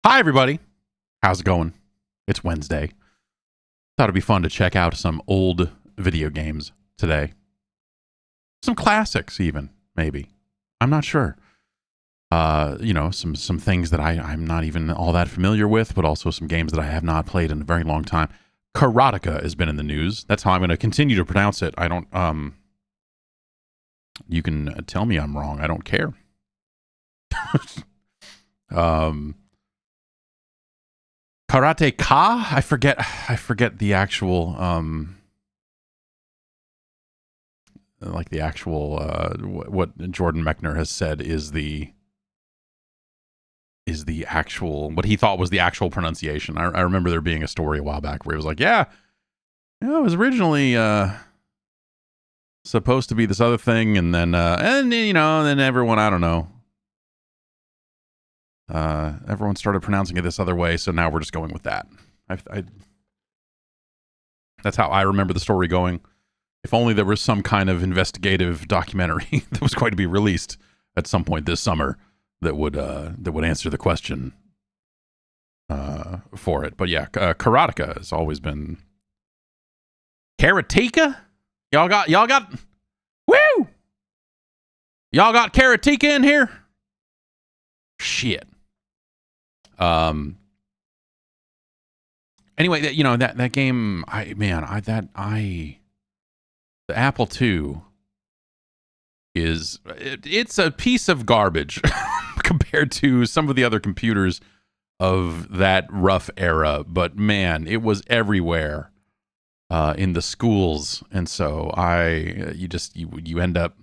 Hi, everybody. How's it going? It's Wednesday. Thought it'd be fun to check out some old video games today. Some classics, even, maybe. I'm not sure. Some things that I'm not even all that familiar with, but also some games that I have not played in a very long time. Karateka has been in the news. That's how I'm going to continue to pronounce it. I don't, you can tell me I'm wrong. I don't care. Karateka? I forget the actual what Jordan Mechner has said is the actual, what he thought was the actual pronunciation. I remember there being a story a while back where he was like, it was originally supposed to be this other thing, and then then everyone, I don't know, everyone started pronouncing it this other way, so now we're just going with that. That's how I remember the story going. If only there was some kind of investigative documentary that was going to be released at some point this summer that would answer the question for it. But yeah, Karateka has always been Karateka. Y'all got woo. Y'all got Karateka in here. Shit. Anyway, that game, the Apple II it's a piece of garbage compared to some of the other computers of that rough era, but man, it was everywhere in the schools, and so you end up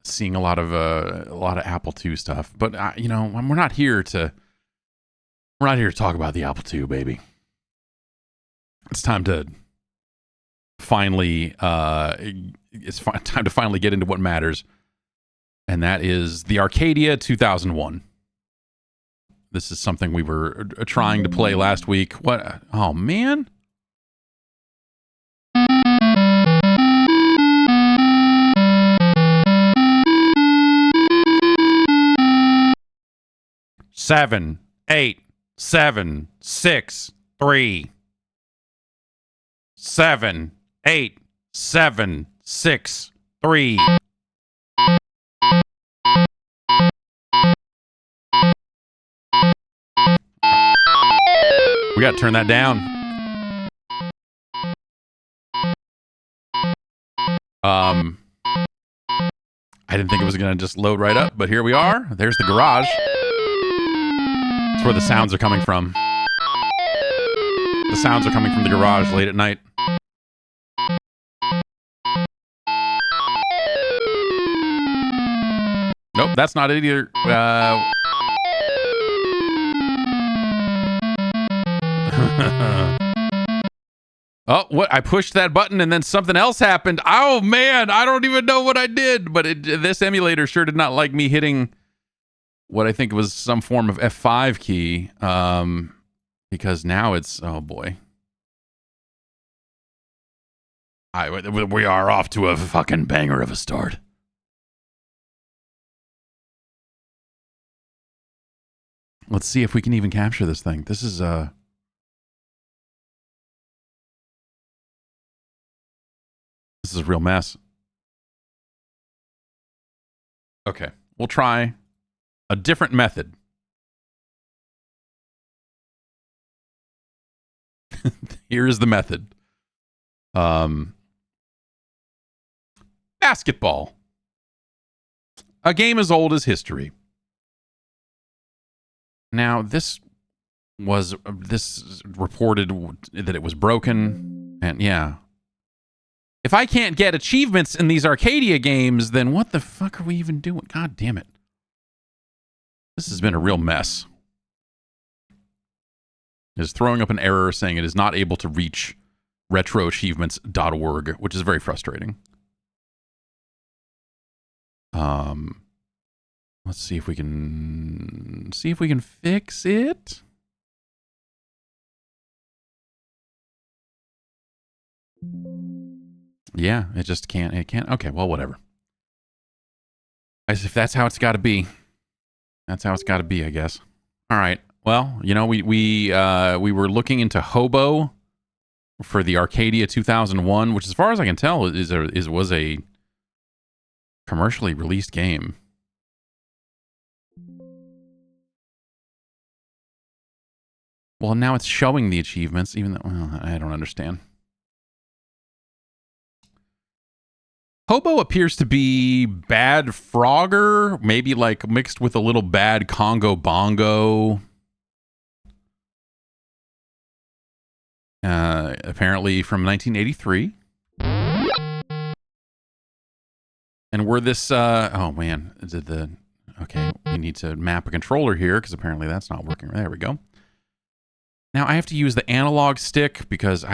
seeing a lot of Apple II stuff. But we're not here to talk about the Apple II, baby. It's time to finally get into what matters, and that is the Arcadia 2001. This is something we were trying to play last week. What? Oh man. Seven, 8, 7, 6, 3. 7, 8, 7, 6, 3. We got to turn that down. I didn't think it was going to just load right up, but here we are. There's the garage. That's where the sounds are coming from. The sounds are coming from the garage late at night. Nope, that's not it either. Oh, what? I pushed that button and then something else happened. Oh, man, I don't even know what I did. But this emulator sure did not like me hitting what I think was some form of F5 key. Because now it's, oh, boy. We are off to a fucking banger of a start. Let's see if we can even capture this thing. This is a real mess. Okay, we'll try a different method. Here's the method. Basketball. A game as old as history. Now, this reported that it was broken, and yeah. If I can't get achievements in these Arcadia games, then what the fuck are we even doing? God damn it. This has been a real mess. It is throwing up an error saying it is not able to reach retroachievements.org, which is very frustrating. Let's see if we can fix it. Yeah, it just can't. It can't. Okay, well, whatever. As if that's how it's got to be. That's how it's got to be, I guess. All right. Well, you know, we were looking into Hobo for the Arcadia 2001, which, as far as I can tell, was a commercially released game. Well, now it's showing the achievements, even though, well, I don't understand. Hobo appears to be bad Frogger, maybe like mixed with a little bad Congo Bongo. Apparently from 1983. And we're this, oh man, okay, we need to map a controller here because apparently that's not working. There we go. Now I have to use the analog stick because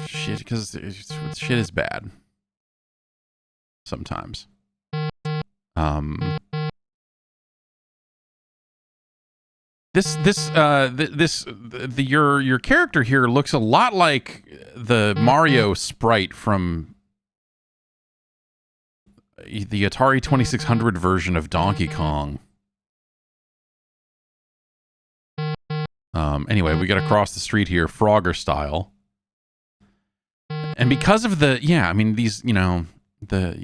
shit is bad sometimes. Your character here looks a lot like the Mario sprite from the Atari 2600 version of Donkey Kong. Anyway, we got to cross the street here, Frogger style. And because of these,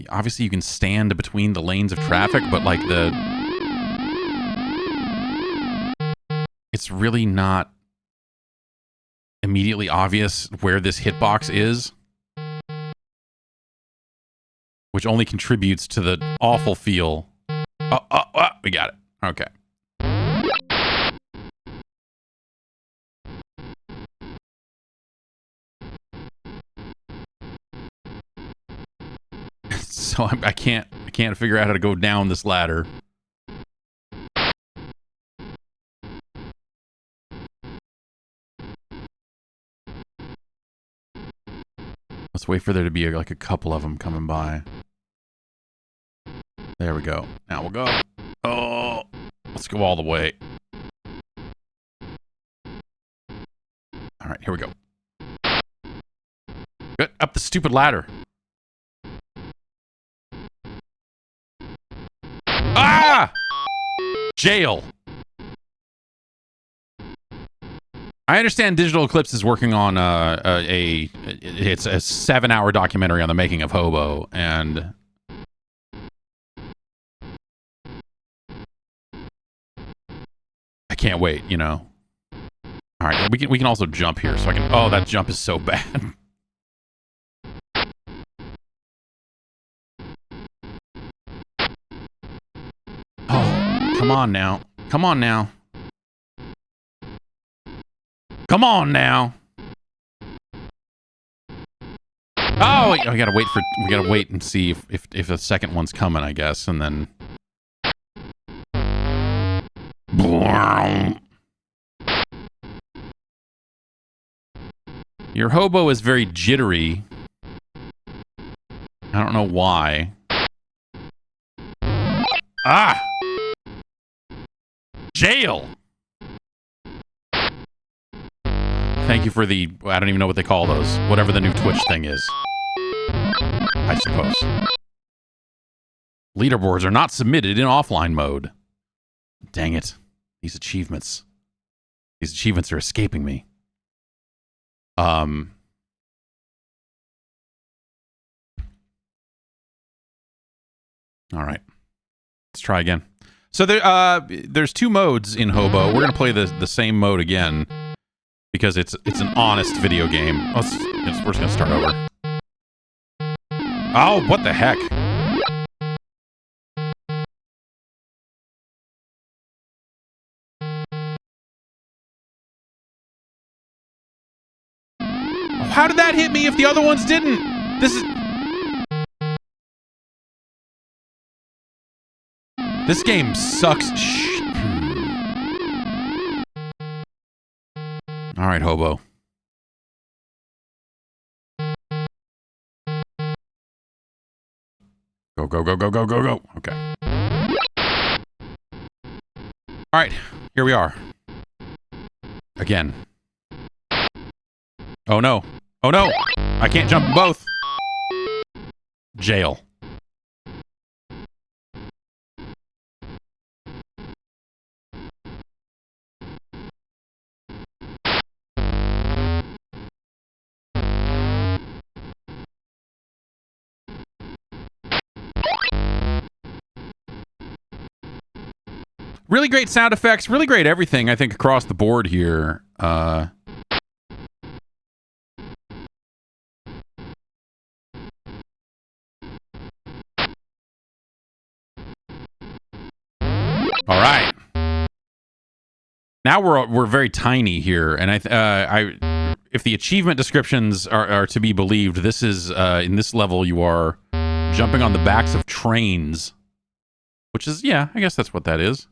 obviously you can stand between the lanes of traffic, but like it's really not immediately obvious where this hitbox is, which only contributes to the awful feel. Oh, we got it. Okay. So I can't figure out how to go down this ladder. Let's wait for there to be like a couple of them coming by. There we go. Now we'll go. Oh, let's go all the way. All right, here we go. Good. Up the stupid ladder. Ah! Jail. I understand Digital Eclipse is working on it's a 7-hour documentary on the making of Hobo, and I can't wait, All right, we can also jump here, so I can. Oh, that jump is so bad. Oh, come on now. Come on now. Come on now. Oh, we gotta wait and see if a second one's coming, I guess, and then. Your Hobo is very jittery. I don't know why. Ah! Jail! Thank you for the... I don't even know what they call those. Whatever the new Twitch thing is. I suppose. Leaderboards are not submitted in offline mode. Dang it. These achievements are escaping me. All right. Let's try again. So there's 2 modes in Hobo. We're going to play the same mode again because it's an honest video game. We're just going to start over. Oh, what the heck? How did that hit me if the other ones didn't? This game sucks. All right, Hobo. Go, go, go, go, go, go, go. Okay. All right, here we are. Again. Oh no. Oh no! I can't jump both. Jail. Really great sound effects, really great everything, I think, across the board here. All right. Now we're very tiny here, and if the achievement descriptions are to be believed, this is in this level you are jumping on the backs of trains, which is, yeah, I guess that's what that is.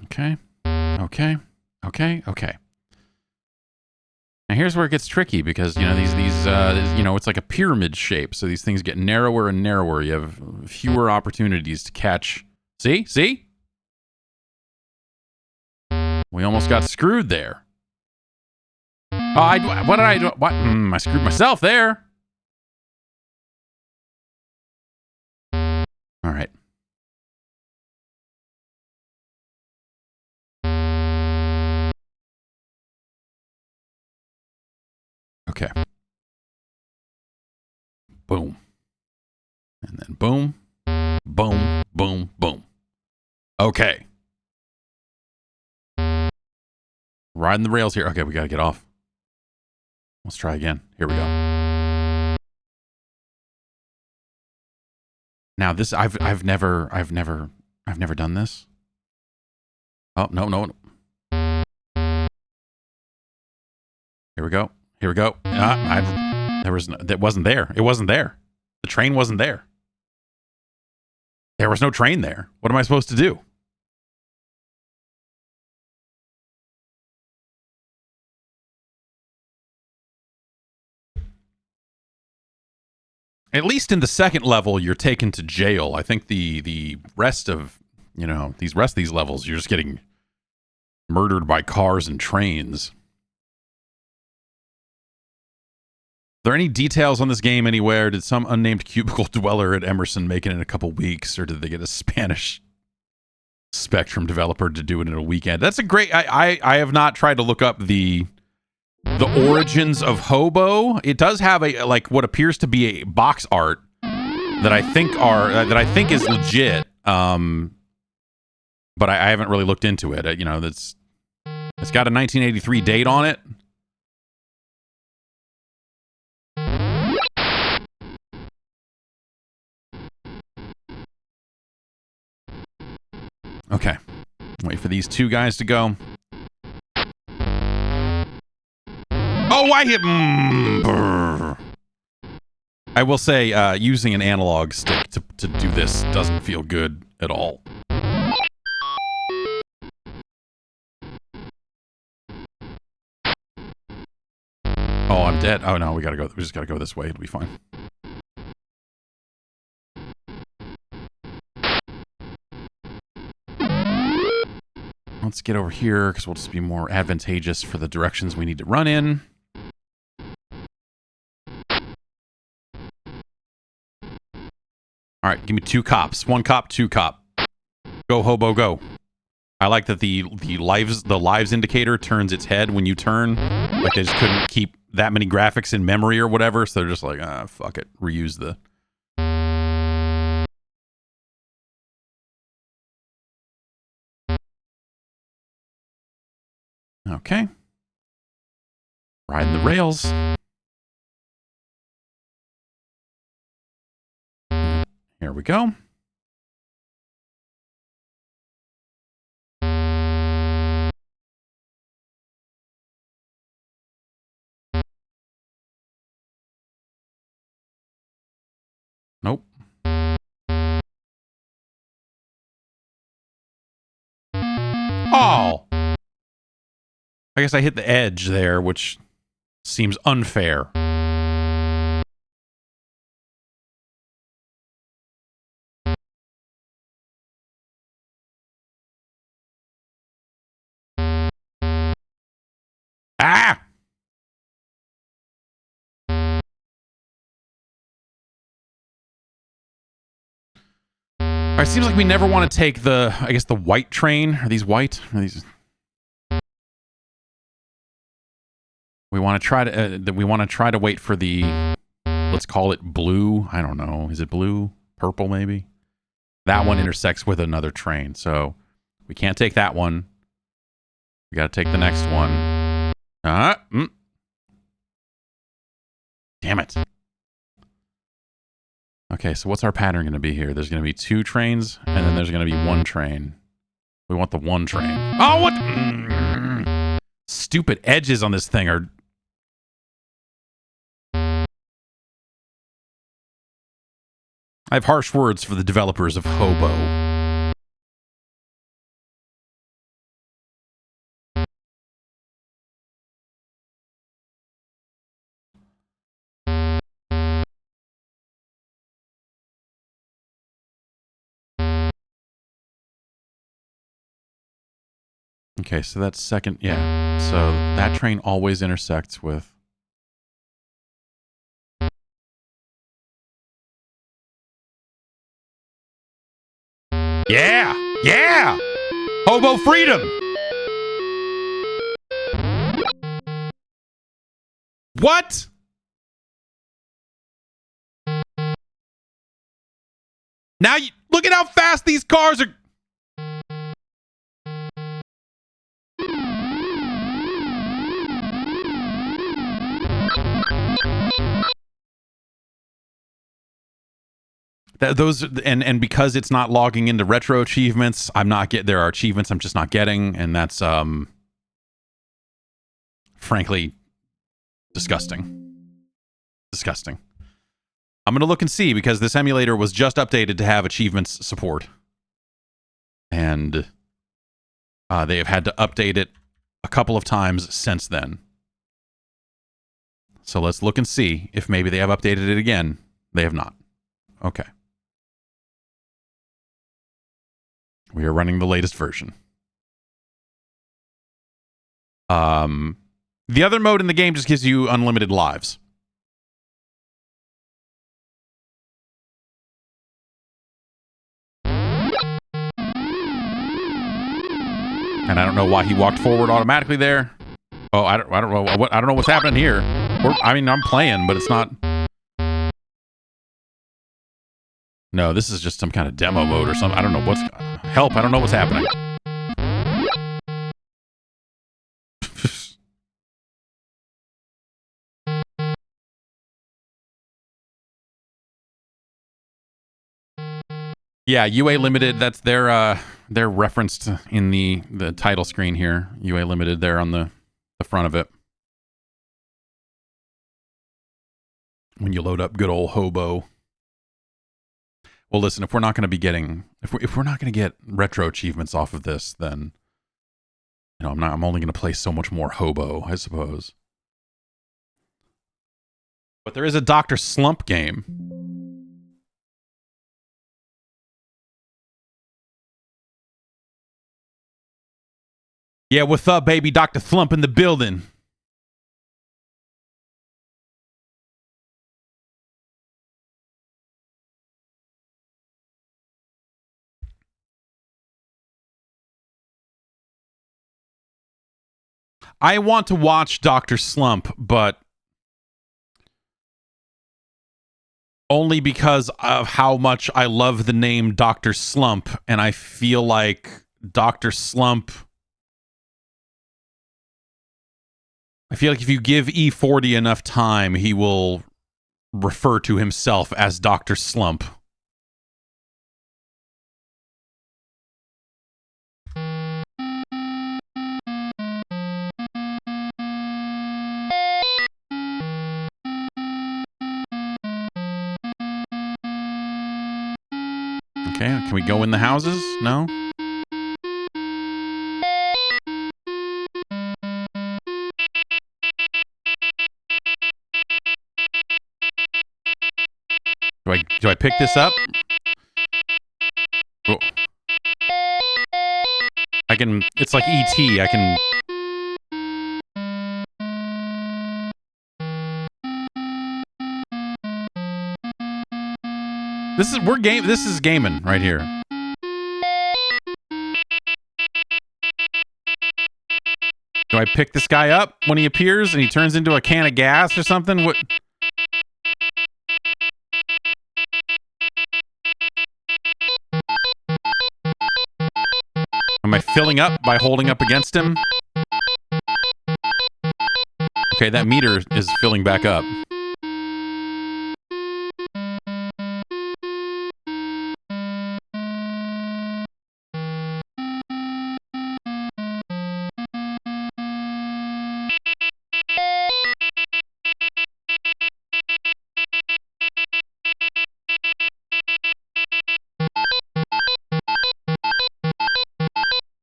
Okay. Now here's where it gets tricky because, you know, these you know, it's like a pyramid shape. So these things get narrower and narrower. You have fewer opportunities to catch. See? We almost got screwed there. Oh, what did I do? What? I screwed myself there. All right. Okay. Boom. And then boom. Boom. Boom. Boom. Okay. Riding the rails here. Okay, we got to get off. Let's try again. Here we go. Now this I've never done this. Oh, no. Here we go. That wasn't there. It wasn't there. The train wasn't there. There was no train there. What am I supposed to do? At least in the second level, you're taken to jail. I think the rest of, you know, these levels, you're just getting murdered by cars and trains. Are there any details on this game anywhere? Did some unnamed cubicle dweller at Emerson make it in a couple weeks, or did they get a Spanish Spectrum developer to do it in a weekend? That's a great. I have not tried to look up the origins of Hobo. It does have a what appears to be a box art that I think is legit. But I haven't really looked into it. You know, it's got a 1983 date on it. Okay. Wait for these two guys to go. Oh, I hit. I will say, using an analog stick to do this doesn't feel good at all. Oh, I'm dead. Oh no, we just gotta go this way. It'll be fine. Let's get over here because we'll just be more advantageous for the directions we need to run in. All right, give me 2 cops. 1 cop, 2 cop. Go, Hobo, go. I like that the lives indicator turns its head when you turn. Like they just couldn't keep that many graphics in memory or whatever, so they're just like, fuck it, reuse the. Okay. Riding the rails. Here we go. Nope. Oh! I guess I hit the edge there, which seems unfair. Ah! It seems like we never want to take the white train. Are these white? Are these... We want to try to wait for the, let's call it blue. I don't know. Is it blue? Purple maybe? That one intersects with another train. So we can't take that one. We got to take the next one. Damn it. Okay, so what's our pattern going to be here? There's going to be 2 trains, and then there's going to be 1 train. We want the 1 train. Oh, what? Stupid edges on this thing are... I have harsh words for the developers of Hobo. Okay, so that's second, yeah. So that train always intersects with... Yeah! Yeah! Hobo freedom! What? Now you look at how fast these cars are... Those and because it's not logging into retro achievements, I'm not get there are achievements I'm just not getting, and that's frankly disgusting. Disgusting. I'm gonna look and see because this emulator was just updated to have achievements support, and they have had to update it a couple of times since then. So let's look and see if maybe they have updated it again. They have not. Okay. We are running the latest version. The other mode in the game just gives you unlimited lives. And I don't know why he walked forward automatically there. Oh, I don't know what's happening here. I mean, I'm playing, but it's not. No, this is just some kind of demo mode or something. I don't know what's... Help, I don't know what's happening. Yeah, UA Limited, that's they're referenced in the title screen here. UA Limited there on the front of it. When you load up good old Hobo. Well, listen, if we're not going to be getting, if we're not going to get retro achievements off of this, then, you know, I'm only going to play so much more Hobo, I suppose. But there is a Dr. Slump game. Yeah, what's up, baby? Dr. Slump in the building. I want to watch Dr. Slump, but only because of how much I love the name Dr. Slump, and I feel like Dr. Slump... I feel like if you give E40 enough time, he will refer to himself as Dr. Slump. Okay, can we go in the houses? No? Do I pick this up? Oh. I can, it's like E.T. I can... This is gaming right here. I pick this guy up when he appears and he turns into a can of gas or something? What? Am I filling up by holding up against him? Okay, that meter is filling back up.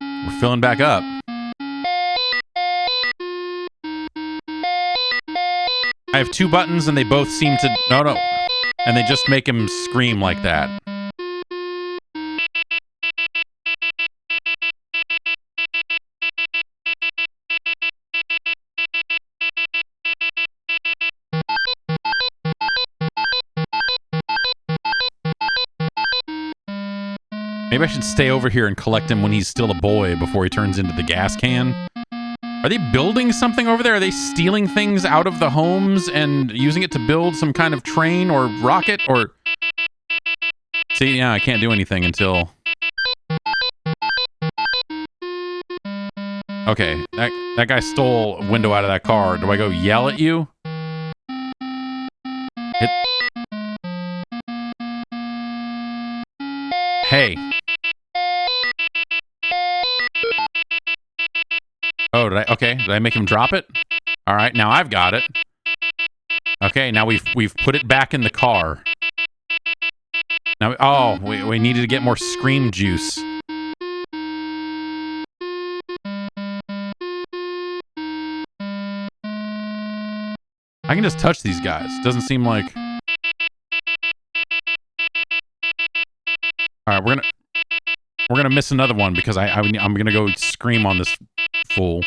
We're filling back up. I have 2 buttons and they both seem to... No. And they just make him scream like that. Maybe I should stay over here and collect him when he's still a boy before he turns into the gas can. Are they building something over there? Are they stealing things out of the homes and using it to build some kind of train or rocket? Or... See, yeah, I can't do anything until... Okay, that guy stole a window out of that car. Do I go yell at you? Hey. Oh, did I make him drop it? All right, now I've got it. Okay, now we've put it back in the car. Now, we needed to get more scream juice. I can just touch these guys. Doesn't seem like... All right, we're gonna miss another one because I'm gonna go scream on this fool.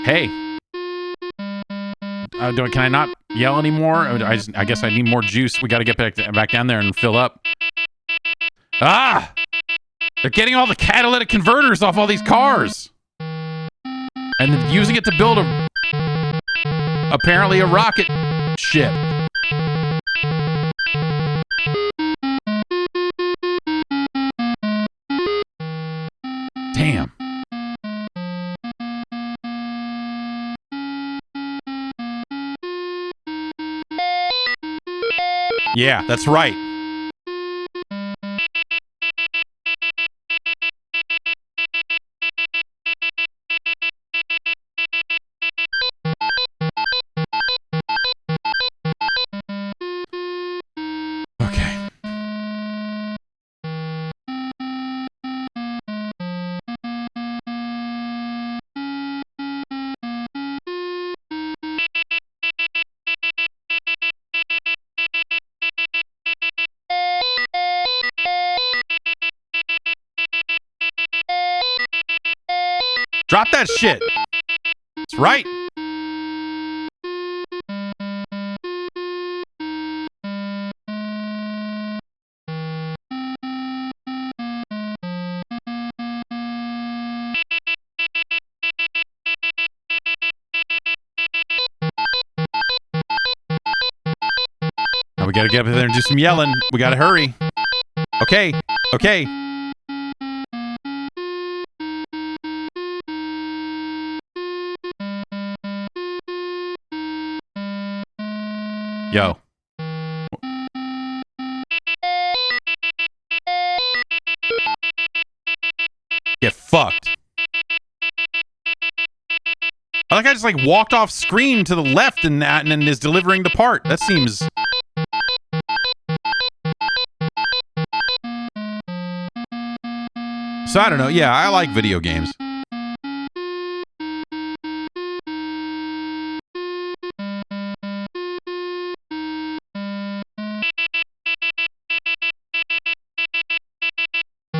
Hey, can I not yell anymore? I guess I need more juice. We got to get back down there and fill up. Ah! They're getting all the catalytic converters off all these cars. And then using it to build apparently a rocket ship. Damn. Yeah, that's right. Drop that shit. That's right. Now we gotta get up there and do some yelling. We gotta hurry. Okay. Okay. Yo. Get fucked. I think I just like walked off screen to the left and is delivering the part. That seems... So I don't know. Yeah, I like video games.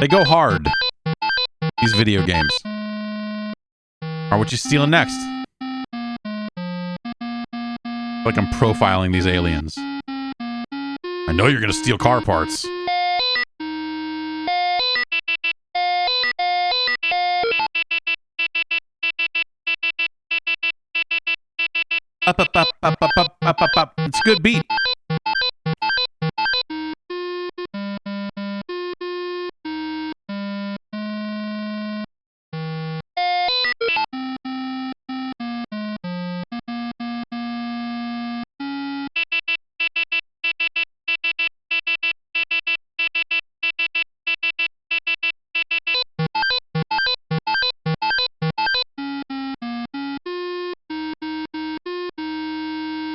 They go hard, these video games. Alright, what you stealing next? Like I'm profiling these aliens. I know you're gonna steal car parts. Up, up, up, up, up, up, up, up, up. It's a good beat.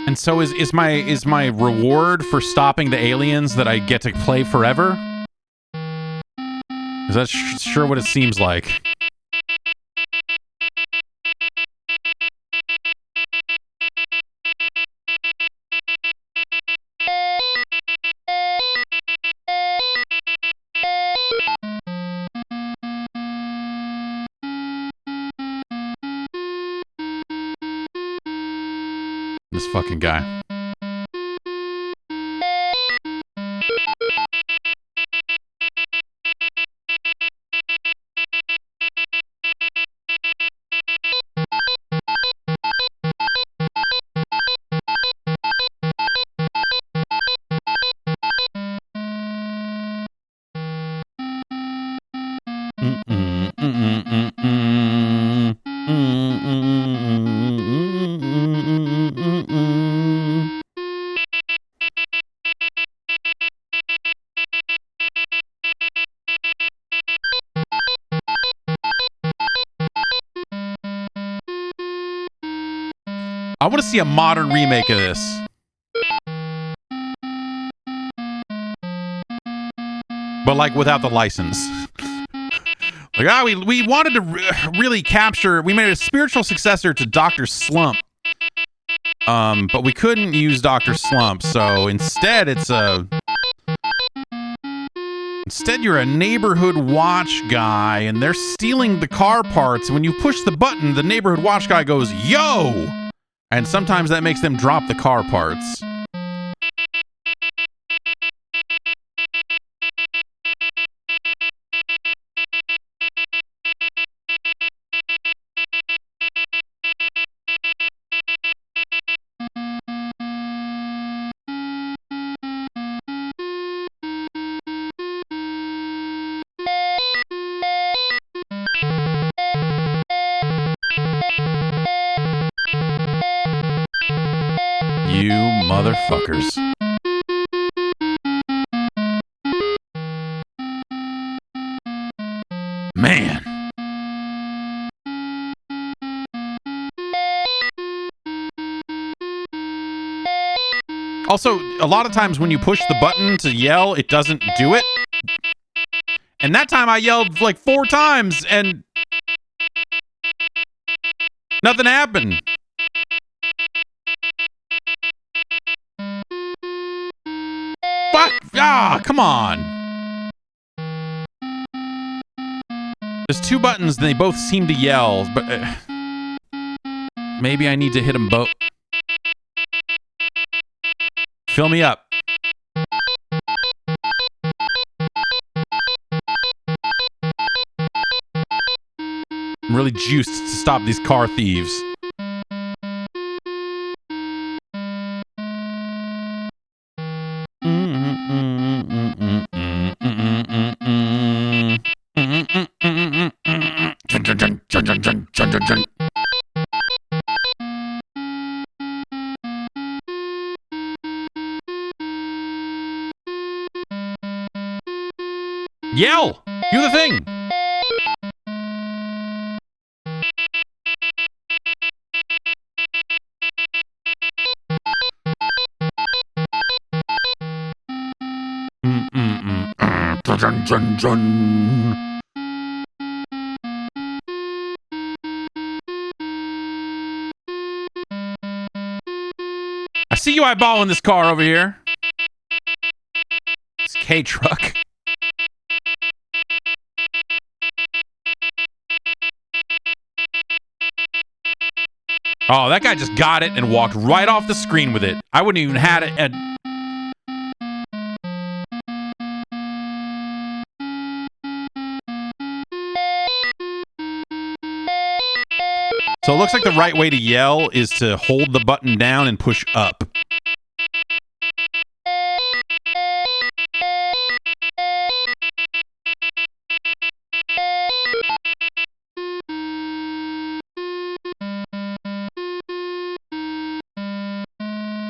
And so is my reward for stopping the aliens that I get to play forever? Is that sure what it seems like? This fucking guy. I want to see a modern remake of this. But like without the license. Like, we wanted to really capture, we made a spiritual successor to Dr. Slump. But we couldn't use Dr. Slump, so instead instead you're a neighborhood watch guy and they're stealing the car parts. When you push the button, the neighborhood watch guy goes, "Yo!" And sometimes that makes them drop the car parts. You motherfuckers. Man. Also, a lot of times when you push the button to yell, it doesn't do it. And that time I yelled like 4 times and nothing happened. Fuck! Ah, come on. There's 2 buttons and they both seem to yell, but maybe I need to hit them both. Fill me up. I'm really juiced to stop these car thieves. Yell! Do the thing! I see you eyeballing this car over here. It's K-Truck. Oh, that guy just got it and walked right off the screen with it. I wouldn't even had it at... So it looks like the right way to yell is to hold the button down and push up.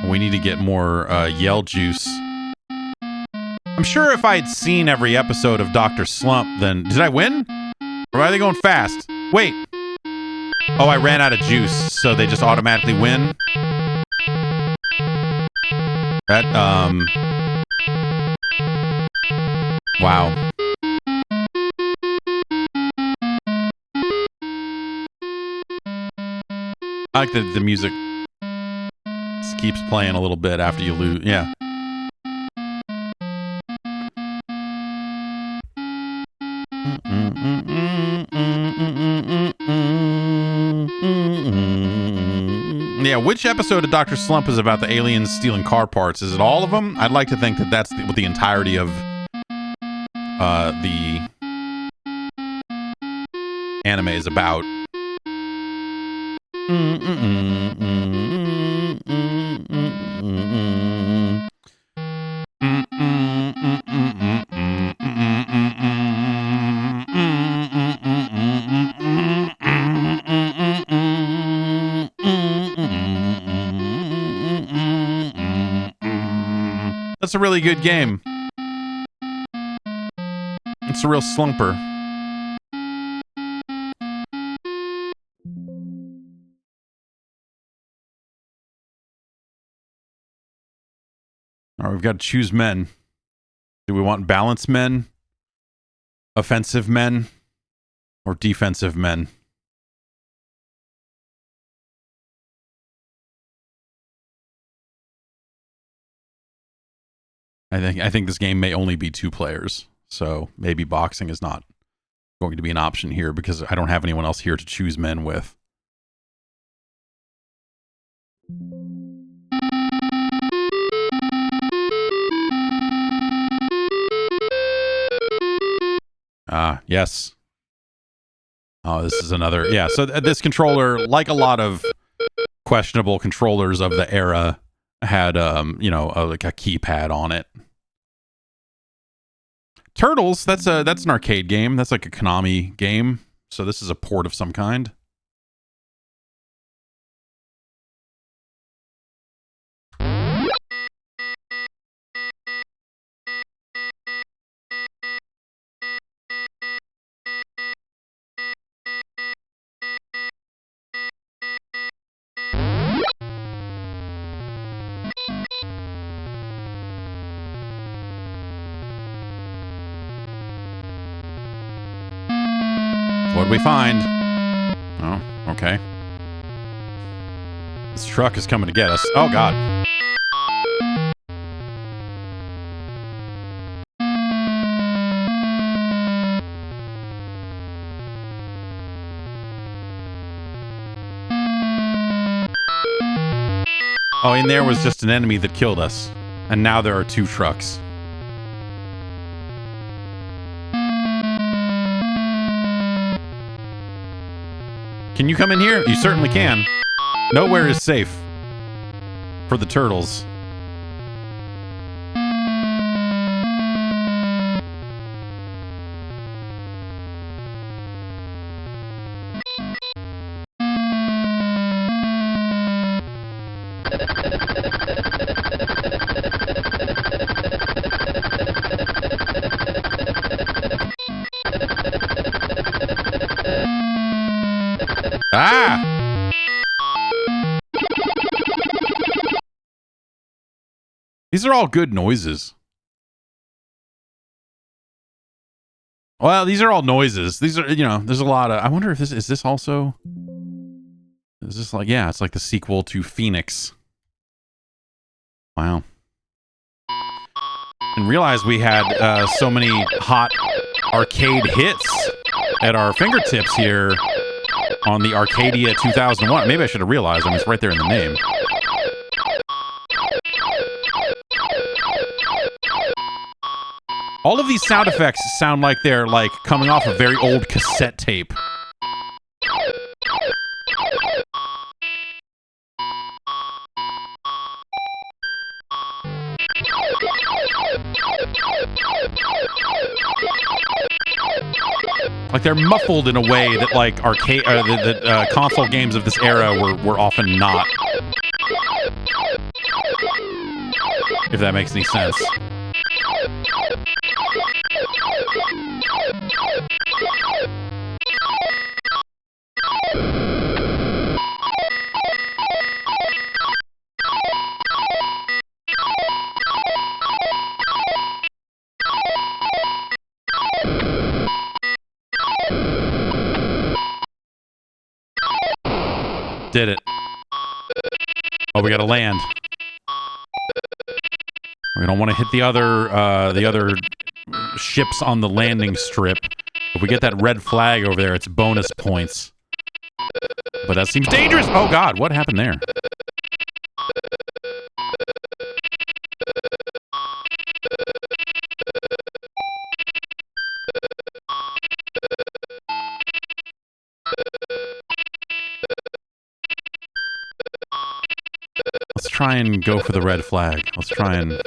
We need to get more yell juice. I'm sure if I had seen every episode of Dr. Slump, then... Did I win? Or are they going fast? Wait. Oh, I ran out of juice, so they just automatically win? That, wow. I like that the music just keeps playing a little bit after you lose. Yeah. Yeah, which episode of Dr. Slump is about the aliens stealing car parts? Is it all of them? I'd like to think that that's what the entirety of the anime is about. That's a really good game. It's a real slumper. All right, we've got to choose men. Do we want balanced men, offensive men, or defensive men? I think this game may only be 2 players, so maybe boxing is not going to be an option here because I don't have anyone else here to choose men with. Yes. Oh, this is another... Yeah, so this controller, like a lot of questionable controllers of the era, had, like a keypad on it. Turtles, that's an arcade game. That's like a Konami game. So this is a port of some kind. What'd we find? Oh, okay. This truck is coming to get us. Oh, God. Oh, in there was just an enemy that killed us. And now there are 2 trucks. Can you come in here? You certainly can. Nowhere is safe for the turtles. Ah! These are all good noises. Well, these are all noises. These are, there's a lot of... I wonder if this... Is this also... Is this like... Yeah, it's like the sequel to Phoenix. Wow. And realize we had so many hot arcade hits at our fingertips here on the Arcadia 2001. Maybe I should have realized. I mean, it's right there in the name. All of these sound effects sound like they're like coming off a very old cassette tape. Like they're muffled in a way that like arcade, console games of this era were often not. If that makes any sense. Did it. Oh, we gotta land. We don't want to hit the other ships on the landing strip. If we get that red flag over there, it's bonus points. But that seems dangerous! Oh god, what happened there? Let's try and go for the red flag. Let's try and...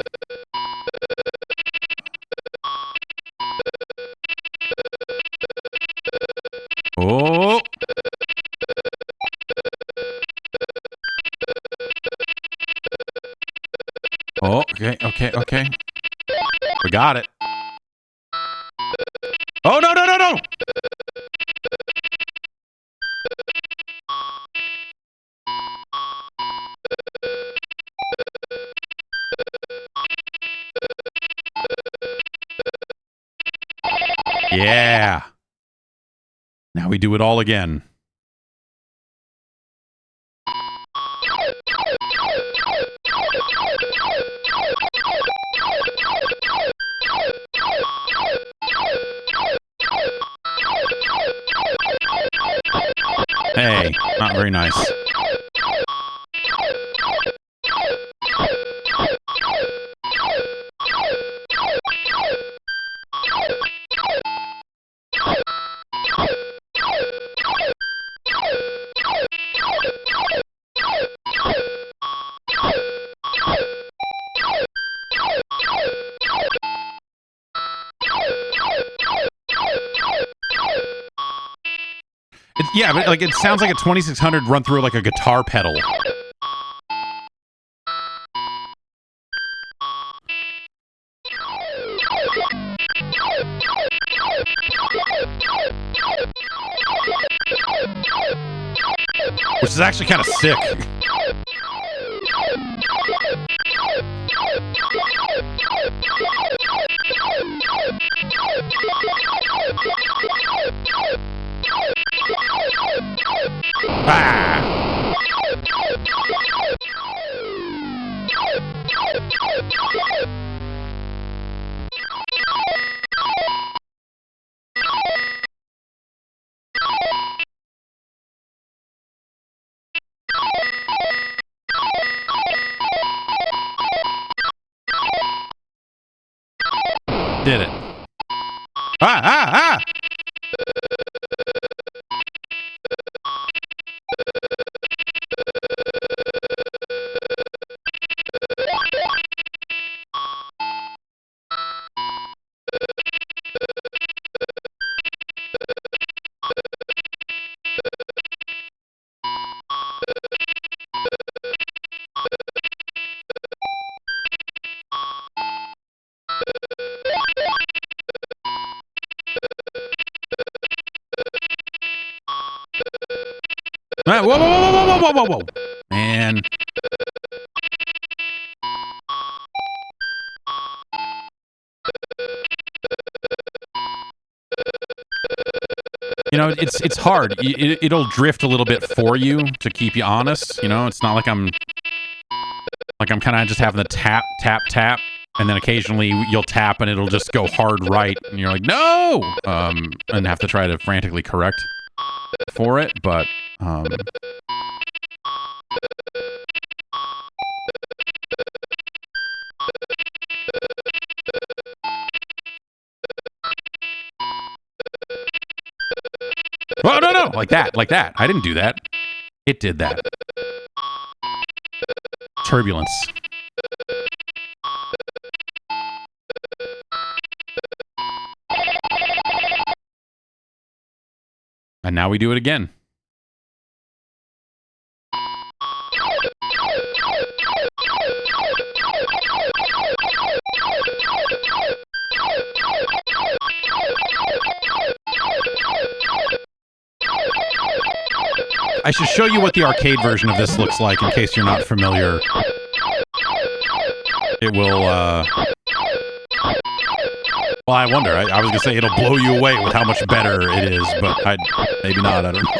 Oh! Oh, okay. We got it. Oh, no! Yeah. Now we do it all again. Hey, not very nice. Yeah, but like it sounds like a 2600 run through like a guitar pedal. Which is actually kind of sick. Ah! Did it. Ah! Whoa. Man. You know, it's hard. It'll drift a little bit for you to keep you honest. You know, it's not like I'm kind of just having to tap, and then occasionally you'll tap and it'll just go hard right, and you're like, no, and have to try to frantically correct. for it, but oh, no, like that. I didn't do that. It did that. Turbulence. And now we do it again. I should show you what the arcade version of this looks like in case you're not familiar. It will, well, I wonder. I was going to say it'll blow you away with how much better it is, but maybe not. I don't know.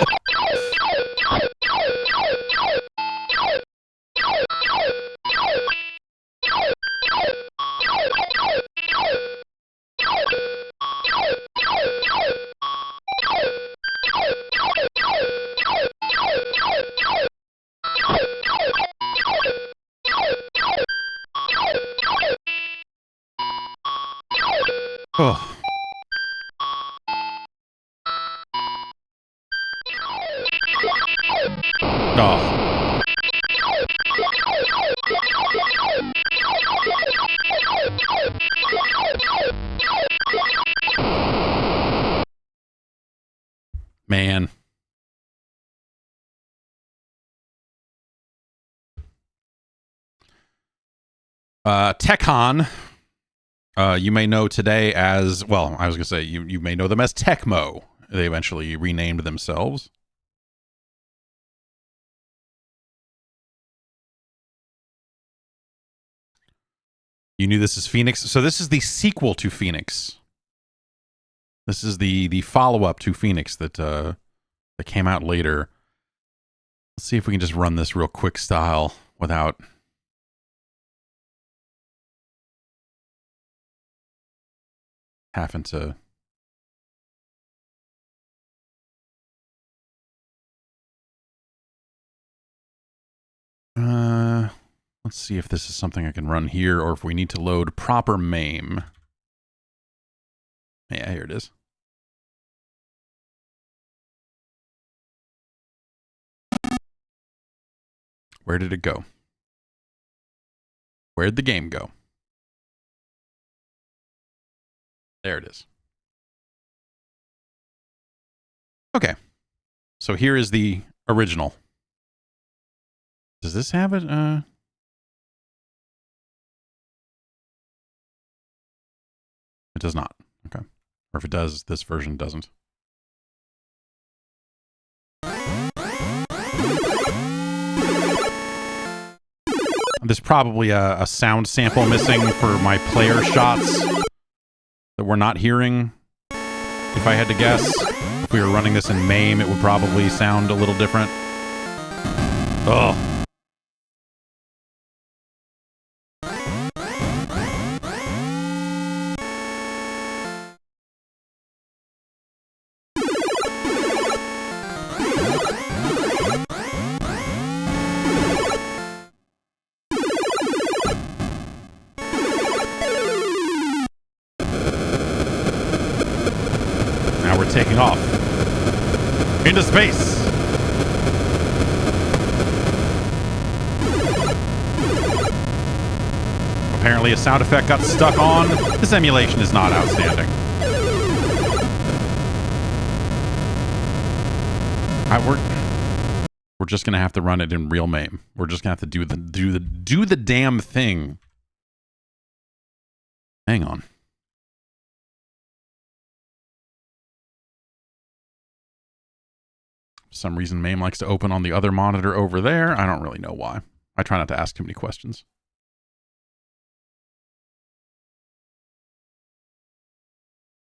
Oh. Oh. Man. TechCon, you may know today as, well, I was going to say, you may know them as Tecmo. They eventually renamed themselves. You knew this is Phoenix. So this is the sequel to Phoenix. This is the follow-up to Phoenix that came out later. Let's see if we can just run this real quick style without having to. Let's see if this is something I can run here or if we need to load proper MAME. Yeah, here it is. Where did it go? Where'd the game go? There it is. Okay. So here is the original. Does this have it? It does not. Okay. Or if it does, this version doesn't. There's probably a sound sample missing for my player shots that we're not hearing. If I had to guess, if we were running this in MAME, it would probably sound a little different. Oh. Taking off into space. Apparently a sound effect got stuck on. This emulation is not outstanding. We're just gonna have to run it in real MAME. We're just gonna have to do the damn thing. Hang on. For some reason, MAME likes to open on the other monitor over there. I don't really know why. I try not to ask too many questions.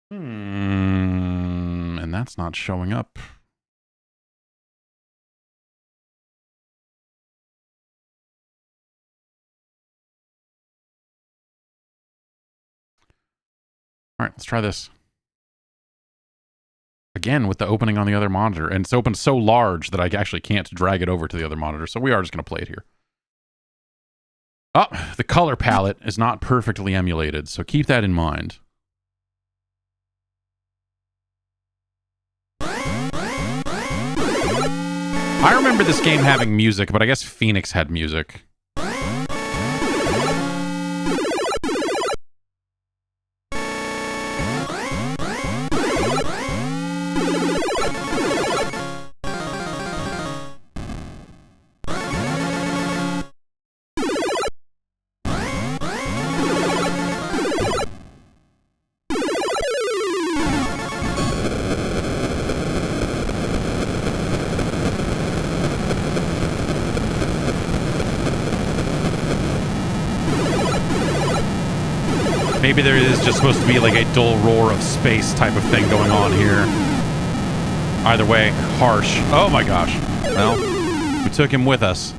And that's not showing up. All right, let's try this. again with the opening on the other monitor. And it's opened so large that I actually can't drag it over to the other monitor. So we are just going to play it here. Oh, the color palette is not perfectly emulated, so keep that in mind. I remember this game having music, but I guess Phoenix had music. Maybe there is just supposed to be like a dull roar of space type of thing going on here. Either way, harsh. Oh my gosh. Well, we took him with us.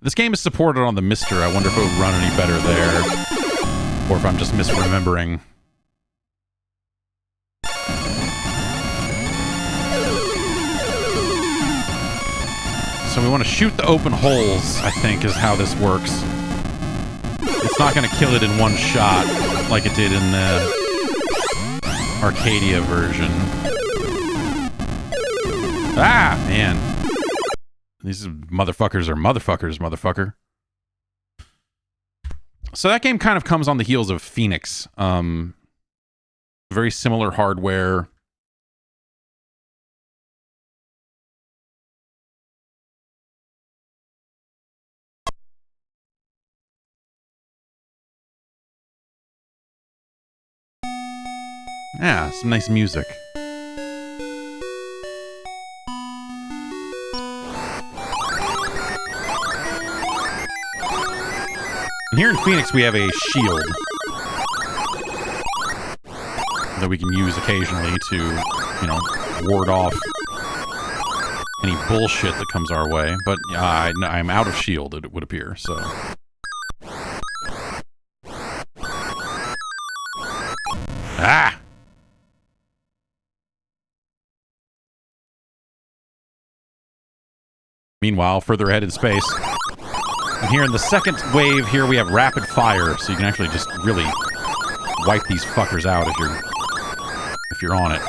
This game is supported on the Mister. I wonder if it would run any better there. Or if I'm just misremembering. So we want to shoot the open holes, I think, is how this works. It's not going to kill it in one shot like it did in the Arcadia version. Ah, man. These motherfuckers are motherfuckers, motherfucker. So that game kind of comes on the heels of Phoenix. Very similar hardware. Yeah, some nice music. And here in Phoenix, we have a shield that we can use occasionally to, you know, ward off any bullshit that comes our way. But I'm out of shield, it would appear, so... Ah! Meanwhile, further ahead in space. And here in the second wave, here we have rapid fire, so you can actually just really wipe these fuckers out if you're on it.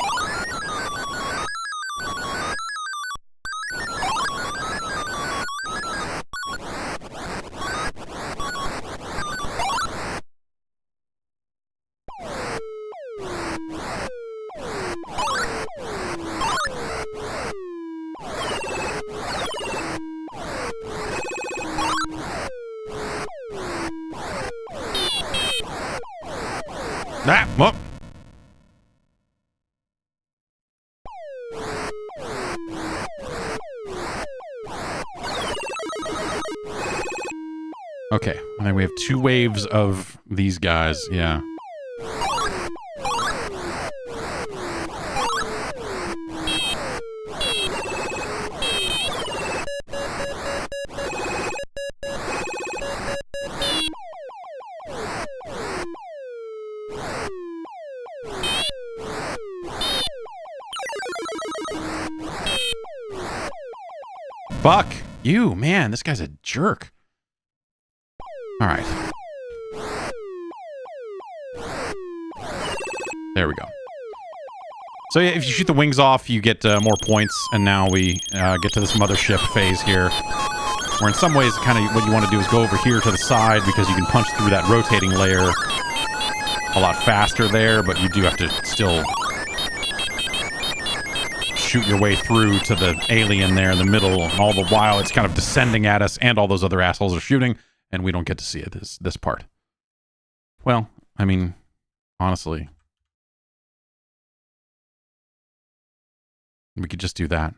Ah, whoop. Okay, and then we have 2 waves of these guys, yeah. Fuck you, man. This guy's a jerk. All right. There we go. So yeah, if you shoot the wings off, you get more points, and now we get to this mothership phase here, where in some ways, kind of what you want to do is go over here to the side, because you can punch through that rotating layer a lot faster there, but you do have to still shoot your way through to the alien there in the middle, and all the while it's kind of descending at us, and all those other assholes are shooting, and we don't get to see it, this part. Well, I mean, honestly, we could just do that.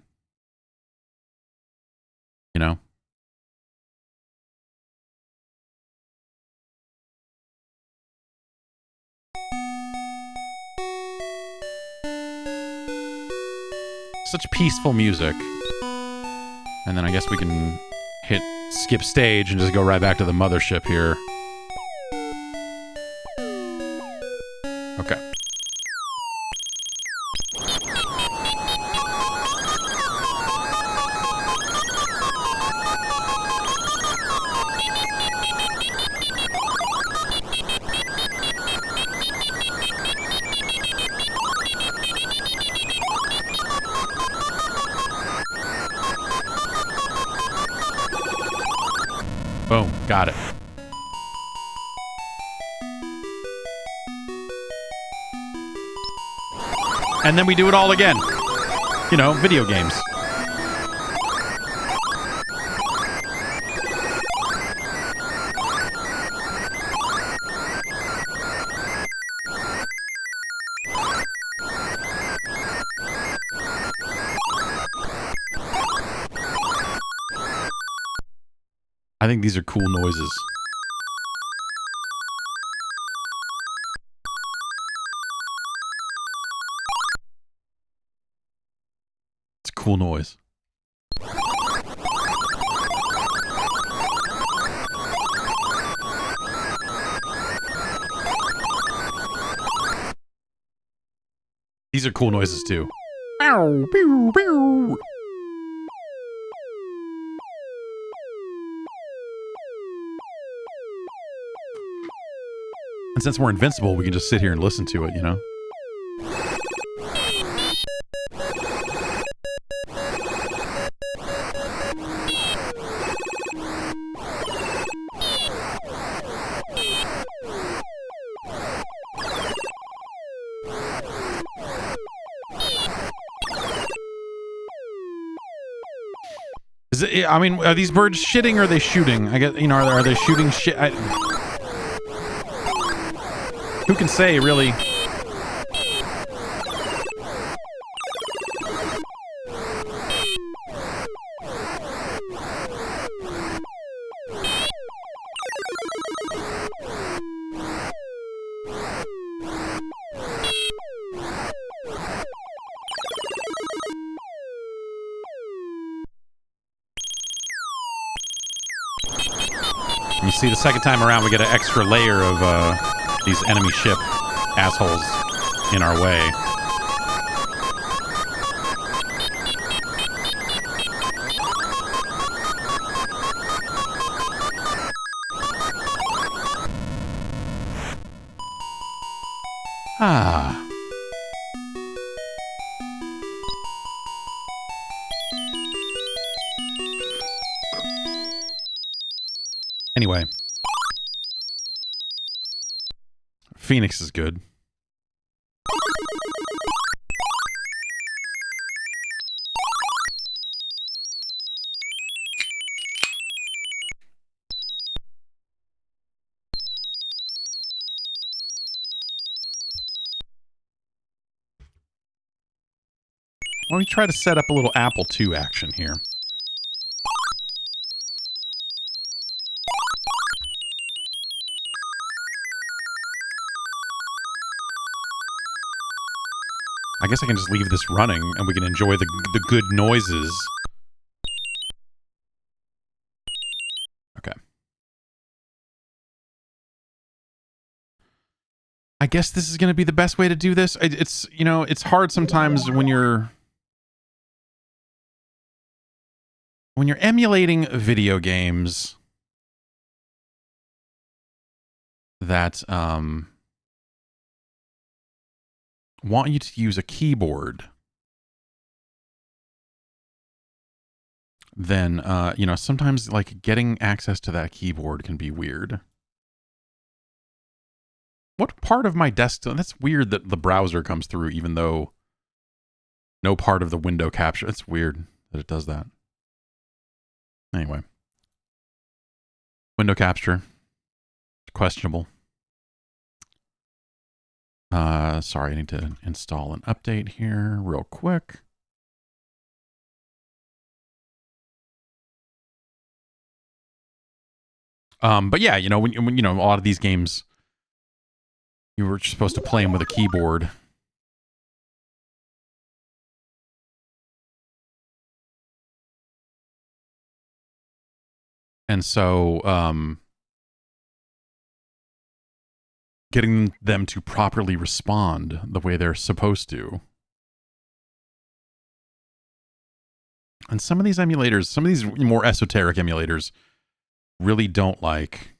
You know? Such peaceful music. And then I guess we can hit skip stage and just go right back to the mothership here. Okay. Boom, got it. And then we do it all again. You know, video games. I think these are cool noises. It's a cool noise. These are cool noises too. Ow, pew, pew. And since we're invincible, we can just sit here and listen to it, you know? Is it, I mean, are these birds shitting or are they shooting? I guess, you know, are they shooting shit? Who can say, really? You see, the second time around, we get an extra layer of these enemy ship assholes in our way. Ah. Anyway. Phoenix is good. Let me try to set up a little Apple II action here. I guess I can just leave this running and we can enjoy the good noises. Okay. I guess this is going to be the best way to do this. It's, you know, it's hard sometimes when you're emulating video games that want you to use a keyboard, then you know, sometimes like getting access to that keyboard can be weird. What part of my desktop? That's weird that the browser comes through even though no part of the window capture. It's weird that it does that. Anyway. Window capture. Questionable. Sorry, I need to install an update here real quick. But yeah, you know, when you know, a lot of these games, you were supposed to play them with a keyboard. And so getting them to properly respond the way they're supposed to. And some of these emulators, some of these more esoteric emulators really don't like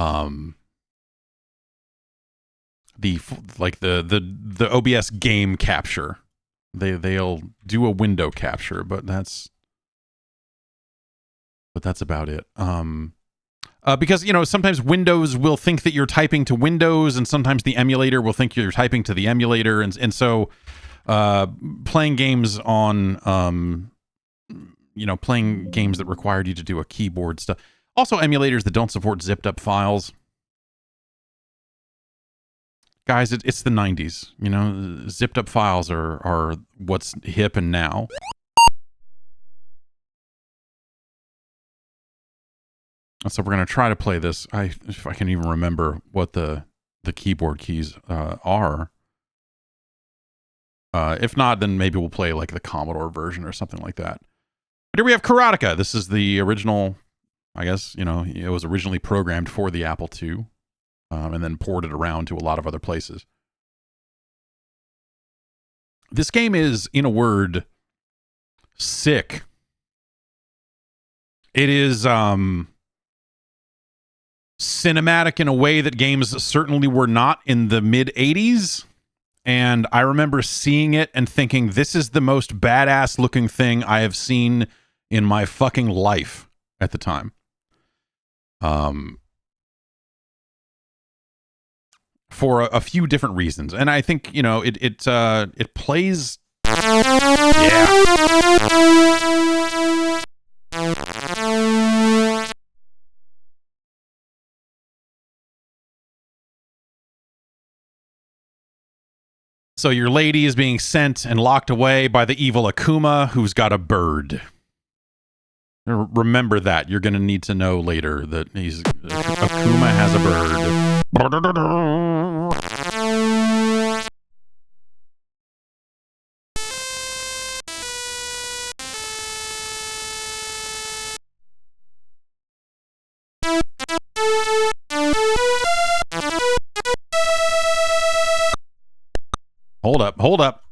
the OBS game capture. They'll do a window capture, but that's about it. Because, you know, sometimes Windows will think that you're typing to Windows, and sometimes the emulator will think you're typing to the emulator, and so playing games on playing games that required you to do a keyboard stuff. Also, emulators that don't support zipped up files. Guys, it's the 90s. You know, zipped up files are what's hip and now. So we're going to try to play this. If I can even remember what the keyboard keys are. If not, then maybe we'll play like the Commodore version or something like that. But here we have Karateka. This is the original, I guess, you know, it was originally programmed for the Apple II and then ported around to a lot of other places. This game is, in a word, sick. It is cinematic in a way that games certainly were not in the mid-'80s. And I remember seeing it and thinking, this is the most badass looking thing I have seen in my fucking life at the time. For a few different reasons. And I think, you know, it plays... Yeah. So your lady is being sent and locked away by the evil Akuma, who's got a bird. Remember that. You're going to need to know later that Akuma has a bird. Hold up.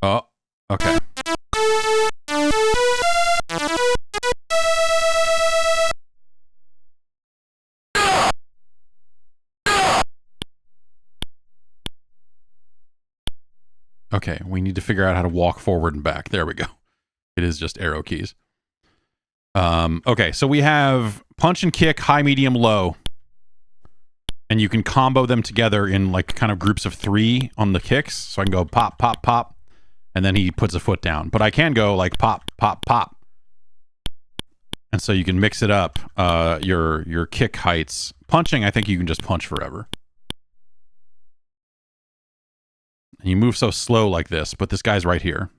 Oh, okay. Okay, we need to figure out how to walk forward and back. There we go. It is just arrow keys. Okay, so we have punch and kick, high, medium, low. And you can combo them together in like kind of groups of 3 on the kicks. So I can go pop, pop, pop. And then he puts a foot down. But I can go like pop, pop, pop. And so you can mix it up. Your kick heights. Punching, I think you can just punch forever. And you move so slow like this. But this guy's right here.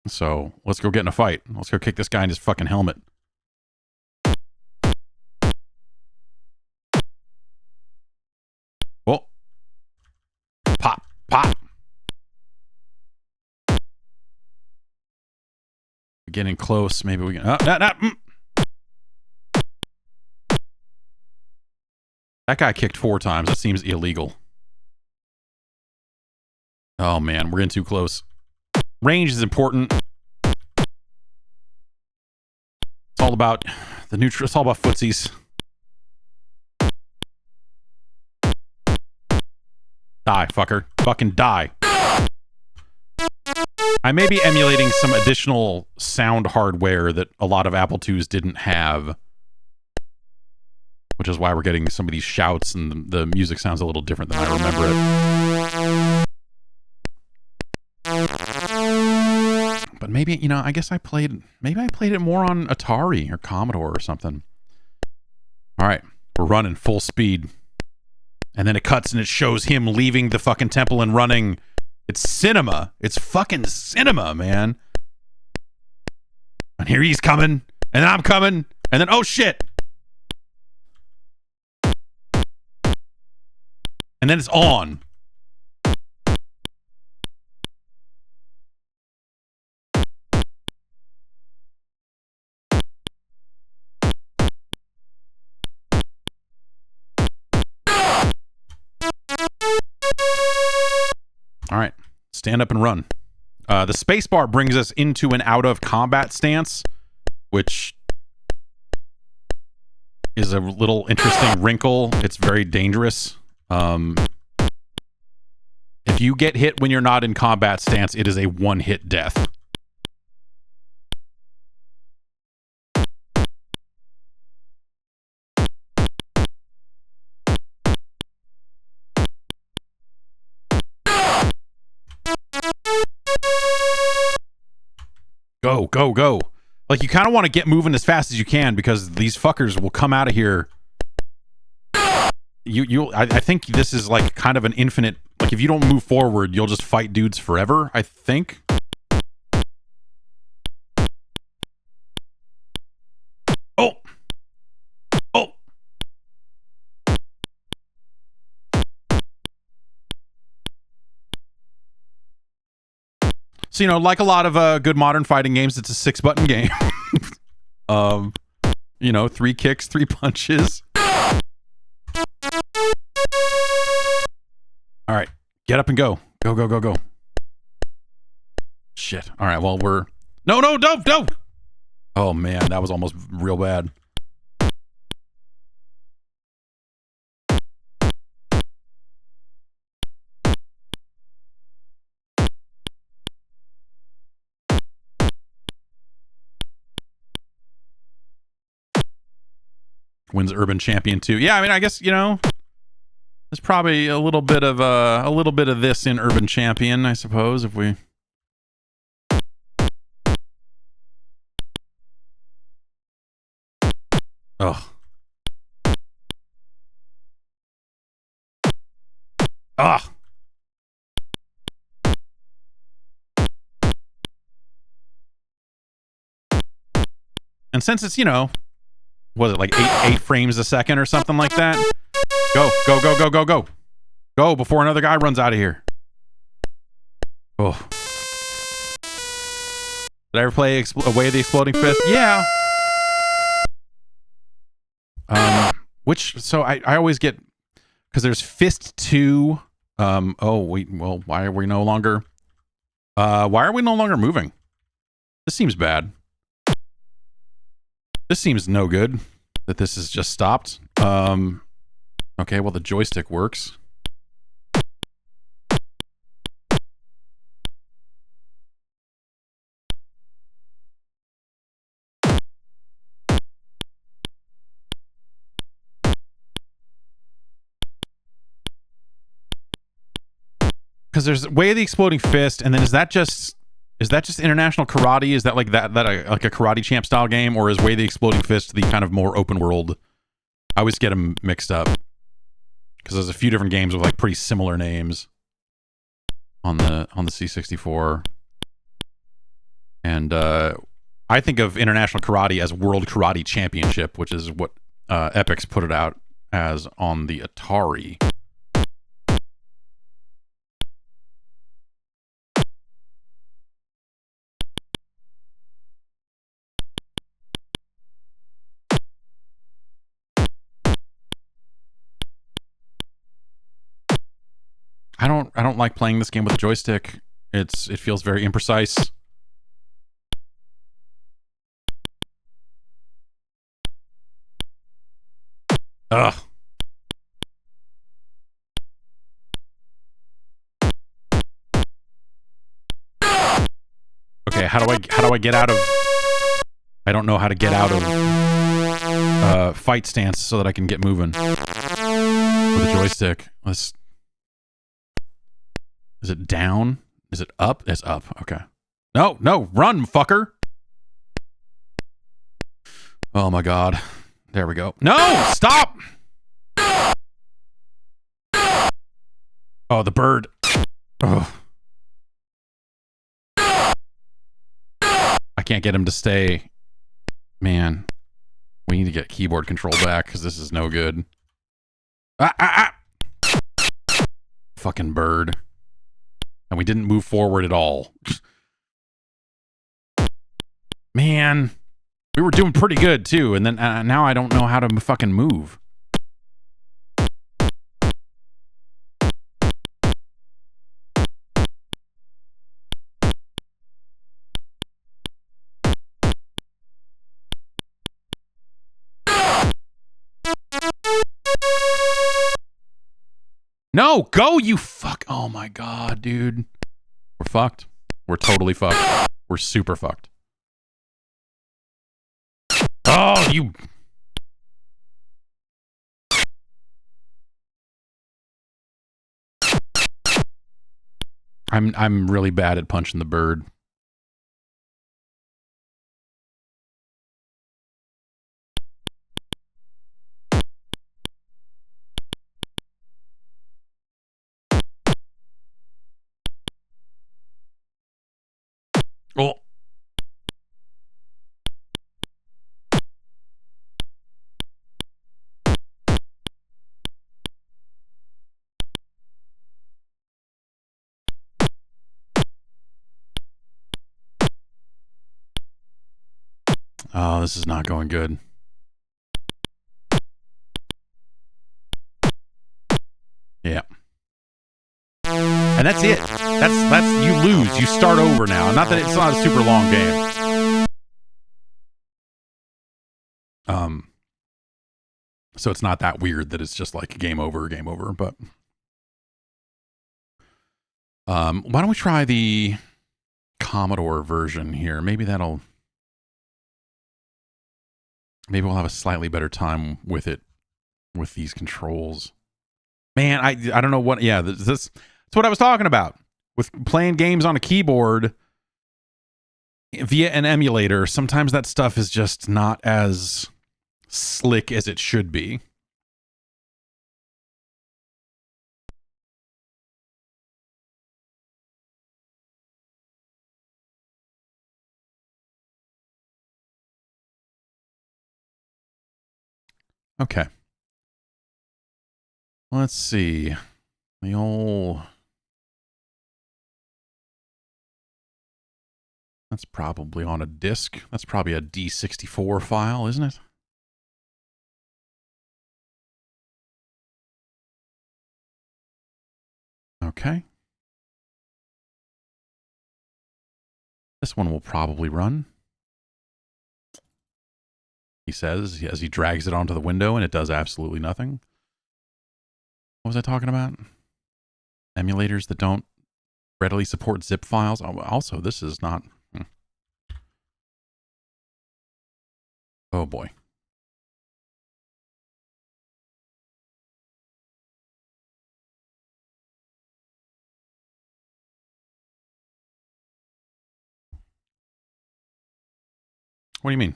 So let's go get in a fight. Let's go kick this guy in his fucking helmet. Oh. Pop, pop. Getting close. Maybe we can... That guy kicked 4 times. That seems illegal. Oh, man. We're getting too close. Range is important. It's all about the neutral. It's all about footsies. Die, fucker. Fucking die. I may be emulating some additional sound hardware that a lot of Apple IIs didn't have, which is why we're getting some of these shouts and the music sounds a little different than I remember it. But maybe, you know, I guess I played it more on Atari or Commodore or something. All right, we're running full speed. And then it cuts and it shows him leaving the fucking temple and running. It's cinema. It's fucking cinema, man. And here he's coming. And then I'm coming. And then, oh shit. And then it's on. stand up and run. The spacebar brings us into an out of combat stance, which is a little interesting wrinkle. It's very dangerous. If you get hit when you're not in combat stance, it is a one-hit death. Go, go, go. Like, you kind of want to get moving as fast as you can because these fuckers will come out of here. I think this is like kind of an infinite, like if you don't move forward, you'll just fight dudes forever, I think. Oh. Oh. So, you know, like a lot of good modern fighting games, it's a 6-button game. You know, 3 kicks, 3 punches. All right, get up and go. Go, go, go, go. Shit. All right, well, we're... No, don't! Oh, man, that was almost real bad. Wins Urban Champion 2. Yeah, I mean, I guess, you know... There's probably a little bit of this in Urban Champion, I suppose, if we... Oh. Ah. And since it's, you know, was it like 8 frames a second or something like that? Go, go, go, go, go, go. Go before another guy runs out of here. Oh. Did I ever play Way of the Exploding Fist? Yeah. So I always get, because there's Fist 2. Oh, wait, well, why are we no longer moving? This seems bad. This seems no good that this is just stopped. Okay, well, the joystick works. Because there's Way of the Exploding Fist, and then is that just International Karate? Is that like like a Karate Champ style game, or is Way of the Exploding Fist the kind of more open world? I always get them mixed up because there's a few different games with like pretty similar names on the C64, and I think of International Karate as World Karate Championship, which is what Epic's put it out as on the Atari. I don't like playing this game with a joystick. It feels very imprecise. Ugh. Okay, how do I get out of... I don't know how to get out of fight stance so that I can get moving with a joystick. Is it down? Is it up? It's up. Okay. No, run, fucker. Oh my god. There we go. No, stop. Oh, the bird. Oh. I can't get him to stay. Man, we need to get keyboard control back because this is no good. Fucking bird. And we didn't move forward at all. Man, we were doing pretty good too, and then now I don't know how to fucking move. No, go, you fuck. Oh my God, dude. We're fucked. We're totally fucked. We're super fucked. Oh, you. I'm really bad at punching the bird. Oh. Oh, this is not going good. Yeah. And that's it. That's you lose. You start over now. Not that it's not a super long game. So it's not that weird that it's just like game over, but why don't we try the Commodore version here? Maybe we'll have a slightly better time with it with these controls. Man, I don't know what. Yeah, that's what I was talking about with playing games on a keyboard via an emulator. Sometimes that stuff is just not as slick as it should be. Okay. Let's see. The old... That's probably on a disk. That's probably a D64 file, isn't it? Okay. This one will probably run. He says as he drags it onto the window and it does absolutely nothing. What was I talking about? Emulators that don't readily support zip files. Also, this is not... Oh boy. What do you mean?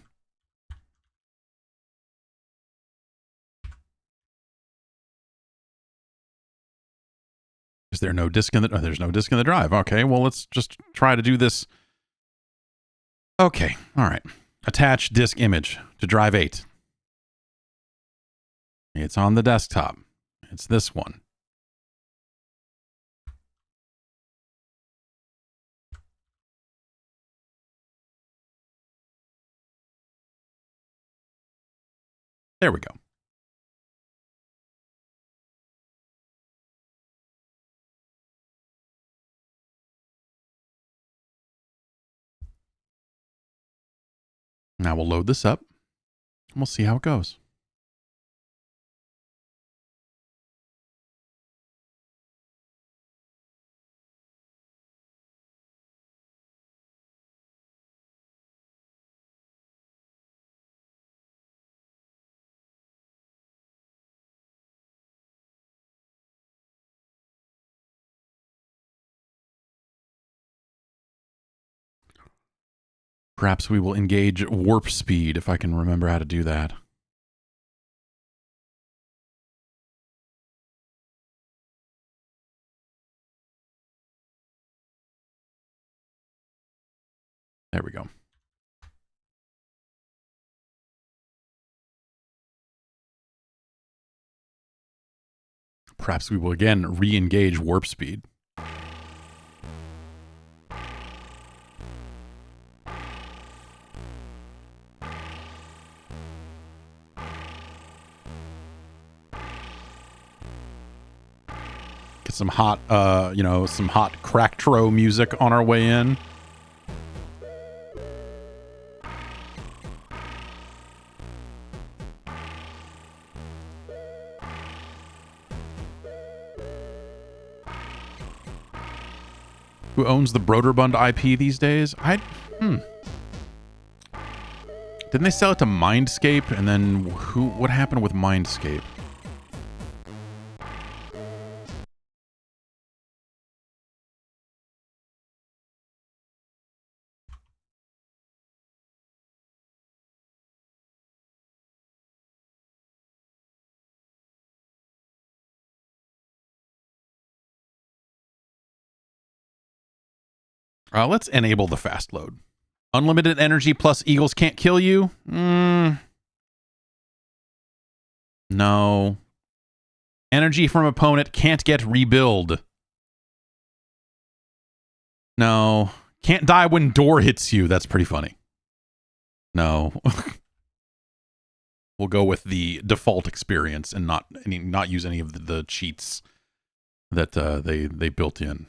Is there no disk in the... Oh, there's no disk in the drive. Okay, well, let's just try to do this. Okay, all right. Attach disk image to drive 8. It's on the desktop. It's this one. There we go. Now we'll load this up and we'll see how it goes. Perhaps we will engage warp speed if I can remember how to do that. There we go. Perhaps we will again re-engage warp speed. Get some hot, some hot cracktro music on our way in. Who owns the Broderbund IP these days? Didn't they sell it to Mindscape? And then what happened with Mindscape? Let's enable the fast load. Unlimited energy plus Eagles can't kill you? No. Energy from opponent can't get rebuild. No. Can't die when door hits you. That's pretty funny. No. We'll go with the default experience and not use any of the cheats that they built in.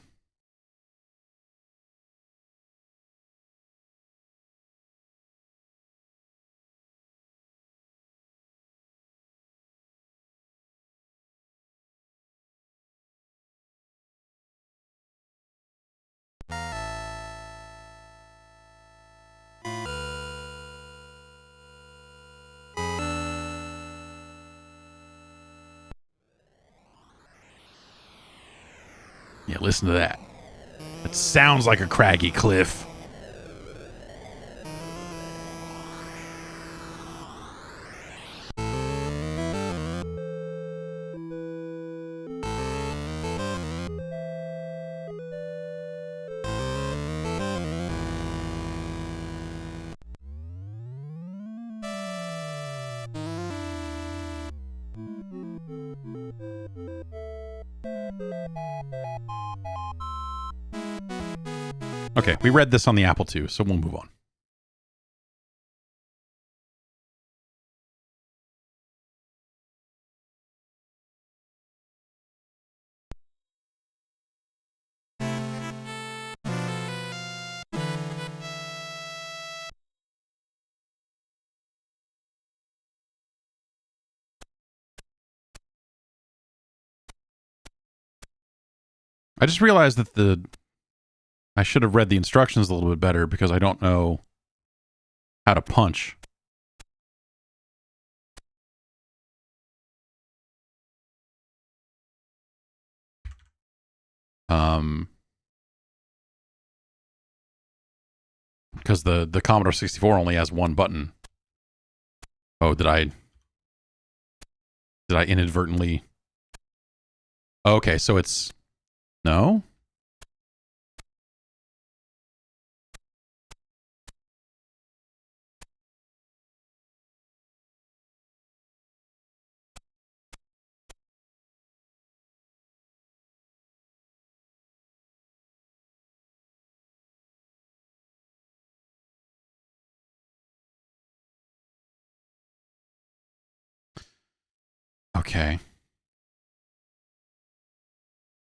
Yeah, listen to that. It sounds like a craggy cliff. Okay, we read this on the Apple II, so we'll move on. I just realized that I should have read the instructions a little bit better because I don't know how to punch. Because the Commodore 64 only has one button. Oh, did I inadvertently? Okay, so it's no. Okay.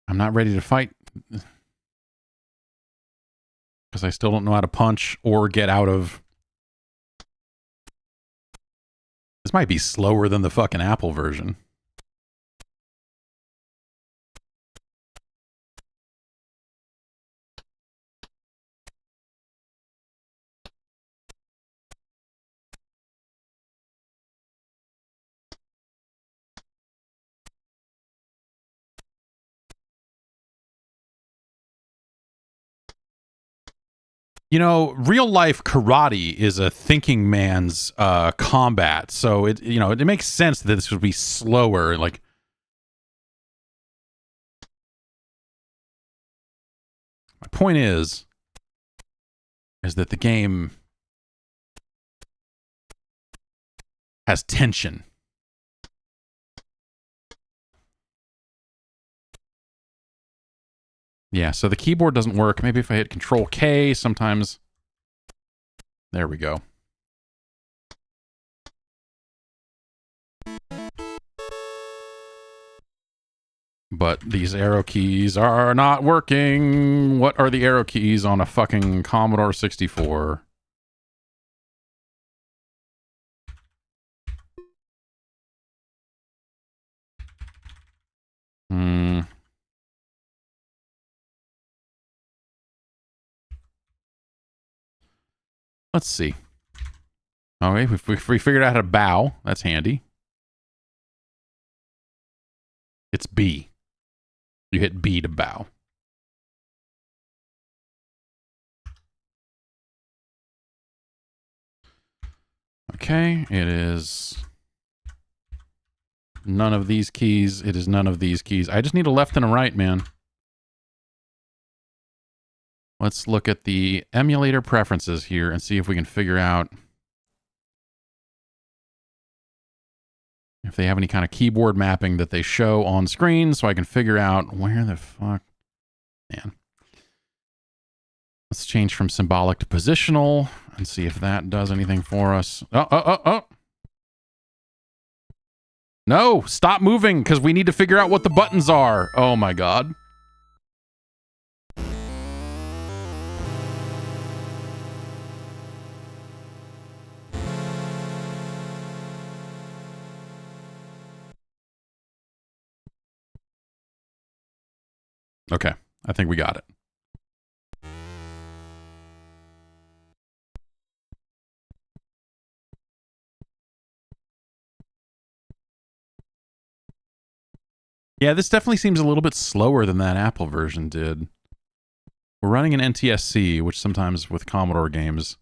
I'm not ready to fight because I still don't know how to punch or get out of. This might be slower than the fucking Apple version. You know, real life karate is a thinking man's combat, so it makes sense that this would be slower. Like, my point is that the game has tension. Yeah, so the keyboard doesn't work. Maybe if I hit Control K, sometimes. There we go. But these arrow keys are not working. What are the arrow keys on a fucking Commodore 64? Let's see. Okay, we figured out how to bow. That's handy. It's B. You hit B to bow. Okay, it is none of these keys. It is none of these keys. I just need a left and a right, man. Let's look at the emulator preferences here and see if we can figure out if they have any kind of keyboard mapping that they show on screen so I can figure out where the fuck. Man. Let's change from symbolic to positional and see if that does anything for us. Oh. No, stop moving because we need to figure out what the buttons are. Oh my God. Okay, I think we got it. Yeah, this definitely seems a little bit slower than that Apple version did. We're running an NTSC, which sometimes with Commodore games.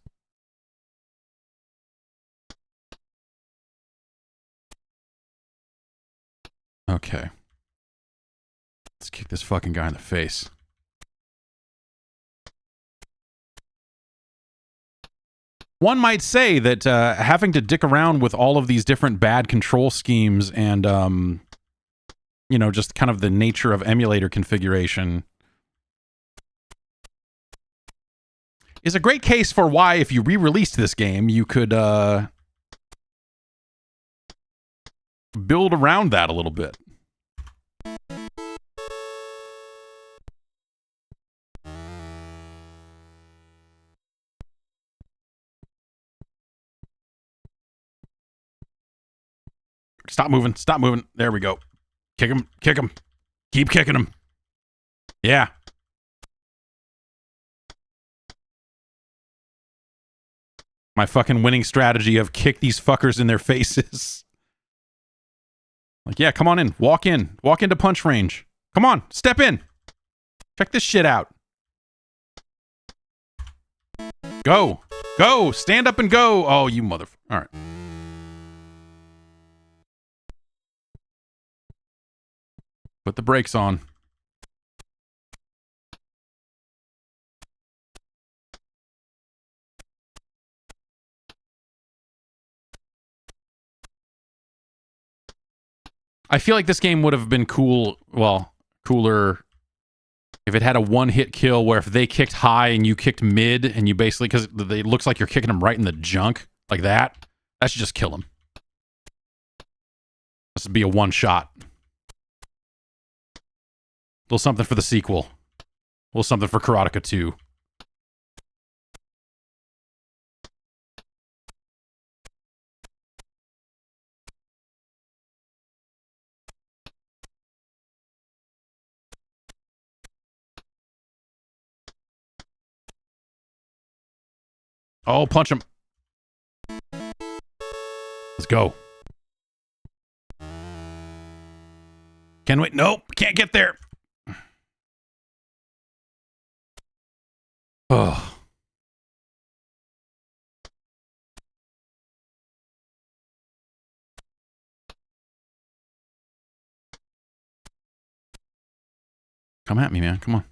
Okay. Let's kick this fucking guy in the face. One might say that having to dick around with all of these different bad control schemes and, you know, just kind of the nature of emulator configuration is a great case for why, if you re-released this game, you could build around that a little bit. Stop moving. Stop moving. There we go. Kick him. Kick him. Keep kicking him. Yeah. My fucking winning strategy of kick these fuckers in their faces. Like, yeah, come on in. Walk in. Walk into punch range. Come on. Step in. Check this shit out. Go. Go. Stand up and go. Oh, you motherfucker. All right. Put the brakes on. I feel like this game would have been cool, well, cooler if it had a one-hit kill where if they kicked high and you kicked mid and you basically, because it looks like you're kicking them right in the junk, like that should just kill him. This would be a one-shot. Little something for the sequel. Little something for Karateka 2. Oh, punch him. Let's go. Can we? Nope. Can't get there. Oh. Come at me, man. Come on.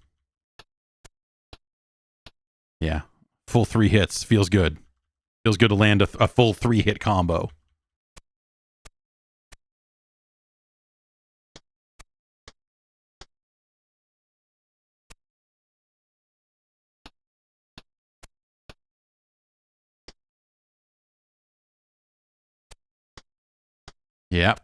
Yeah. Full 3 hits. Feels good. Feels good to land a full 3-hit combo. Yep.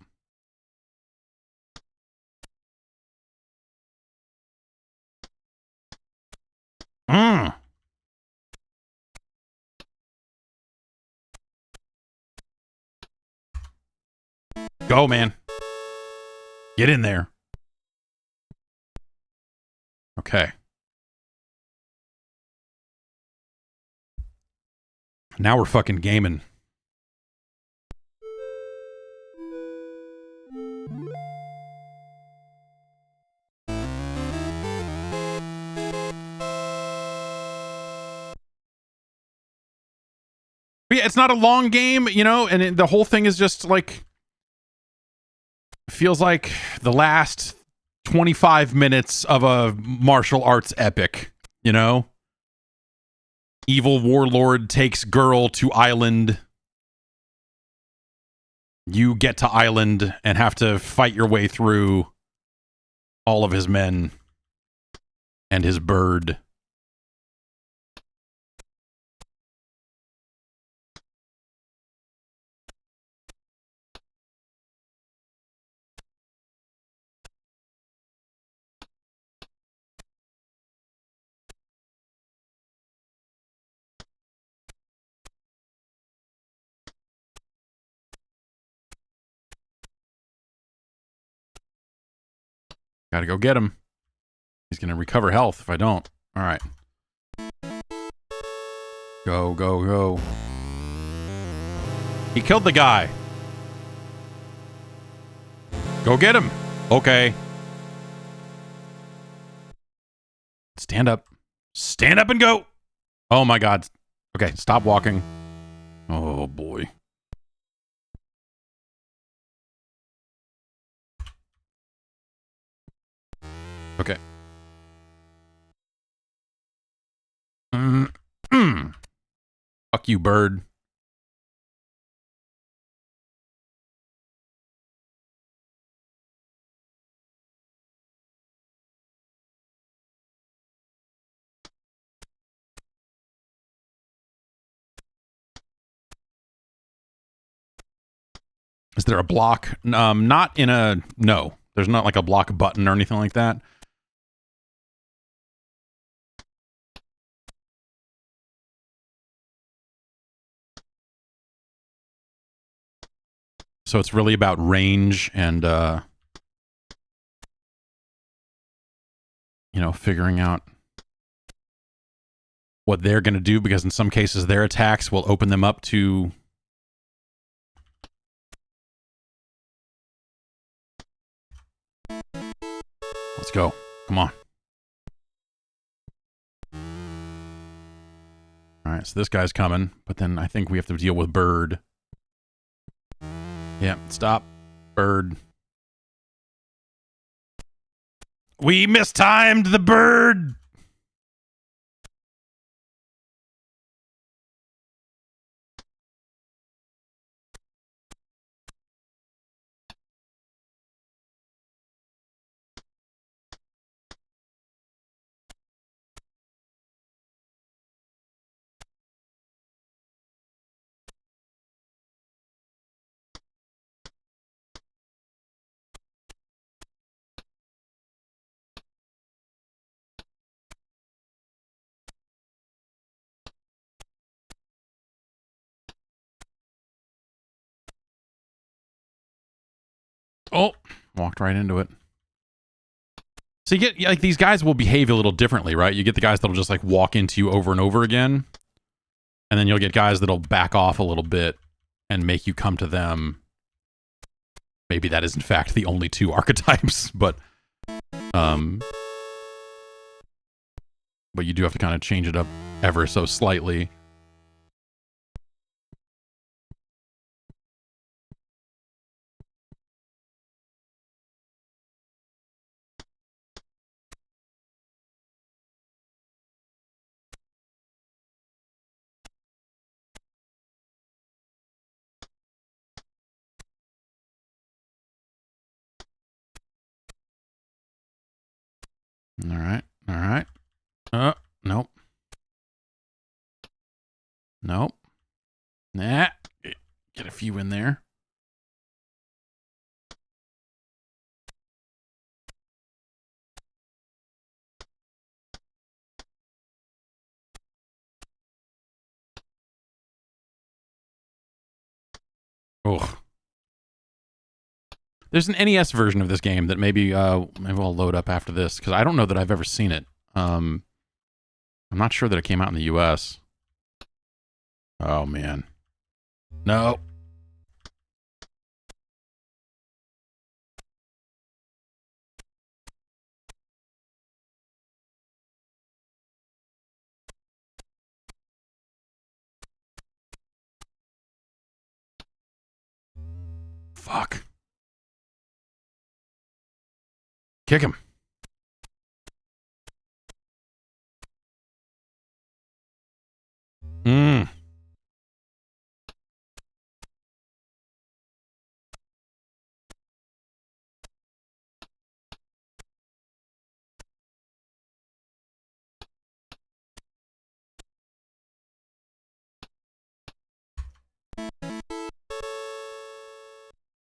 Go, man. Get in there. Okay. Now we're fucking gaming. But yeah, it's not a long game, you know, and the whole thing is just like, feels like the last 25 minutes of a martial arts epic, you know? Evil warlord takes girl to island. You get to island and have to fight your way through all of his men and his bird. Gotta go get him. He's gonna recover health if I don't. All right. Go, go, go. He killed the guy. Go get him. Okay. Stand up. Stand up and go. Oh my God. Okay, stop walking. Oh boy. Okay. Fuck you, bird. Is there a block? Not in a... No. There's not like a block button or anything like that. So it's really about range and, you know, figuring out what they're going to do, because in some cases their attacks will open them up to... Let's go. Come on. All right, so this guy's coming, but then I think we have to deal with bird. Yeah, stop. Bird. We mistimed the bird! Oh, walked right into it. So you get, like, these guys will behave a little differently, right? You get the guys that'll just, like, walk into you over and over again. And then you'll get guys that'll back off a little bit and make you come to them. Maybe that is, in fact, the only two archetypes, but you do have to kind of change it up ever so slightly. All right. All right. Nope. Nope. Nah. Get a few in there. Ugh. There's an NES version of this game that maybe I'll load up after this, because I don't know that I've ever seen it. I'm not sure that it came out in the US. Oh, man. No. Fuck. Kick him. Mm.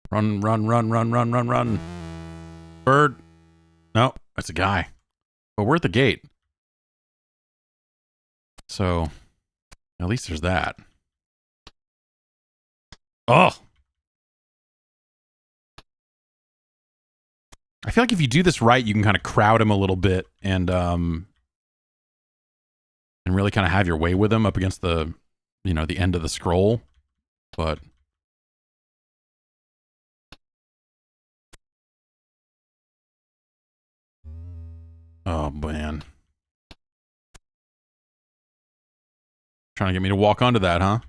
Run, run, run, run, run, run, run. Bird. No, that's a guy. But we're at the gate. So, at least there's that. Oh! I feel like if you do this right, you can kind of crowd him a little bit and really kind of have your way with him up against the, you know, the end of the scroll. But oh man, trying to get me to walk onto that, huh?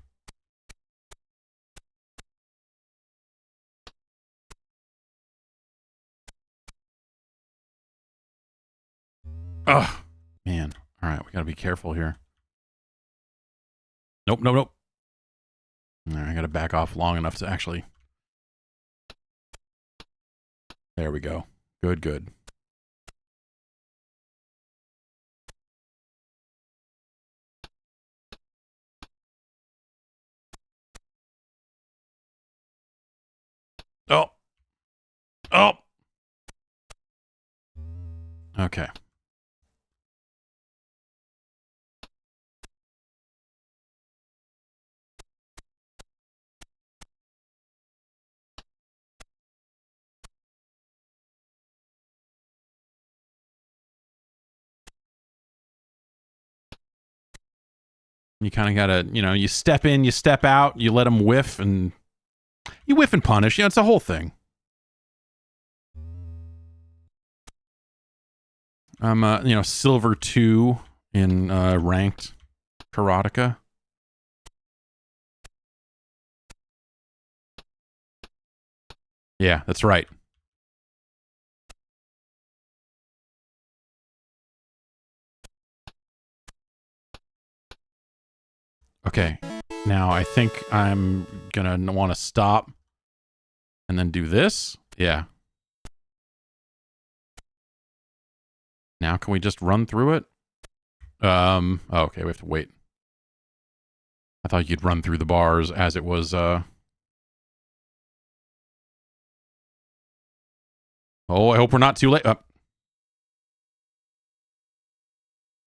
Oh man, all right, we gotta be careful here. Nope, nope, nope. All right, I gotta back off long enough to actually. There we go. Good, good. Oh. Oh. Okay. You kind of gotta, you know, you step in, you step out, you let them whiff, and you whiff and punish. You know, it's a whole thing. I'm, you know, silver 2 in ranked Karateka. Yeah, that's right. Okay, now I think I'm gonna want to stop and then do this. Yeah. Now can we just run through it? Oh, okay, we have to wait. I thought you'd run through the bars as it was, Oh, I hope we're not too late.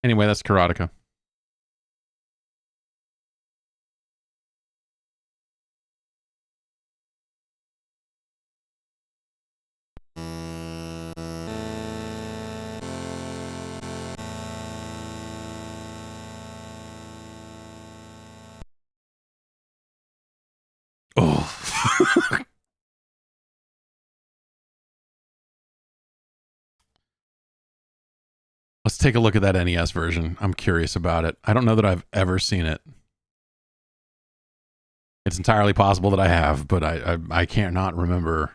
Anyway, that's Karateka. Oh. Let's take a look at that NES version. I'm curious about it. I don't know that I've ever seen it. It's entirely possible that I have, but I can't not remember.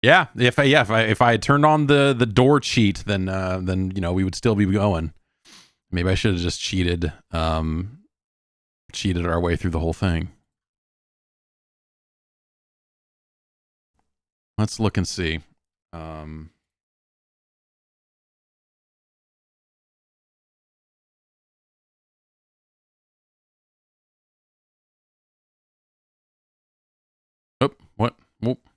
Yeah, if I had turned on the door cheat, then you know we would still be going. Maybe I should have just cheated our way through the whole thing. Let's look and see. Oh, what? Whoop.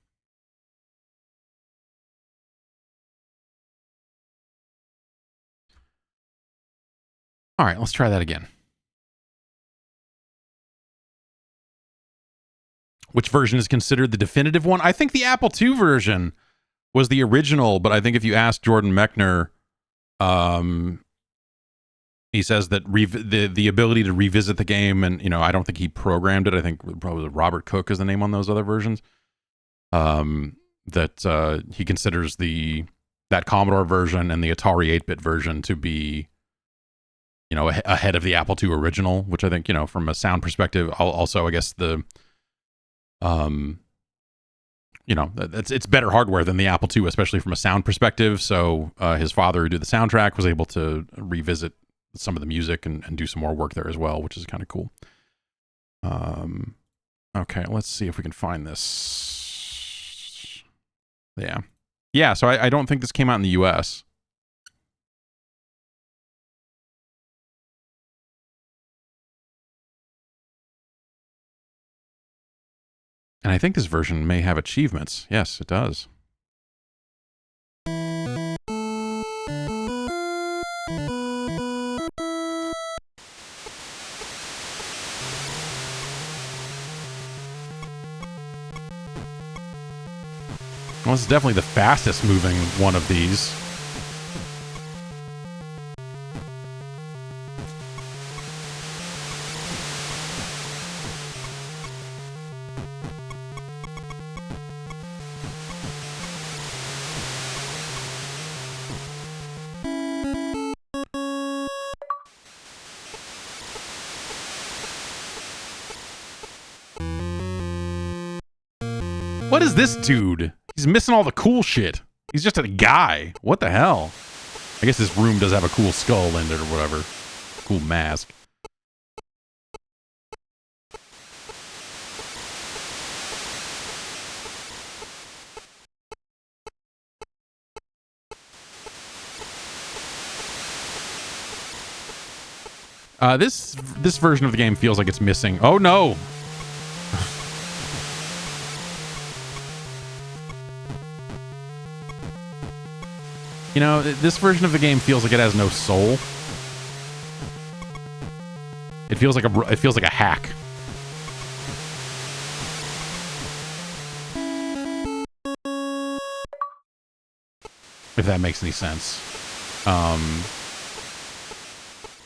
All right, let's try that again. Which version is considered the definitive one? I think the Apple II version was the original, but I think if you ask Jordan Mechner, He says that the ability to revisit the game, and I don't think he programmed it. I think probably Robert Cook is the name on those other versions. That he considers that Commodore version and the Atari 8-bit version to be, ahead of the Apple II original, which I think, from a sound perspective, also I guess it's better hardware than the Apple II, especially from a sound perspective. So his father, who did the soundtrack, was able to revisit some of the music and do some more work there as well, which is kind of cool. Okay, let's see if we can find this. Yeah. So I don't think this came out in the US. And I think this version may have achievements. Yes, it does. Well, it's definitely the fastest moving one of these. What is this dude? He's missing all the cool shit. He's just a guy. What the hell? I guess this room does have a cool skull in it or whatever. Cool mask. This version of the game feels like it's missing. Oh no! This version of the game feels like it has no soul. It feels like a hack. If that makes any sense.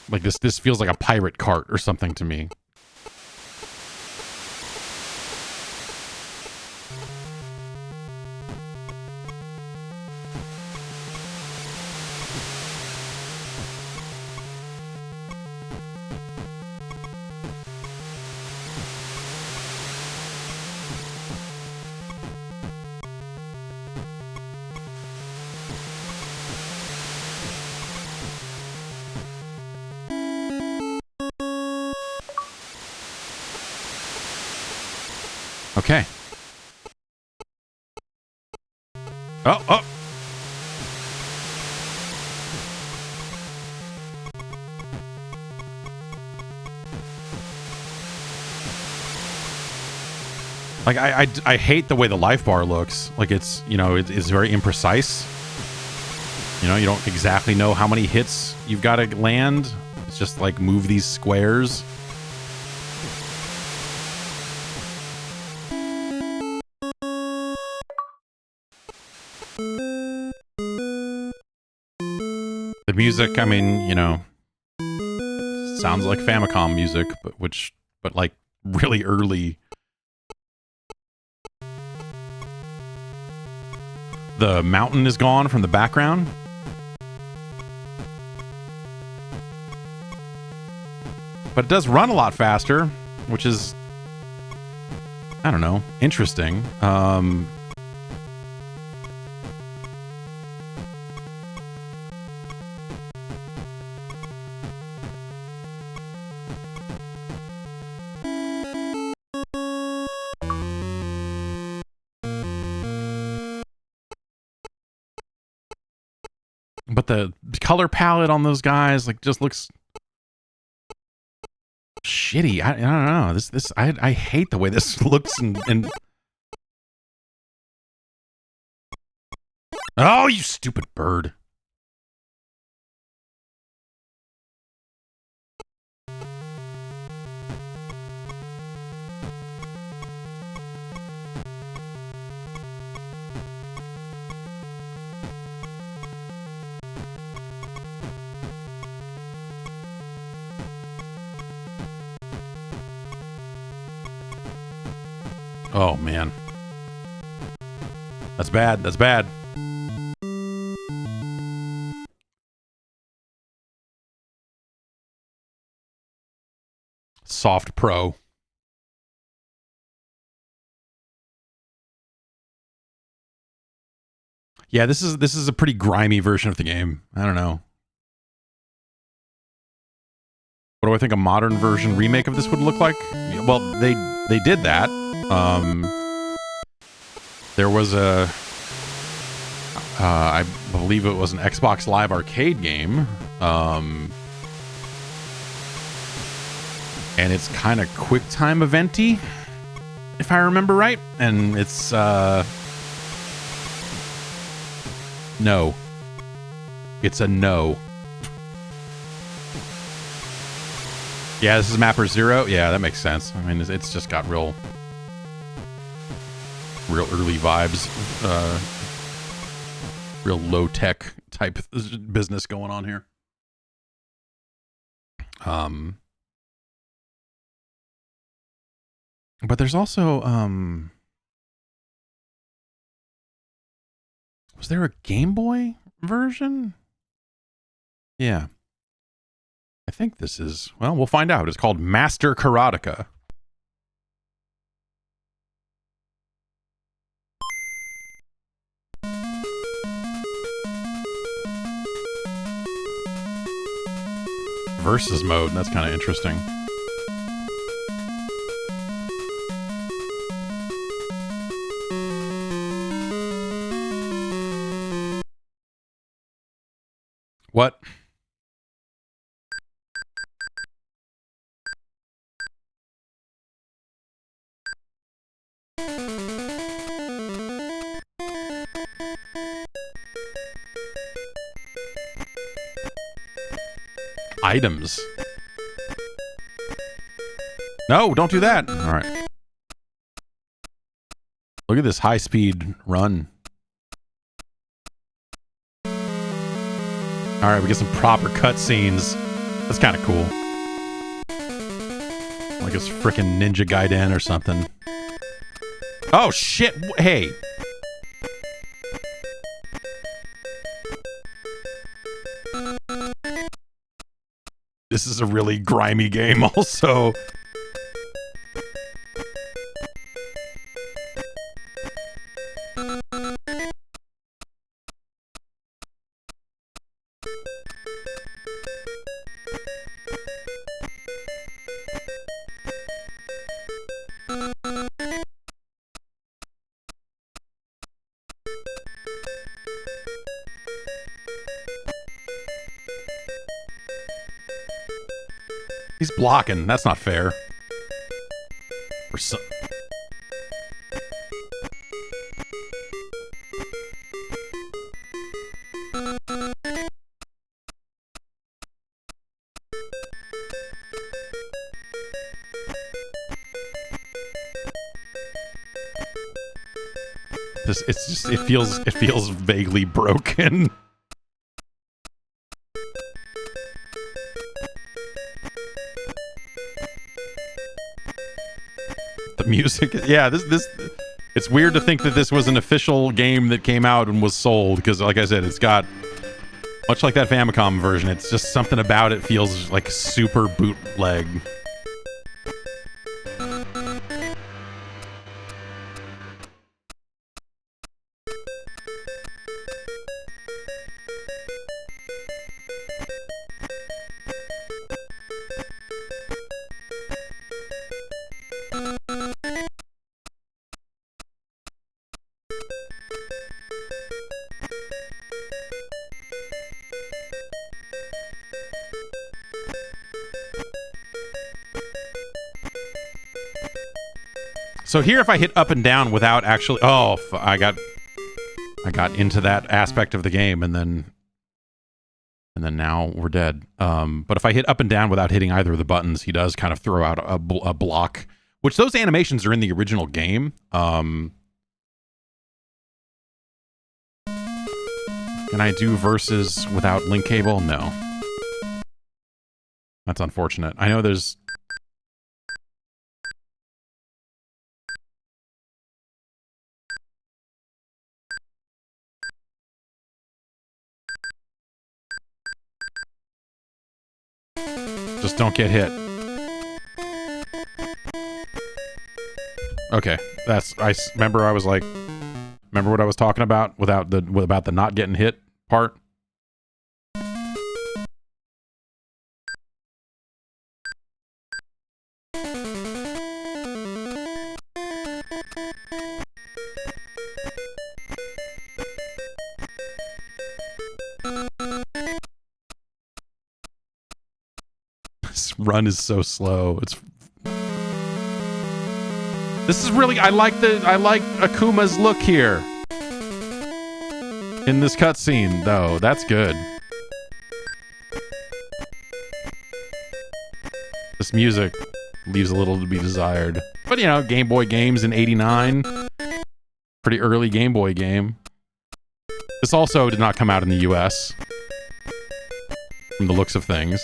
Like this feels like a pirate cart or something to me. Okay. Oh. Like I hate the way the life bar looks. Like it's very imprecise. You don't exactly know how many hits you've got to land. It's just like move these squares. The music, I mean, sounds like Famicom music, but like really early. The mountain is gone from the background. But it does run a lot faster, which is, I don't know, interesting. But the color palette on those guys just looks shitty. I don't know. I hate the way this looks and oh, you stupid bird. Oh, man. That's bad. That's bad. Soft Pro. Yeah, this is a pretty grimy version of the game. I don't know. What do I think a modern version remake of this would look like? Well, they did that. There was a I believe it was an Xbox Live Arcade game. And it's kind of QuickTime eventy, if I remember right. And it's no. It's a no. Yeah, this is Mapper Zero. Yeah, that makes sense. I mean, it's just got real early vibes. Real low-tech type business going on here. But there's also, was there a Game Boy version? Yeah. I think this is, well, we'll find out. It's called Master Karateka. Versus mode, that's kind of interesting. What? Items. No, don't do that. All right. Look at this high-speed run. All right, we get some proper cutscenes. That's kind of cool. Like it's frickin' Ninja Gaiden or something. Oh, shit. Hey. This is a really grimy game also. He's blocking. That's not fair. Or so. It feels vaguely broken. Music, yeah, this it's weird to think that this was an official game that came out and was sold, because like I said, it's got, much like that Famicom version, it's just something about it feels like super bootleg. So here, if I hit up and down without actually, oh, I got into that aspect of the game, and then now we're dead. But if I hit up and down without hitting either of the buttons, he does kind of throw out a block, which those animations are in the original game. Can I do versus without link cable? No. That's unfortunate. I know there's Just don't get hit. Okay, remember I was like, remember what I was talking about about the not getting hit part? This run is so slow. This is really, I like Akuma's look here. In this cutscene, though. That's good. This music leaves a little to be desired. But, you know, Game Boy games in '89. Pretty early Game Boy game. This also did not come out in the US. From the looks of things.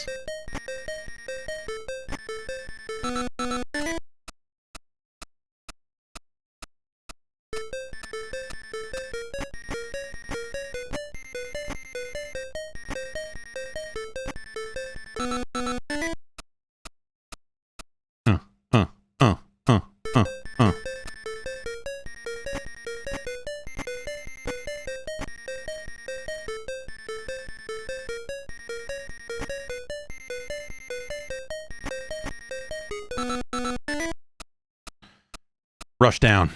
Rush down.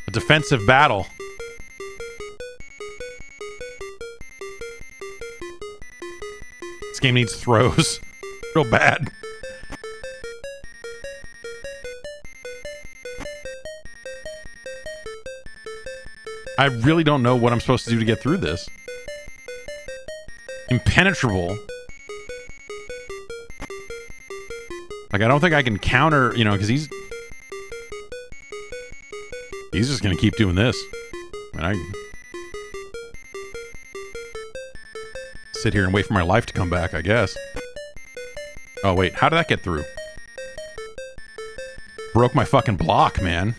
A defensive battle. This game needs throws. Real bad. I really don't know what I'm supposed to do to get through this. Impenetrable. Like, I don't think I can counter, you know, because he's just gonna keep doing this. And I sit here and wait for my life to come back, I guess. Oh, wait. How did that get through? Broke my fucking block, man.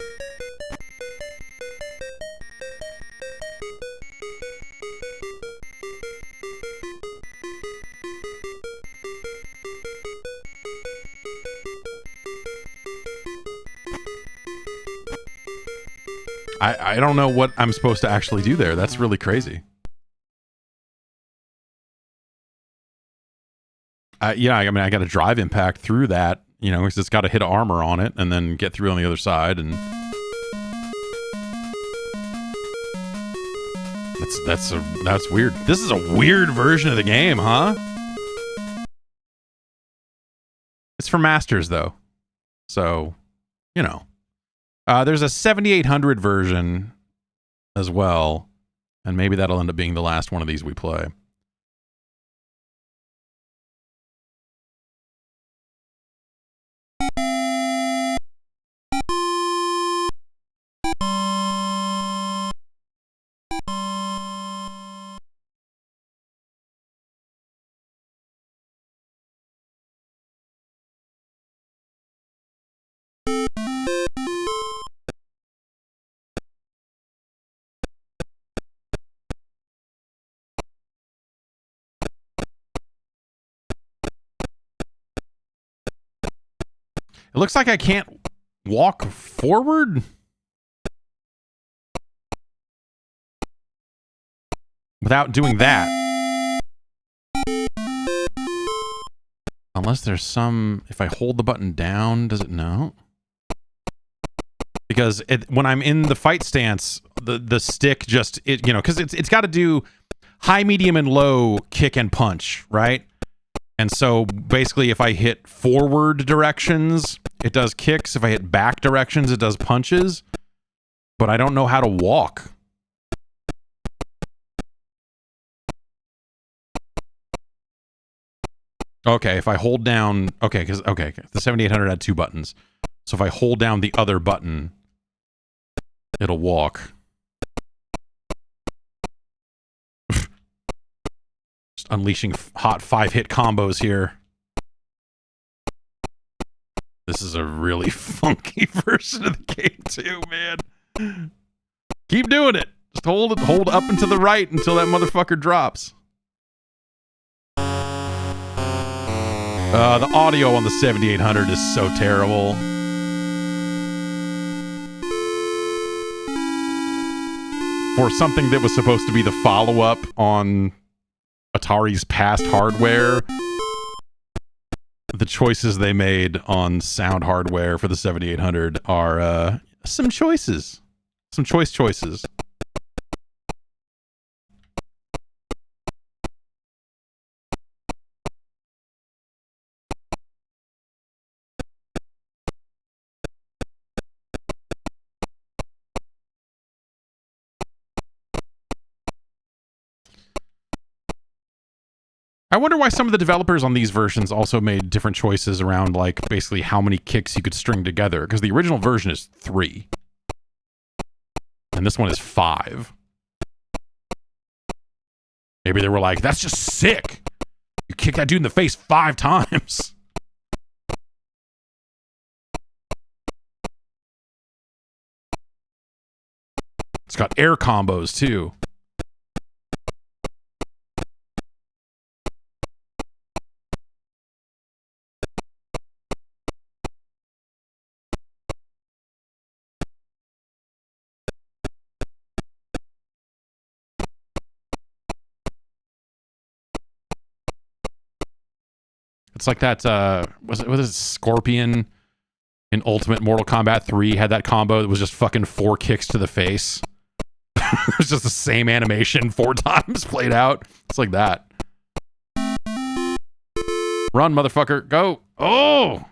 I don't know what I'm supposed to actually do there. That's really crazy. Yeah, I mean, I got to drive impact through that, you know, because it's got to hit armor on it and then get through on the other side. And that's weird. This is a weird version of the game, huh? It's for masters, though. So, you know. There's a 7800 version as well, and maybe that'll end up being the last one of these we play. It looks like I can't walk forward without doing that. Unless there's some... If I hold the button down, does it know? Because when I'm in the fight stance, the stick just... because it's got to do high, medium, and low kick and punch, right? And so basically if I hit forward directions, it does kicks. If I hit back directions, it does punches. But I don't know how to walk. Okay, if I hold down... Okay, because the 7800 had 2 buttons. So if I hold down the other button, it'll walk. Just unleashing hot 5-hit combos here. This is a really funky version of the game too, man. Keep doing it. Just hold up and to the right until that motherfucker drops. The audio on the 7800 is so terrible. For something that was supposed to be the follow-up on Atari's past hardware, the choices they made on sound hardware for the 7800 are some choices. Some choices. I wonder why some of the developers on these versions also made different choices around, like, basically how many kicks you could string together. Because the original version is 3. And this one is 5. Maybe they were like, that's just sick! You kick that dude in the face 5 times! It's got air combos, too. It's like that, was it Scorpion in Ultimate Mortal Kombat 3 had that combo that was just fucking 4 kicks to the face. It was just the same animation 4 times played out. It's like that. Run, motherfucker. Go. Oh!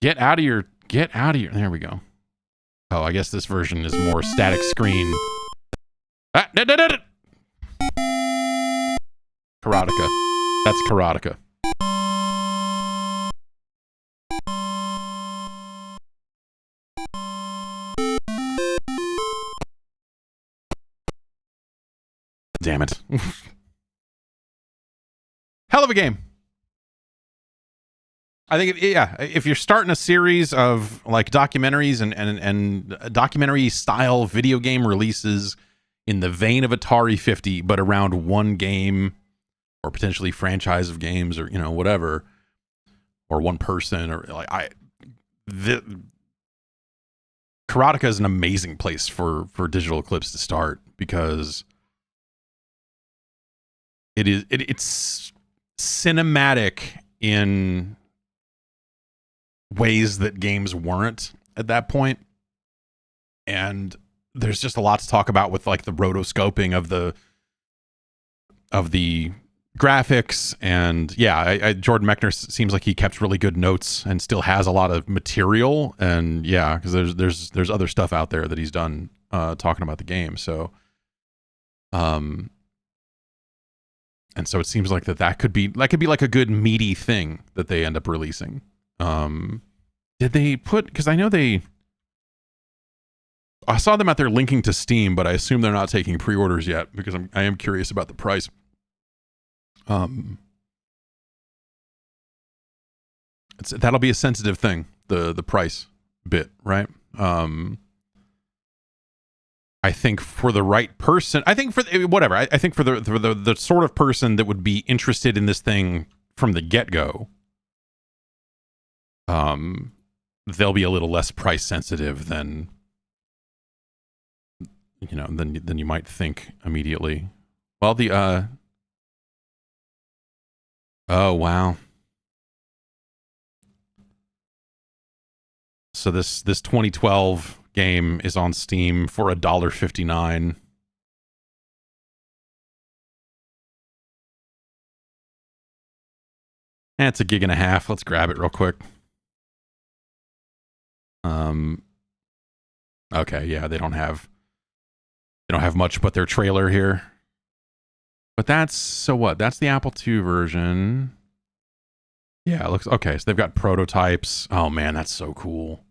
Get out of your... There we go. Oh, I guess this version is more static screen. Ah, Karateka. That's Karateka. Damn it. Hell of a game. I think, if you're starting a series of like documentaries and documentary style video game releases in the vein of Atari 50, but around one game or potentially franchise of games or, whatever, or one person or like Karateka is an amazing place for Digital Eclipse to start because it's cinematic in ways that games weren't at that point. And there's just a lot to talk about with like the rotoscoping of the graphics. And yeah, Jordan Mechner seems like he kept really good notes and still has a lot of material. And yeah, because there's other stuff out there that he's done talking about the game. So and so it seems like that could be like a good meaty thing that they end up releasing. Did they put, because I know I saw them out there linking to Steam, but I assume they're not taking pre-orders yet because I am curious about the price. That'll be a sensitive thing, the price bit, right? I think for the right person, I think for whatever, I think for the sort of person that would be interested in this thing from the get-go, they'll be a little less price sensitive than than you might think immediately. Well, oh wow. So this 2012 game is on Steam for $1.59. It's a gig and a half. Let's grab it real quick. Okay, yeah, they don't have much but their trailer here. But that's, so what? That's the Apple II version. Yeah, it looks okay. So they've got prototypes. Oh man, that's so cool.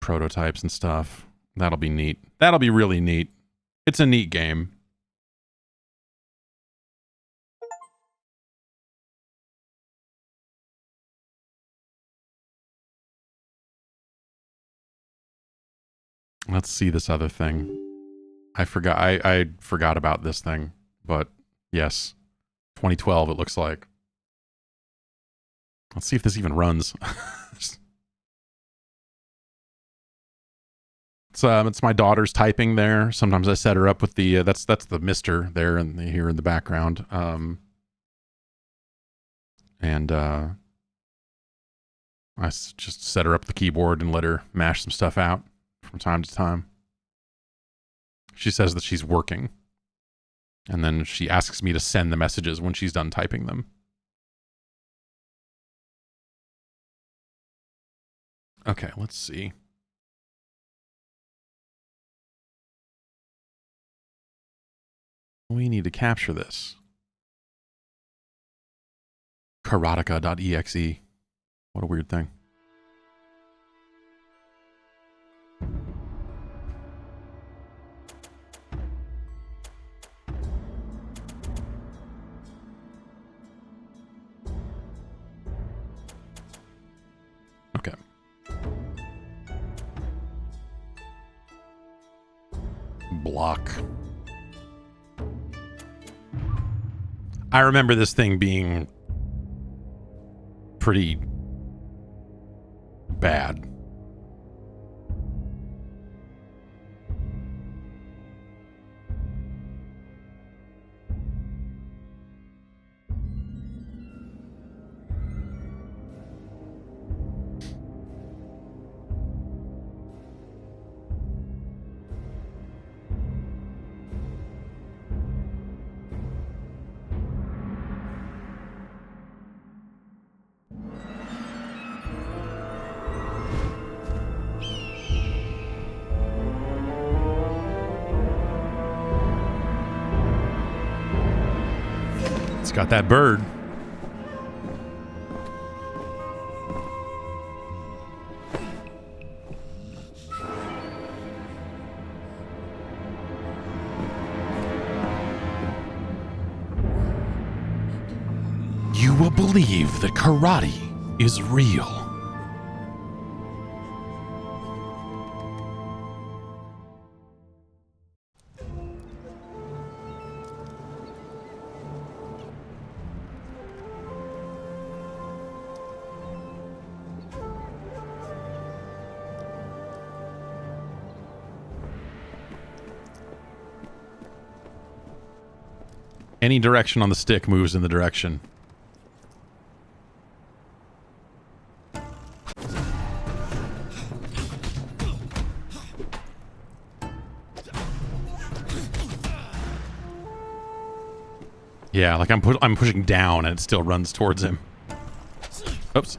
Prototypes and stuff. That'll be neat. That'll be really neat. It's a neat game. Let's see this other thing. I forgot about this thing, but yes, 2012 it looks like. Let's see if this even runs. It's my daughter's typing there. Sometimes I set her up with the that's the Mister there and here in the background. I just set her up the keyboard and let her mash some stuff out from time to time. She says that she's working, and then she asks me to send the messages when she's done typing them. Okay, let's see. We need to capture this. Karateka.exe. What a weird thing. Okay. Block. I remember this thing being pretty bad. Got that bird. You will believe that karate is real. Any direction on the stick moves in the direction. Yeah, like I'm pushing down and it still runs towards him. Oops.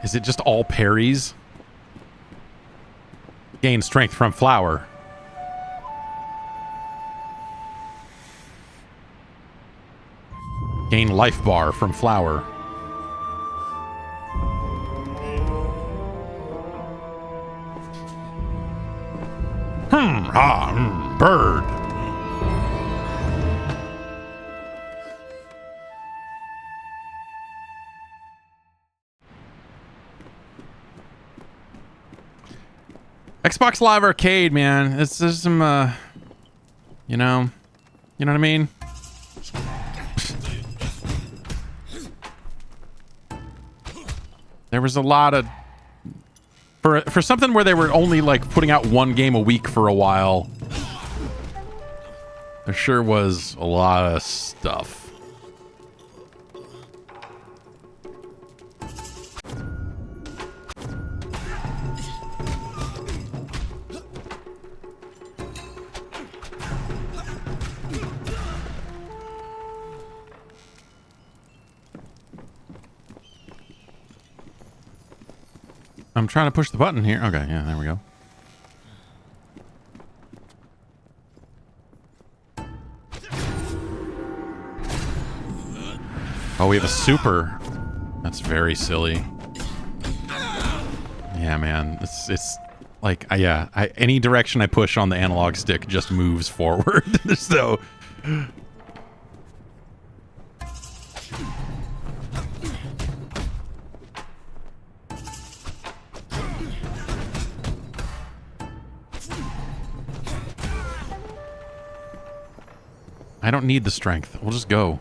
Is it just all parries? Gain strength from flour. Gain life bar from flour. Bird. Xbox Live Arcade, man. There's some You know? You know what I mean? There was a lot of... For something where they were only, like, putting out one game a week for a while, there sure was a lot of stuff. I'm trying to push the button here. Okay, yeah, there we go. Oh, we have a super. That's very silly. Yeah, man. It's like, any direction I push on the analog stick just moves forward. So... I don't need the strength. We'll just go.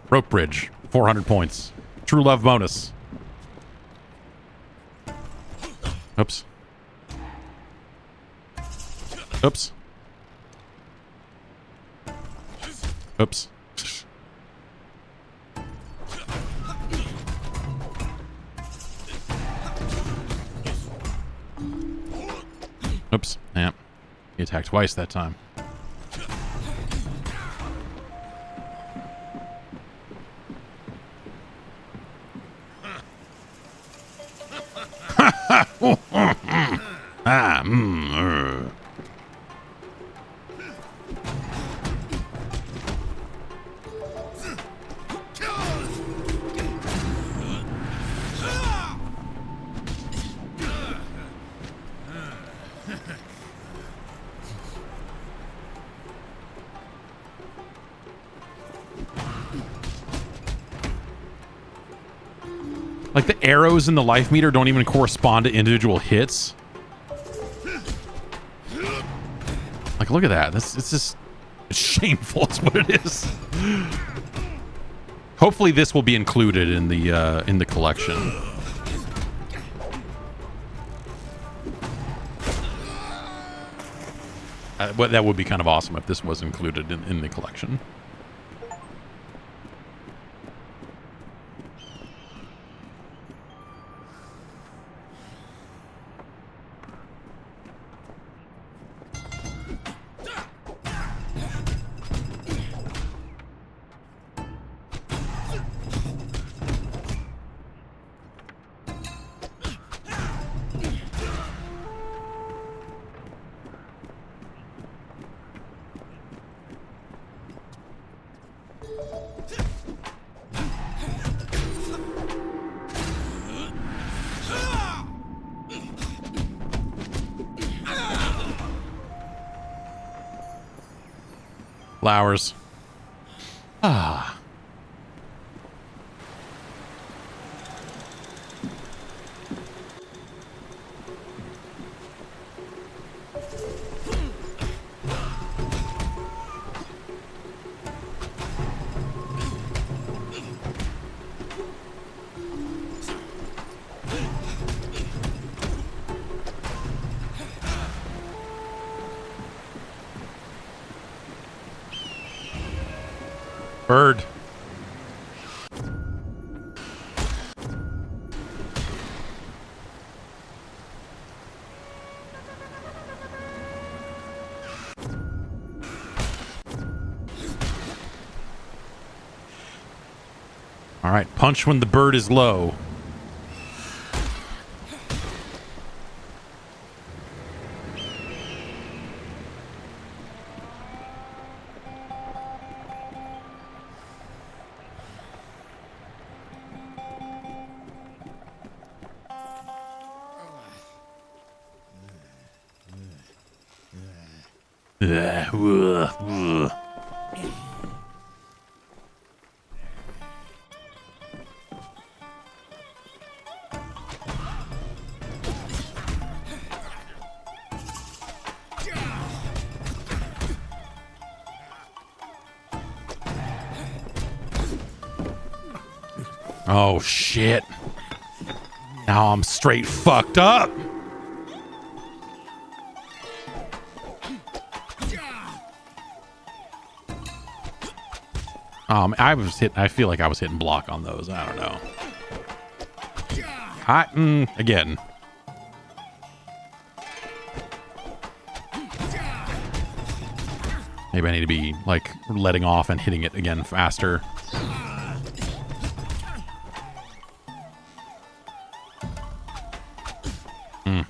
Rope bridge. 400 points. True love bonus. Oops. Oops. Oops. Oops. Yeah. He attacked twice that time. Like, the arrows in the life meter don't even correspond to individual hits. Like, look at that. It's just shameful is what it is. Hopefully this will be included in the collection. But that would be kind of awesome if this was included in the collection. Flowers. Ah. Bird. All right, punch when the bird is low. Oh, shit. Now I'm straight fucked up. I feel like I was hitting block on those. I don't know. Again. Maybe I need to be, like, letting off and hitting it again faster. Hmm.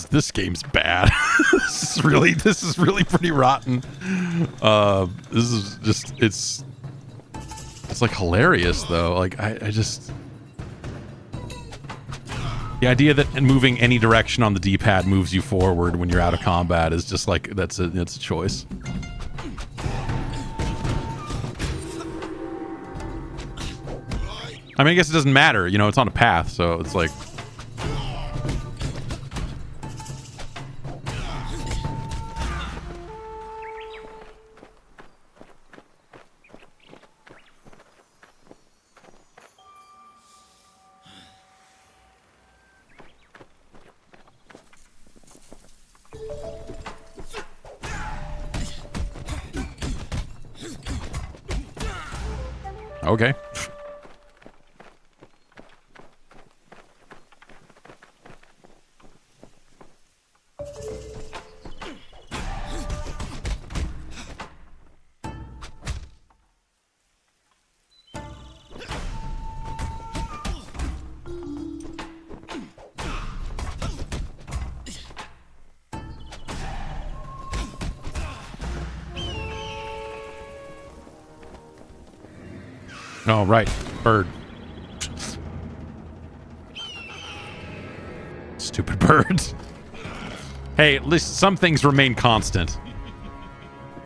This game's bad. This is really pretty rotten. This is just it's like hilarious though. Like I just the idea that moving any direction on the D-pad moves you forward when you're out of combat is just like that's a choice. I mean, I guess it doesn't matter. You know, it's on a path, so it's like. Okay. Oh, right. Bird. Stupid birds. Hey, at least some things remain constant.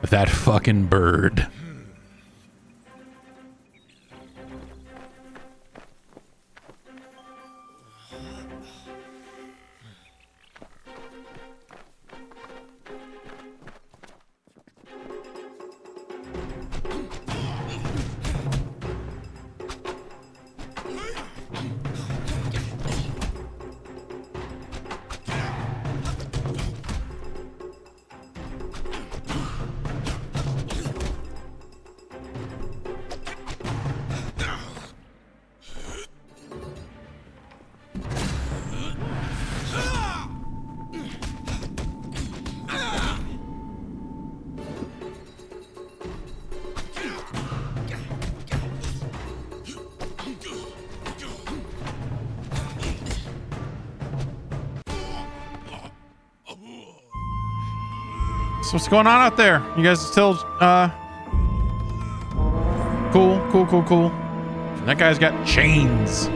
That fucking bird. So what's going on out there? You guys still, cool. That guy's got chains.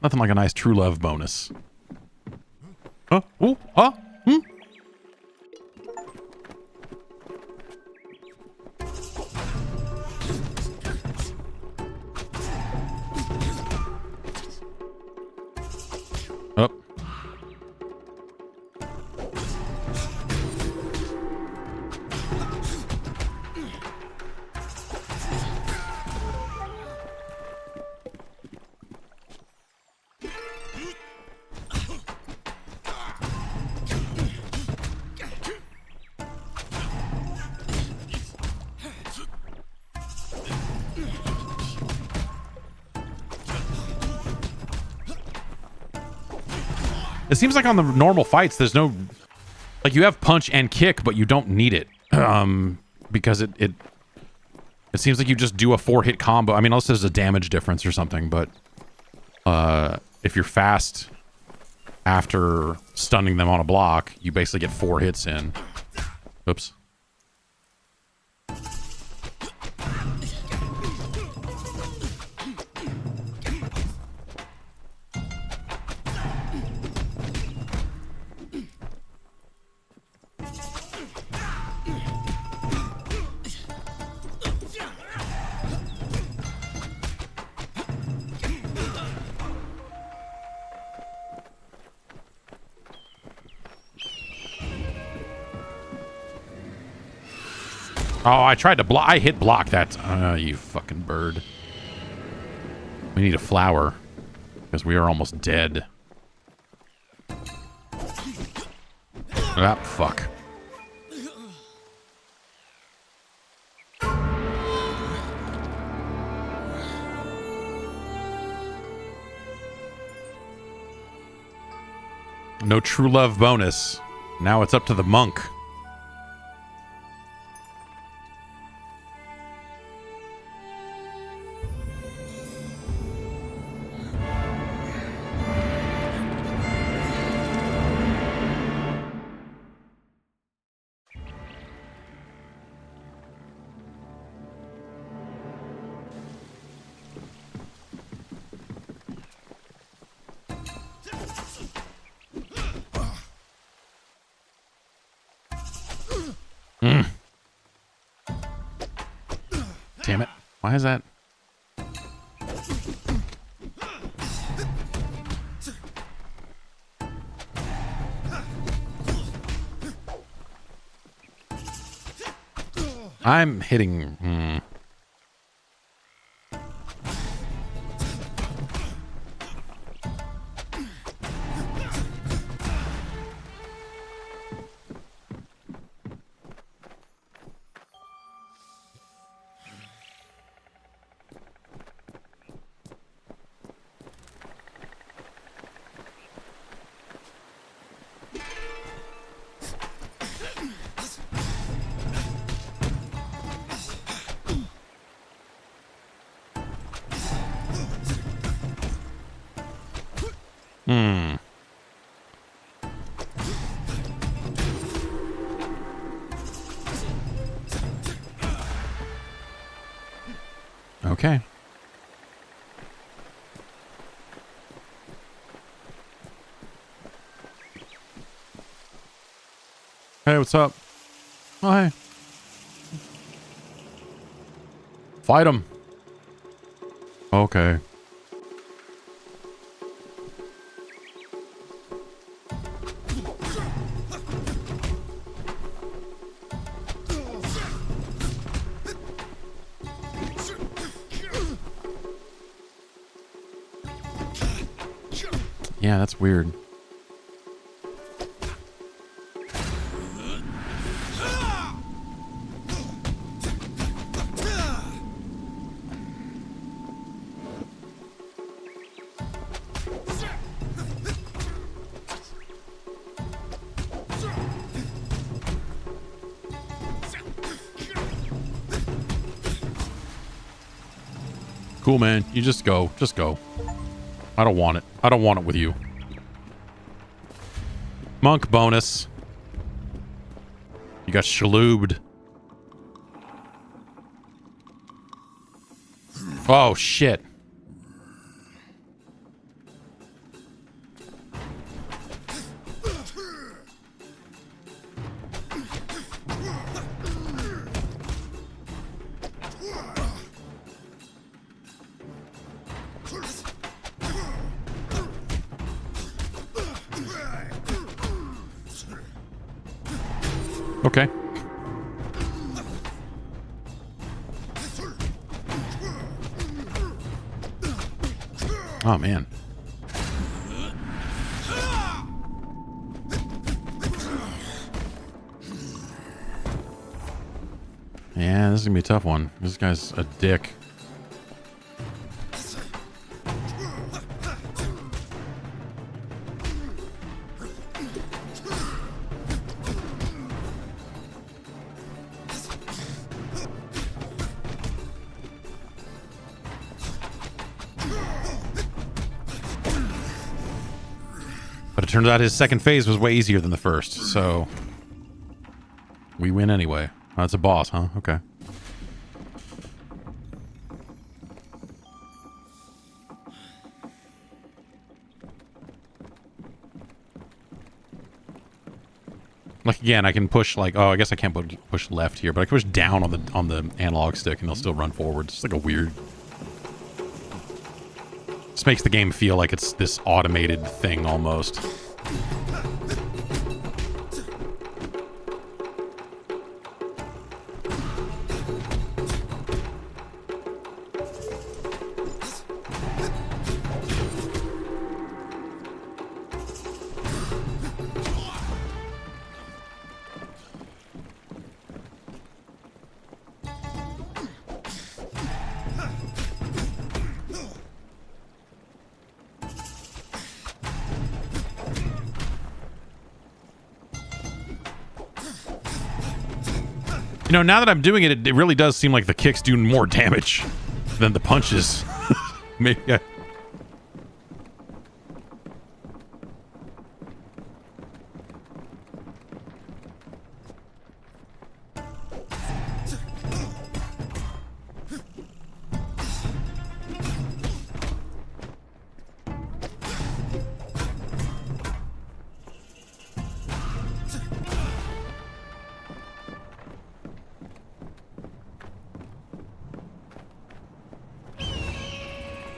Nothing like a nice true love bonus. Huh? Ooh, huh? Hmm? Up. It seems like on the normal fights, there's no... Like, you have punch and kick, but you don't need it. Because it seems like you just do a 4-hit combo. I mean, unless there's a damage difference or something, but... if you're fast after stunning them on a block, you basically get 4 hits in. Oops. Oh, I tried to block. I hit block that. You fucking bird. We need a flower. Because we are almost dead. Ah, fuck. No true love bonus. Now it's up to the monk. Damn it. Why is that? I'm hitting... Okay. Hey, what's up? Oh, hey. Fight him. Okay. Yeah, that's weird. Cool, man. You just go. Just go. I don't want it. I don't want it with you. Monk bonus. You got shaloobed. Oh, shit. Okay. Oh, man. Yeah, this is gonna be a tough one. This guy's a dick. turns out his second phase was way easier than the first, so we win anyway. Oh, that's a boss, huh? Okay. Like again, I can push like, oh, I guess I can't push left here, but I can push down on the analog stick and they'll still run forward. It's like a weird. This makes the game feel like it's this automated thing almost. You know, now that I'm doing it, it really does seem like the kicks do more damage than the punches. Maybe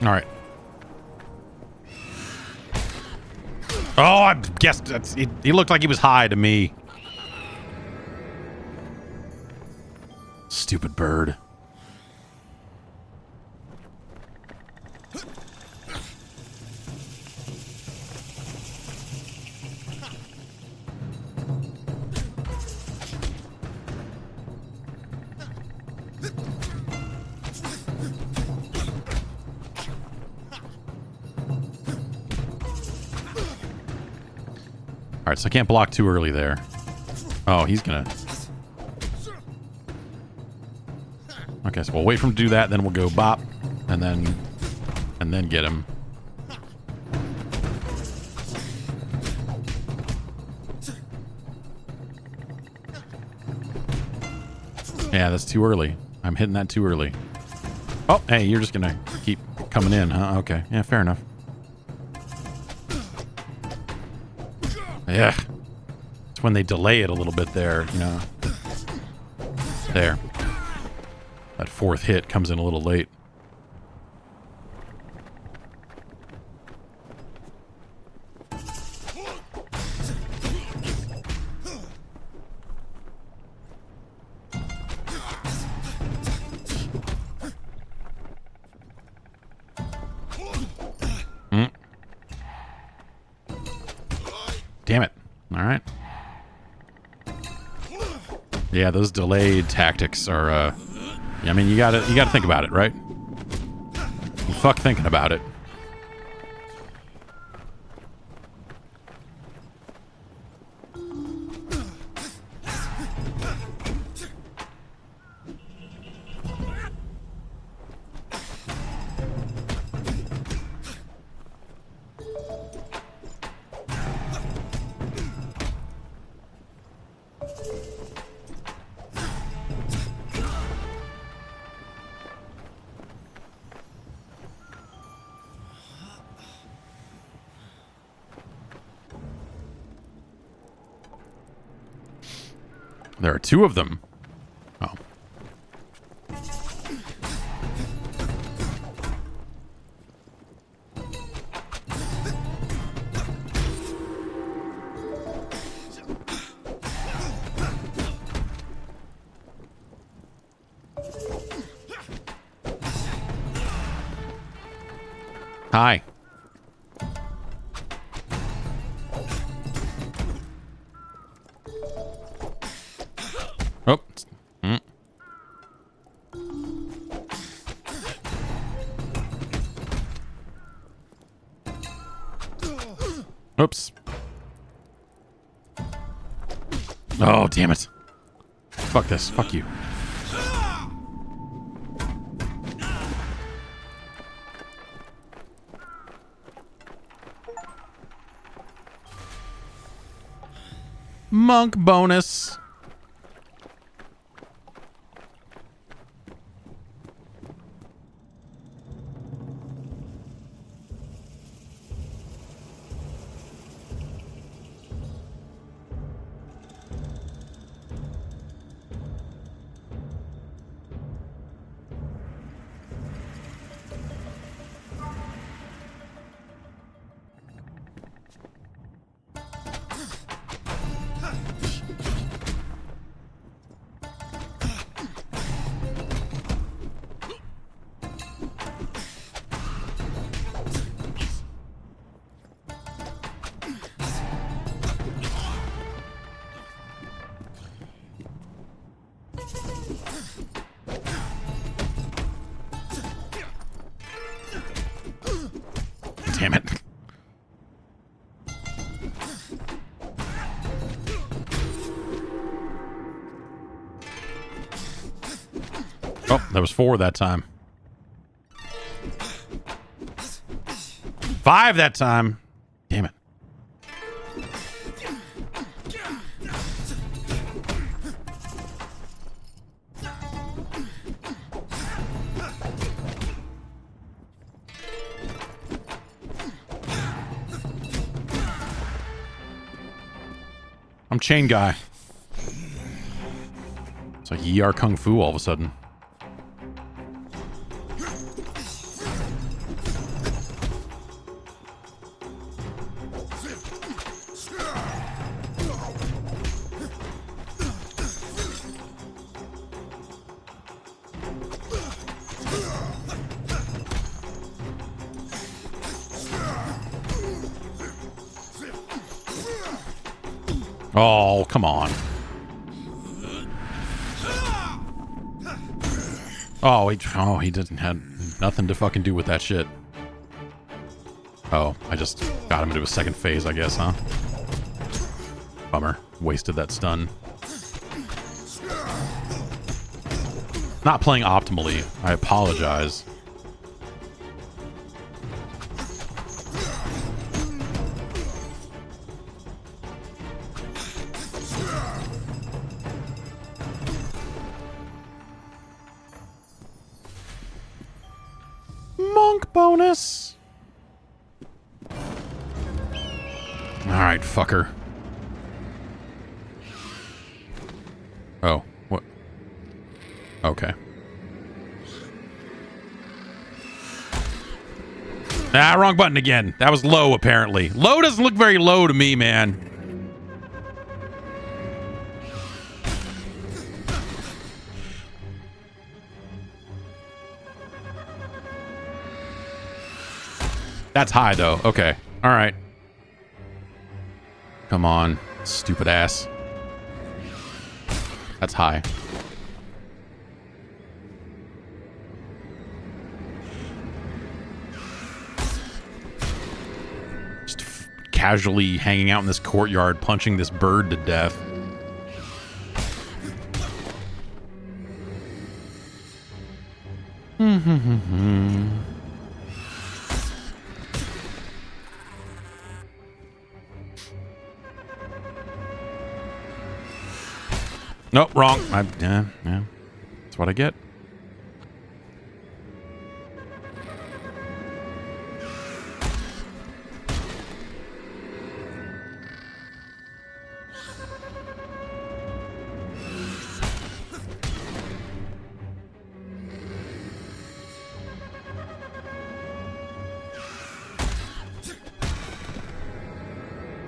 all right. Oh, I guessed he looked like he was high to me. Stupid bird. Alright, so I can't block too early there. Oh, he's gonna... Okay, so we'll wait for him to do that, then we'll go bop, and then get him. Yeah, that's too early. I'm hitting that too early. Oh, hey, you're just gonna keep coming in, huh? Okay, yeah, fair enough. Yeah. It's when they delay it a little bit there, you know. There. That fourth hit comes in a little late. Damn it. All right. Yeah, those delayed tactics are, I mean, you gotta think about it, right? Fuck thinking about it. There are two of them. Oh. Hi. Oh. Oops. Oh, damn it. Fuck this. Fuck you. Monk bonus. Damn it. Oh, there was 4 that time. 5 that time. Damn it. I'm chain guy. It's like Yi Ar Kung Fu all of a sudden. Oh, come on. Oh, he didn't have nothing to fucking do with that shit. Oh, I just got him into a second phase, I guess, huh? Bummer. Wasted that stun. Not playing optimally. I apologize. Bonus. Alright, fucker. Oh, what? Okay. Ah, wrong button again. That was low, apparently. Low doesn't look very low to me, man. That's high, though. Okay. All right. Come on, stupid ass. That's high. Just casually hanging out in this courtyard, punching this bird to death. Nope, wrong. Yeah, that's what I get.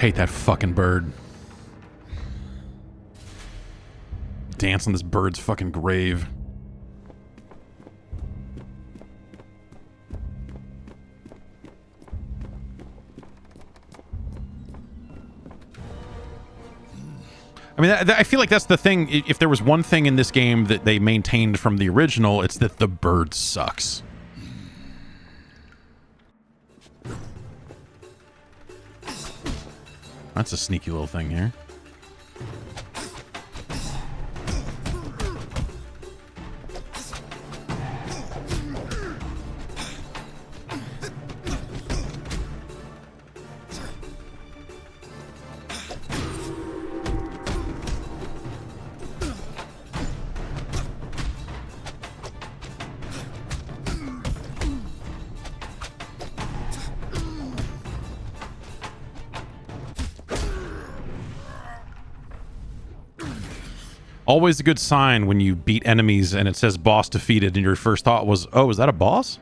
Hate that fucking bird. Dance on this bird's fucking grave. I mean, I feel like that's the thing. If there was one thing in this game that they maintained from the original, it's that the bird sucks. That's a sneaky little thing here. Always a good sign when you beat enemies and it says boss defeated and your first thought was, oh, is that a boss?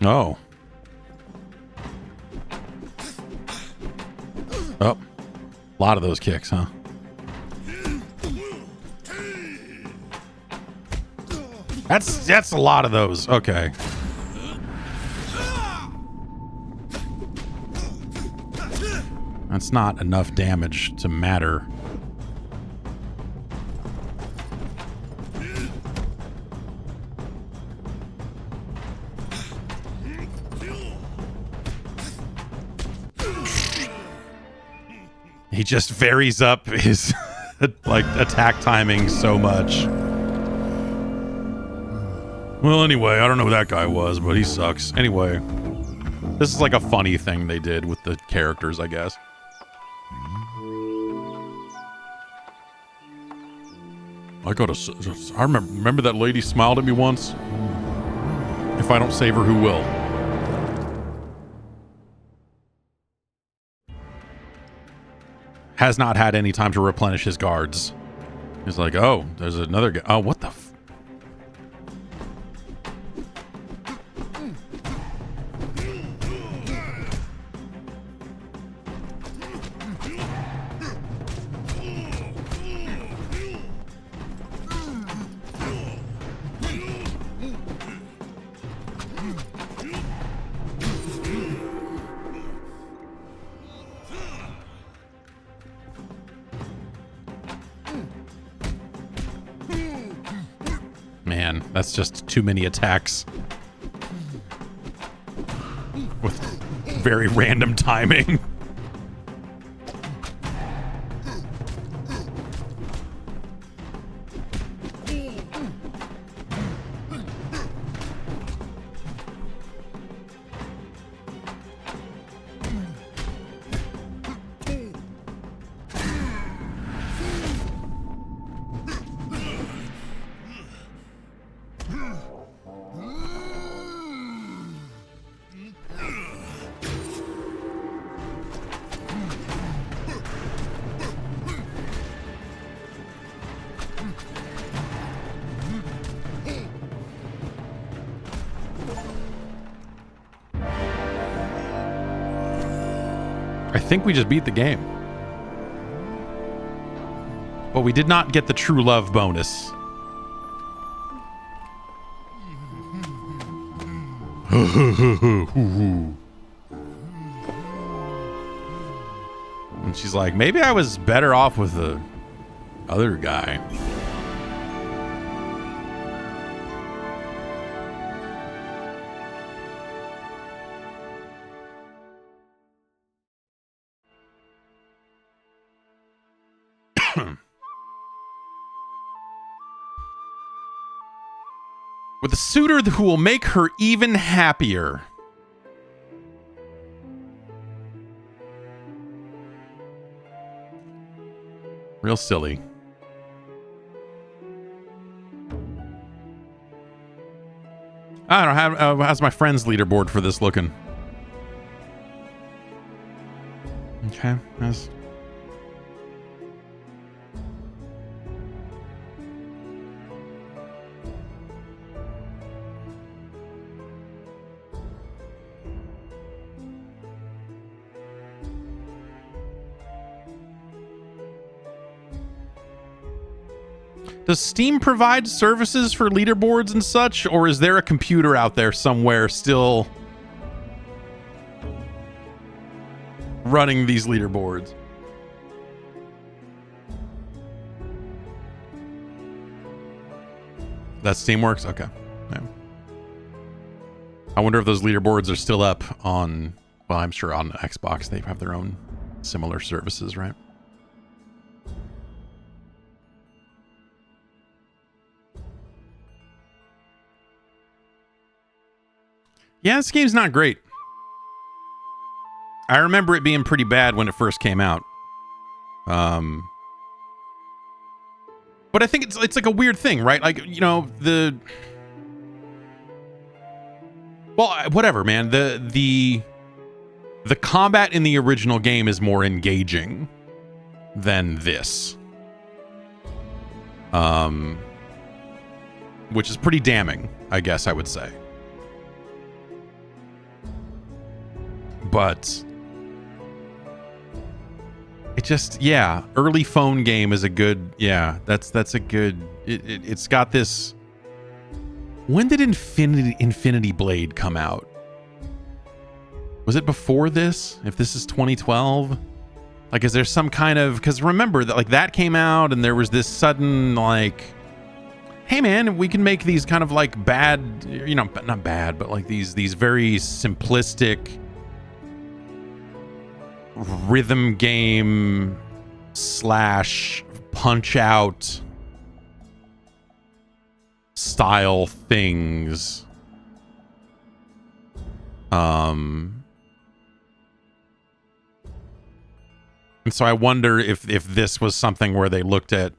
Oh. Oh. A lot of those kicks, huh? That's a lot of those. Okay. That's not enough damage to matter. He just varies up his like attack timing so much. Well, anyway, I don't know who that guy was, but he sucks. Anyway, this is like a funny thing they did with the characters, I guess. I remember that lady smiled at me once. If I don't save her, who will? Has not had any time to replenish his guards. He's like, oh, there's another guy. Oh, what the f... Man, that's just too many attacks. With very random timing. I think we just beat the game. But we did not get the true love bonus. And she's like, maybe I was better off with the other guy. With a suitor who will make her even happier. Real silly. I don't know, how's my friend's leaderboard for this looking? Okay, that's... Does Steam provide services for leaderboards and such, or is there a computer out there somewhere still running these leaderboards? That Steam works? Okay. Yeah. I wonder if those leaderboards are still up on Well, I'm sure on Xbox they have their own similar services, right? Yeah, this game's not great. I remember it being pretty bad when it first came out. But I think it's like a weird thing, right? Like, you know, whatever, man. The combat in the original game is more engaging than this. Which is pretty damning, I guess I would say. But it just, yeah, early phone game is a good, yeah, that's a good, it's got this. When did Infinity Blade come out? Was it before this? If this is 2012? Like, is there some kind of, because remember that, like, that came out and there was this sudden, like, hey man, we can make these kind of like bad, you know, not bad, but like these very simplistic rhythm game / punch out style things. And so I wonder if this was something where they looked at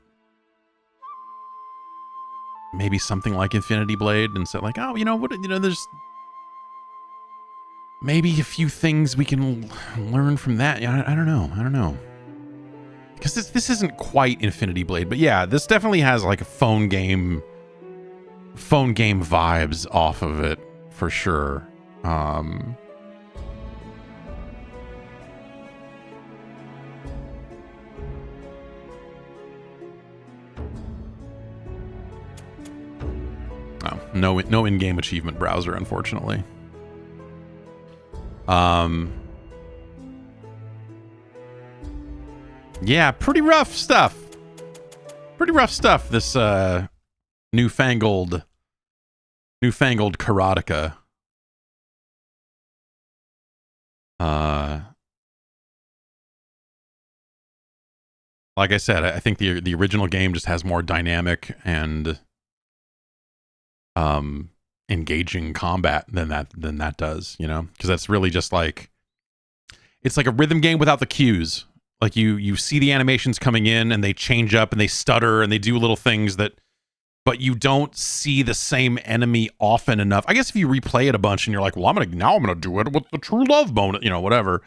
maybe something like Infinity Blade and said like, oh, you know what, you know, there's maybe a few things we can learn from that. Yeah, I don't know. Because this isn't quite Infinity Blade, but yeah, this definitely has like a phone game vibes off of it for sure. No in-game achievement browser, unfortunately. Yeah, pretty rough stuff. This newfangled Karateka. Like I said, I think the original game just has more dynamic and engaging combat than that does, you know, because that's really just like, it's like a rhythm game without the cues. Like you see the animations coming in and they change up and they stutter and they do little things that, but you don't see the same enemy often enough. I guess if you replay it a bunch and you're like, well, I'm gonna do it with the true love moment, you know, whatever,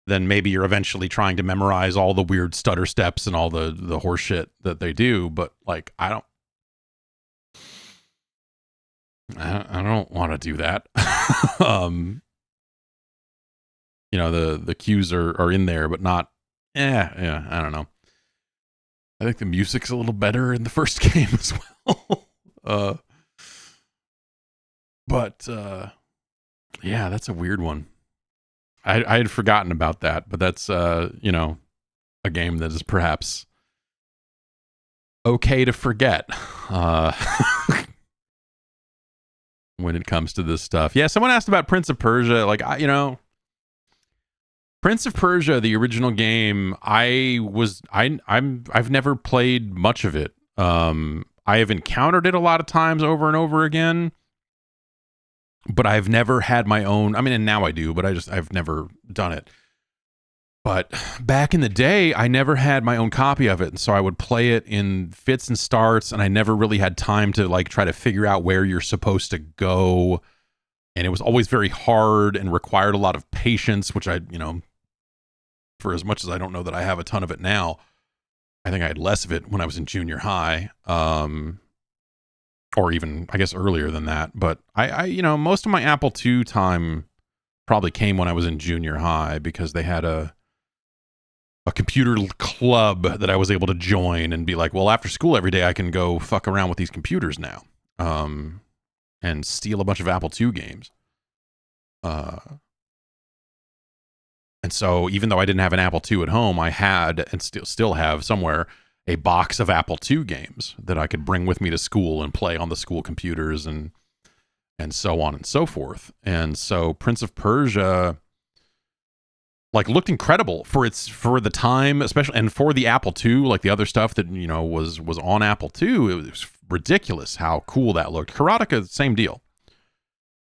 then maybe you're eventually trying to memorize all the weird stutter steps and all the horse shit that they do. But like, I don't want to do that. You know, the cues are in there, but not. Yeah. I don't know. I think the music's a little better in the first game as well. But yeah, that's a weird one. I had forgotten about that, but that's you know, a game that is perhaps okay to forget. When it comes to this stuff. Yeah, someone asked about Prince of Persia. Like, you know, Prince of Persia, the original game, I've never played much of it. I have encountered it a lot of times over and over again, but I've never had my own. I mean, and now I do, but I've never done it. But back in the day, I never had my own copy of it, and so I would play it in fits and starts, and I never really had time to like try to figure out where you're supposed to go. And it was always very hard and required a lot of patience, which I, you know, for as much as I don't know that I have a ton of it now, I think I had less of it when I was in junior high, or even, I guess, earlier than that. But I you know, most of my Apple II time probably came when I was in junior high because they had a computer club that I was able to join and be like, well, after school every day I can go fuck around with these computers now, and steal a bunch of Apple II games. And so even though I didn't have an Apple II at home, I had and still have somewhere a box of Apple II games that I could bring with me to school and play on the school computers and so on and so forth. And so Prince of Persia, like looked incredible for the time, especially, and for the Apple II, like the other stuff that, you know, was on Apple II. It was ridiculous how cool that looked. Karateka, same deal.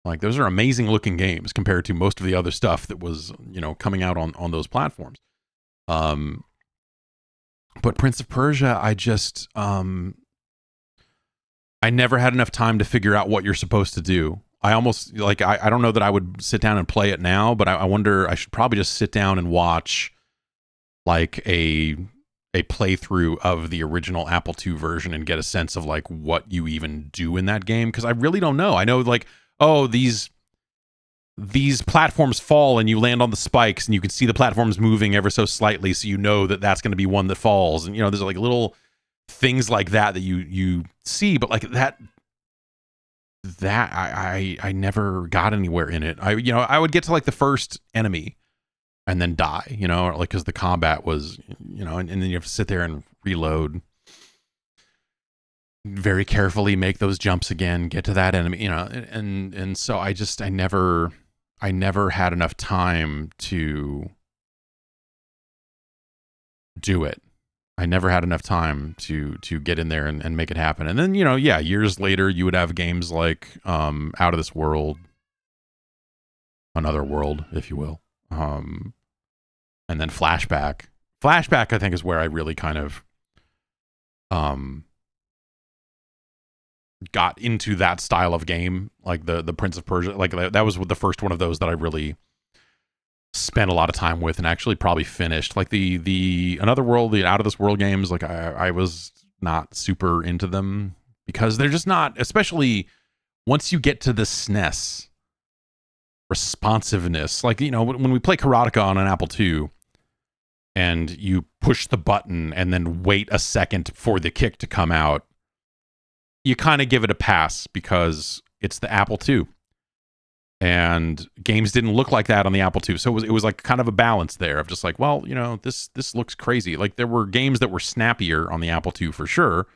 Like, those are amazing looking games compared to most of the other stuff that was, you know, coming out on those platforms. But Prince of Persia, I just, I never had enough time to figure out what you're supposed to do. I almost, like, I don't know that I would sit down and play it now, but I wonder, I should probably just sit down and watch, like, a playthrough of the original Apple II version and get a sense of, like, what you even do in that game, because I really don't know. I know, like, oh, these platforms fall and you land on the spikes and you can see the platforms moving ever so slightly, so you know that that's going to be one that falls. And, you know, there's like little things like that you see, but like that I never got anywhere in it. I would get to like the first enemy and then die, you know, like, because the combat was, you know, and then you have to sit there and reload very carefully, make those jumps again, get to that enemy, you know, and so I never had enough time to do it. I never had enough time to get in there and make it happen. And then, you know, yeah, years later you would have games like Out of This World, Another World, if you will. And then Flashback. Flashback, I think, is where I really kind of got into that style of game, like the Prince of Persia. Like, that was the first one of those that I really spent a lot of time with and actually probably finished. Like the Another World, the Out of This World games, like I was not super into them because they're just not, especially once you get to the SNES responsiveness. Like, you know, when we play Karateka on an Apple II and you push the button and then wait a second for the kick to come out, you kind of give it a pass because it's the Apple II. And games didn't look like that on the Apple II. So it was like kind of a balance there of just like, well, you know, this looks crazy. Like, there were games that were snappier on the Apple II for sure,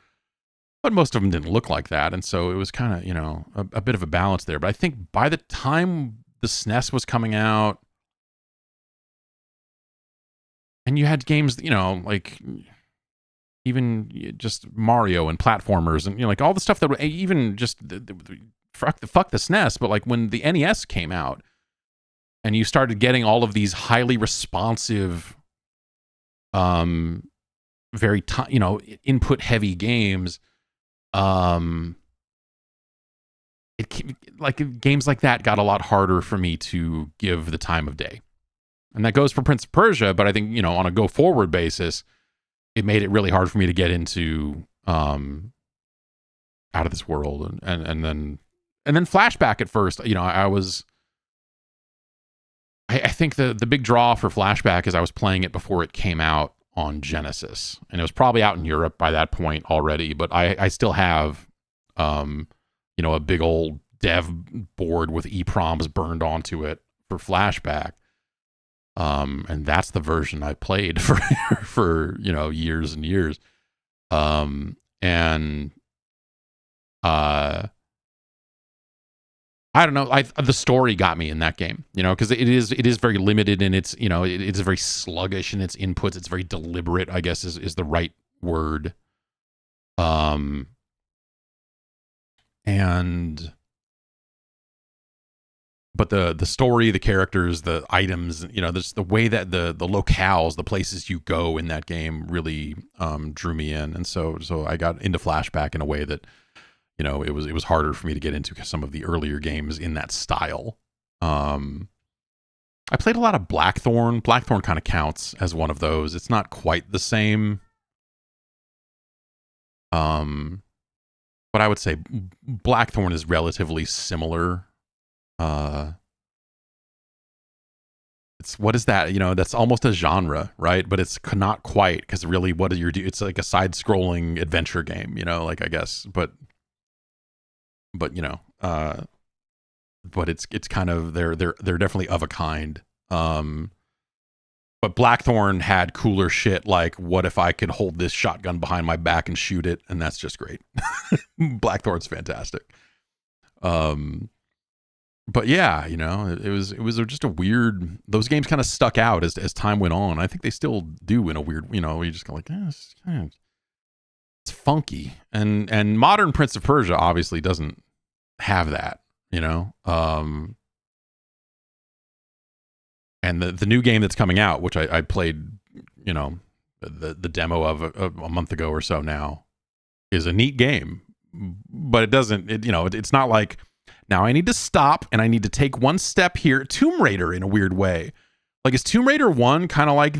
but most of them didn't look like that. And so it was kind of, you know, a bit of a balance there. But I think by the time the SNES was coming out, and you had games, you know, like even just Mario and platformers and, you know, like all the stuff that even just fuck the SNES, but like when the NES came out and you started getting all of these highly responsive, very you know, input heavy games, like games like that got a lot harder for me to give the time of day. And that goes for Prince of Persia, but I think, you know, on a go forward basis, it made it really hard for me to get into Out of This World and then Flashback at first. You know, I think the big draw for Flashback is I was playing it before it came out on Genesis, and it was probably out in Europe by that point already, but I still have you know, a big old dev board with EPROMs burned onto it for Flashback. And that's the version I played for you know, years and years. I don't know. The story got me in that game, you know, because it is very limited in its, you know, it's very sluggish in its inputs. It's very deliberate, I guess is the right word. But the story, the characters, the items, you know, the way that the locales, the places you go in that game really drew me in, and so I got into Flashback in a way that, you know, it was harder for me to get into some of the earlier games in that style. I played a lot of Blackthorn. Blackthorn kind of counts as one of those. It's not quite the same. But I would say Blackthorn is relatively similar. It's, what is that? You know, that's almost a genre, right? But it's not quite, because really, what are you do? It's like a side-scrolling adventure game, you know, like, I guess, but you know, but it's kind of, they're definitely of a kind. But Blackthorn had cooler shit, like, what if I could hold this shotgun behind my back and shoot it? And that's just great. Blackthorn's fantastic. but yeah, you know, it was just a weird. Those games kind of stuck out as time went on. I think they still do in a weird. You know, you just go like, it's funky. And modern Prince of Persia obviously doesn't have that. You know, and the new game that's coming out, which I played, you know, the demo of a month ago or so now, is a neat game, but it doesn't. You know, it's not like. Now I need to stop and I need to take one step here. Tomb Raider in a weird way. Like, is Tomb Raider 1 kind of like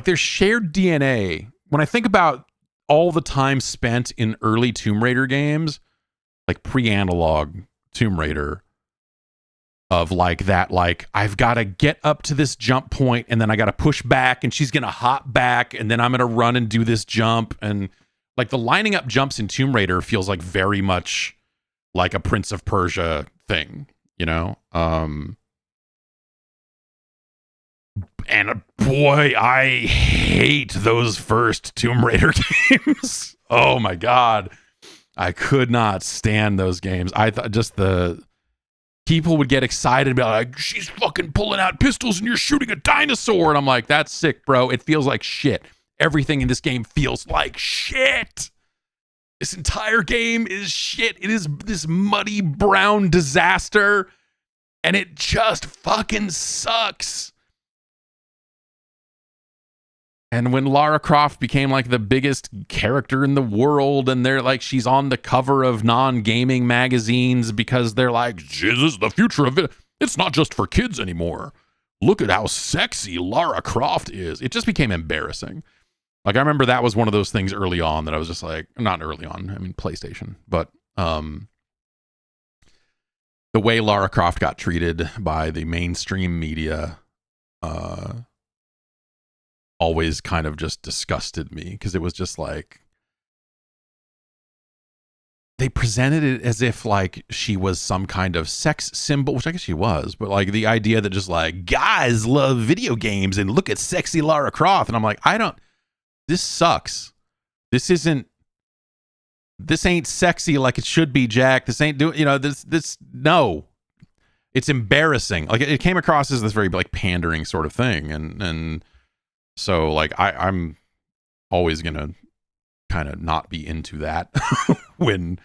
there's shared DNA? When I think about all the time spent in early Tomb Raider games, like pre-analog Tomb Raider, of like that, like I've got to get up to this jump point and then I got to push back and she's going to hop back and then I'm going to run and do this jump. And like the lining up jumps in Tomb Raider feels like very much like a Prince of Persia thing, you know? And boy, I hate those first Tomb Raider games. Oh my God. I could not stand those games. I thought just the people would get excited about like, she's fucking pulling out pistols and you're shooting a dinosaur. And I'm like, that's sick, bro. It feels like shit. Everything in this game feels like shit. This entire game is shit. It is this muddy brown disaster, and it just fucking sucks. And when Lara Croft became like the biggest character in the world, and they're like, she's on the cover of non-gaming magazines because they're like, this is the future of it. It's not just for kids anymore. Look at how sexy Lara Croft is. It just became embarrassing. Like, I remember that was one of those things early on that I was just like, not early on, I mean, PlayStation, but the way Lara Croft got treated by the mainstream media always kind of just disgusted me, because it was just like, they presented it as if like she was some kind of sex symbol, which I guess she was, but like the idea that just like, guys love video games and look at sexy Lara Croft. And I'm like, this sucks. This ain't sexy like it should be, Jack. This ain't doing, you know, no. It's embarrassing. Like, it came across as this very like pandering sort of thing. And so like I'm always gonna kind of not be into that when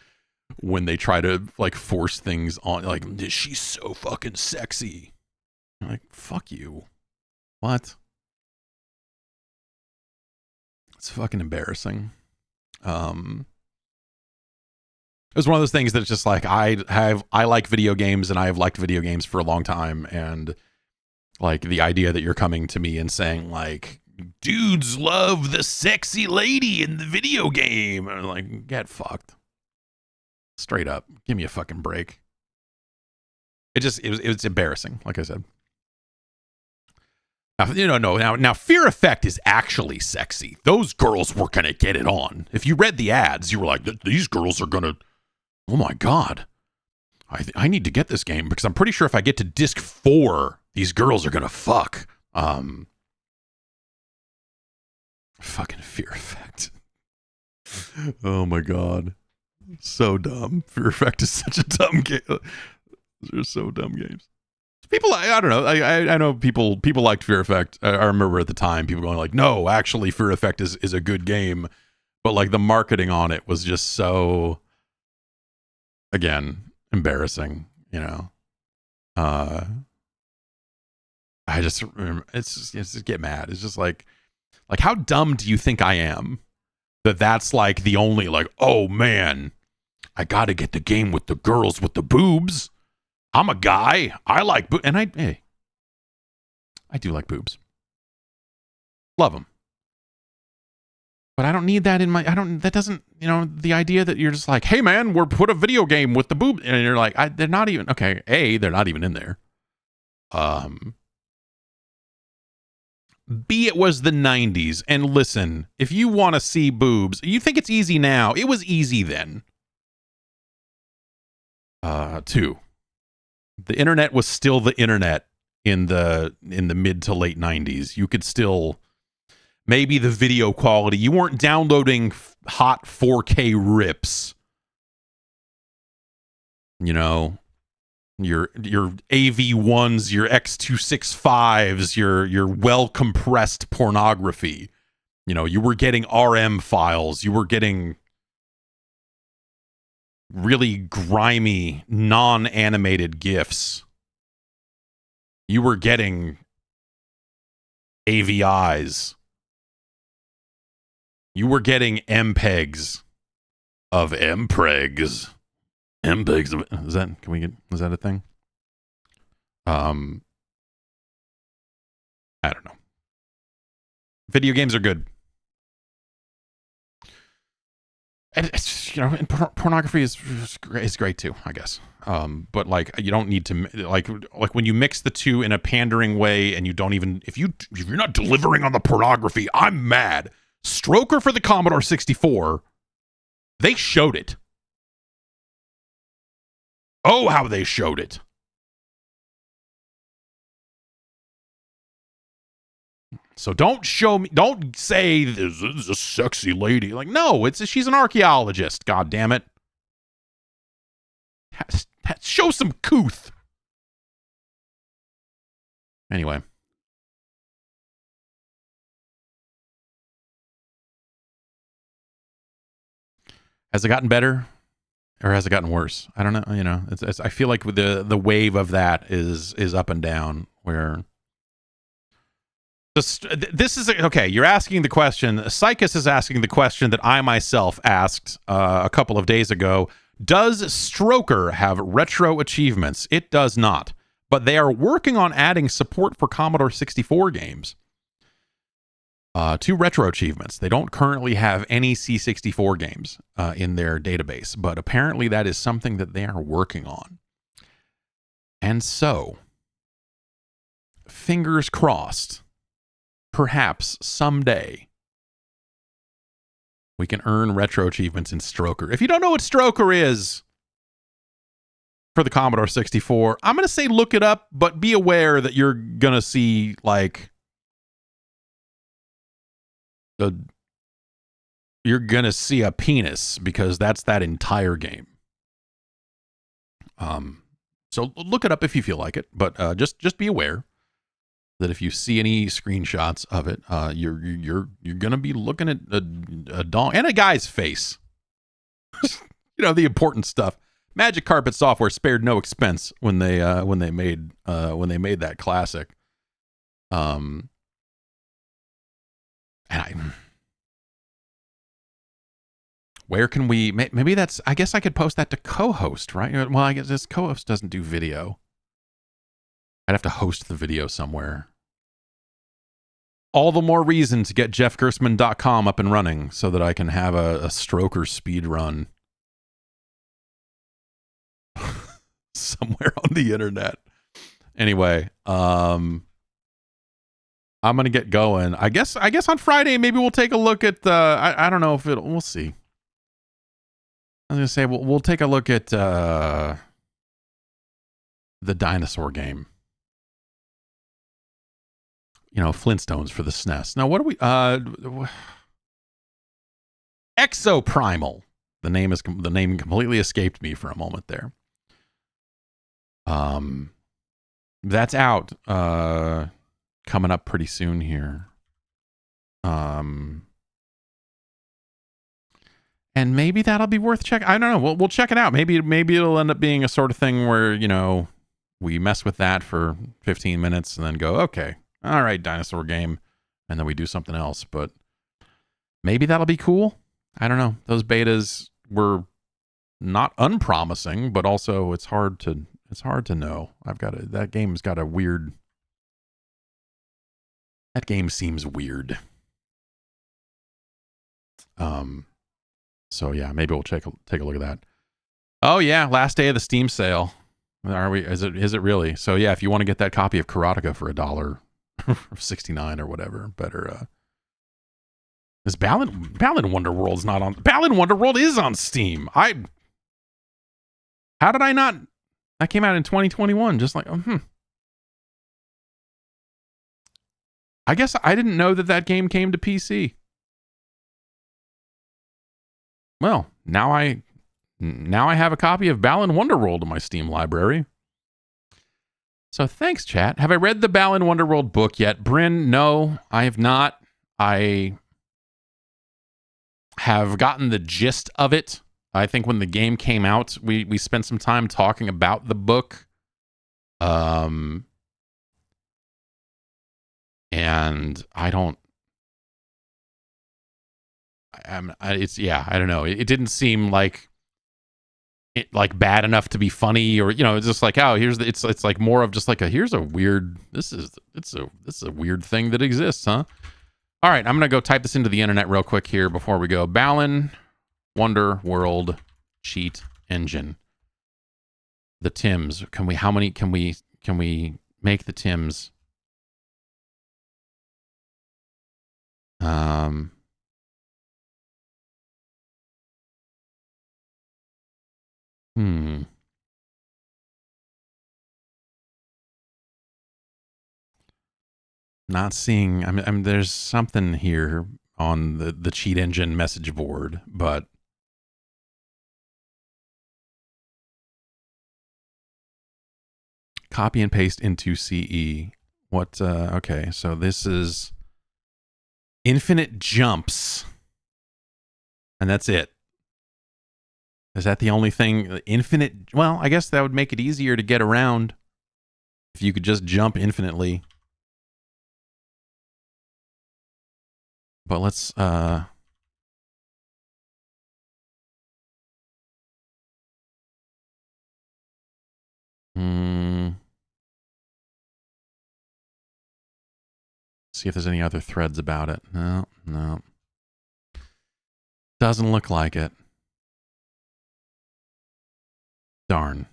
they try to like force things on, like, she's so fucking sexy. I'm like, fuck you. What? It's fucking embarrassing. It was one of those things that it's just like, I like video games and I have liked video games for a long time, and like the idea that you're coming to me and saying like, dudes love the sexy lady in the video game, and I'm like, get fucked. Straight up. Give me a fucking break. It was embarrassing, like I said. Now, you know, now Fear Effect is actually sexy. Those girls were going to get it on. If you read the ads, you were like, these girls are going to, oh my God. I need to get this game because I'm pretty sure if I get to disc 4, these girls are going to fuck. Fucking Fear Effect. Oh my God. So dumb. Fear Effect is such a dumb game. They're so dumb games. People, I don't know. I know people liked Fear Effect. I remember at the time people going like, no, actually Fear Effect is a good game. But like the marketing on it was just so, again, embarrassing, you know. I just remember, it's just get mad. It's just like how dumb do you think I am that's like the only like, oh man, I got to get the game with the girls with the boobs. I'm a guy. I like boobs. And I do like boobs. Love them. But I don't need that in my, that doesn't, you know, the idea that you're just like, hey man, we're put a video game with the boobs. And you're like, they're not even, okay. They're not even in there. B, it was the 90s. And listen, if you want to see boobs, you think it's easy now. It was easy then. 2. The internet was still the internet in the mid to late 90s. You could still, maybe the video quality, you weren't downloading hot 4K rips You know, your AV1s, your X265s, your well compressed pornography. You know, you were getting RM files. You were getting really grimy, non-animated GIFs. You were getting AVIs. You were getting MPEGs of MPEGs. MPEGs of, is that a thing? I don't know. Video games are good. And it's, you know, and pornography is great too, I guess. But like, you don't need to like when you mix the two in a pandering way, and you don't even if you're not delivering on the pornography, I'm mad. Stroker for the Commodore 64, they showed it. Oh, how they showed it. So don't say this is a sexy lady. Like, no, she's an archaeologist. God damn it. Show some couth. Anyway. Has it gotten better? Or has it gotten worse? I don't know. You know, I feel like the wave of that is up and down, where this is okay. You're asking the question. Psychus is asking the question that I myself asked a couple of days ago. Does Stroker have retro achievements? It does not, but they are working on adding support for Commodore 64 games. 2 retro achievements. They don't currently have any C64 games in their database, but apparently that is something that they are working on. And so, fingers crossed, perhaps someday we can earn retro achievements in Stroker. If you don't know what Stroker is for the Commodore 64, I'm going to say look it up, but be aware that you're going to see like you're going to see a penis, because that's that entire game. So look it up if you feel like it, but just be aware that if you see any screenshots of it, you're gonna be looking at a dong and a guy's face. You know, the important stuff. Magic Carpet Software spared no expense when they made that classic. And where can we? Maybe that's. I guess I could post that to co-host, right? Well, I guess this co-host doesn't do video. I'd have to host the video somewhere. All the more reason to get jeffgerstmann.com up and running so that I can have a Stroker speed run somewhere on the internet. Anyway, I'm gonna get going. I guess on Friday maybe we'll take a look at. I don't know if we'll see. I was gonna say we'll take a look at the dinosaur game. You know, Flintstones for the SNES. Now, what do we? Exoprimal. The name completely escaped me for a moment there. That's out. Coming up pretty soon here. And maybe that'll be worth checking. I don't know. We'll check it out. Maybe it'll end up being a sort of thing where, you know, we mess with that for 15 minutes and then go, okay. All right, dinosaur game, and then we do something else. But maybe that'll be cool. I don't know. Those betas were not unpromising, but also it's hard to know. That game's got a weird. That game seems weird. So yeah, maybe we'll take a look at that. Oh yeah, last day of the Steam sale. Are we? Is it really? So yeah, if you want to get that copy of Karateka for $1. 69 or whatever, better this Balan Wonderworld's not on. Balan Wonderworld is on Steam. How did I not? That came out in 2021, just like I guess I didn't know that game came to PC. Well, now I now I have a copy of Balan Wonderworld in my Steam library. So thanks, chat. Have I read the Balan Wonderworld book yet? Bryn, no, I have not. I have gotten the gist of it. I think when the game came out, we spent some time talking about the book. And I don't... I don't know. It didn't seem like bad enough to be funny, or it's just like, oh, here's the, it's like more of just like it's a weird thing that exists, huh? All right, I'm gonna go type this into the internet real quick here before we go. Balan Wonder World cheat engine. The Tims. How many can we make the Tims? Not seeing. I mean, there's something here on the cheat engine message board, but copy and paste into CE. What? Okay, so this is infinite jumps, and that's it. Is that the only thing? Infinite? Well, I guess that would make it easier to get around if you could just jump infinitely. But let's see if there's any other threads about it. No. Doesn't look like it. Darn.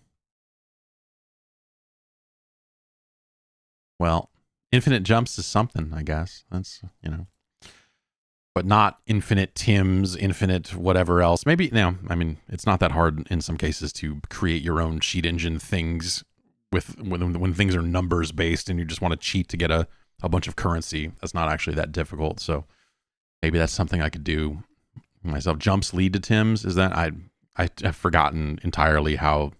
Well, infinite jumps is something, I guess. That's, but not infinite Tims, infinite whatever else. Maybe, no, I mean, it's not that hard in some cases to create your own cheat engine things when things are numbers based and you just want to cheat to get a bunch of currency. That's not actually that difficult. So maybe that's something I could do myself. Jumps lead to Tims. Is that, I've forgotten entirely how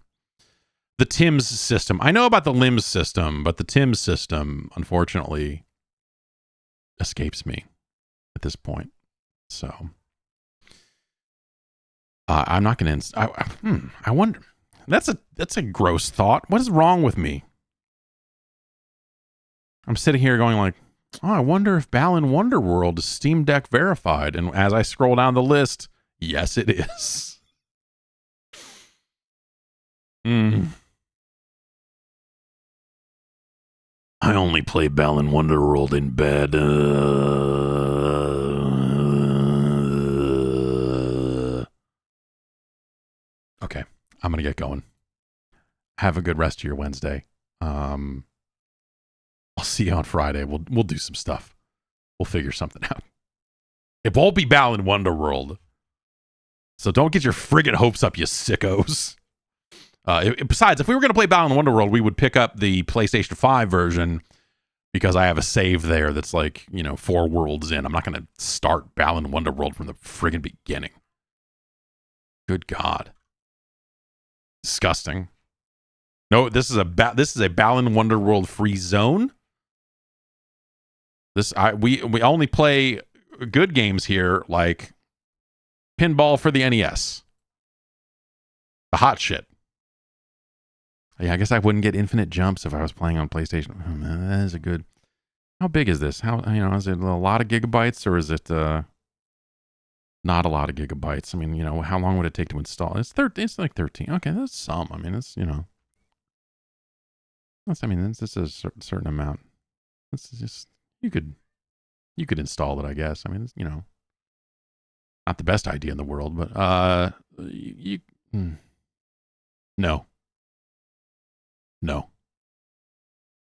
the Tims system. I know about the limbs system, but the Tims system, unfortunately, escapes me at this point. So I'm not going to. I wonder. That's a gross thought. What is wrong with me? I'm sitting here going like, oh, I wonder if Balan Wonderworld is Steam Deck verified. And as I scroll down the list, yes, it is. I only play Balan Wonderworld in bed. Okay, I'm gonna get going. Have a good rest of your Wednesday. I'll see you on Friday. We'll do some stuff. We'll figure something out. It won't be Balan Wonderworld, so don't get your friggin' hopes up, you sickos. Besides, if we were going to play Balan Wonderworld, we would pick up the PlayStation 5 version because I have a save there that's like, 4 worlds in. I'm not going to start Balan Wonderworld from the friggin' beginning. Good God. Disgusting. No, this is a Balan Wonderworld free zone. We only play good games here, like Pinball for the NES. The hot shit. Yeah, I guess I wouldn't get infinite jumps if I was playing on PlayStation. Oh, man, that is a good... How big is this? Is it a lot of gigabytes, or is it not a lot of gigabytes? I mean, how long would it take to install? It's like 13. Okay, that's some. I mean, it's, it's just a certain amount. It's just, you could install it, I guess. I mean, it's, not the best idea in the world, but no.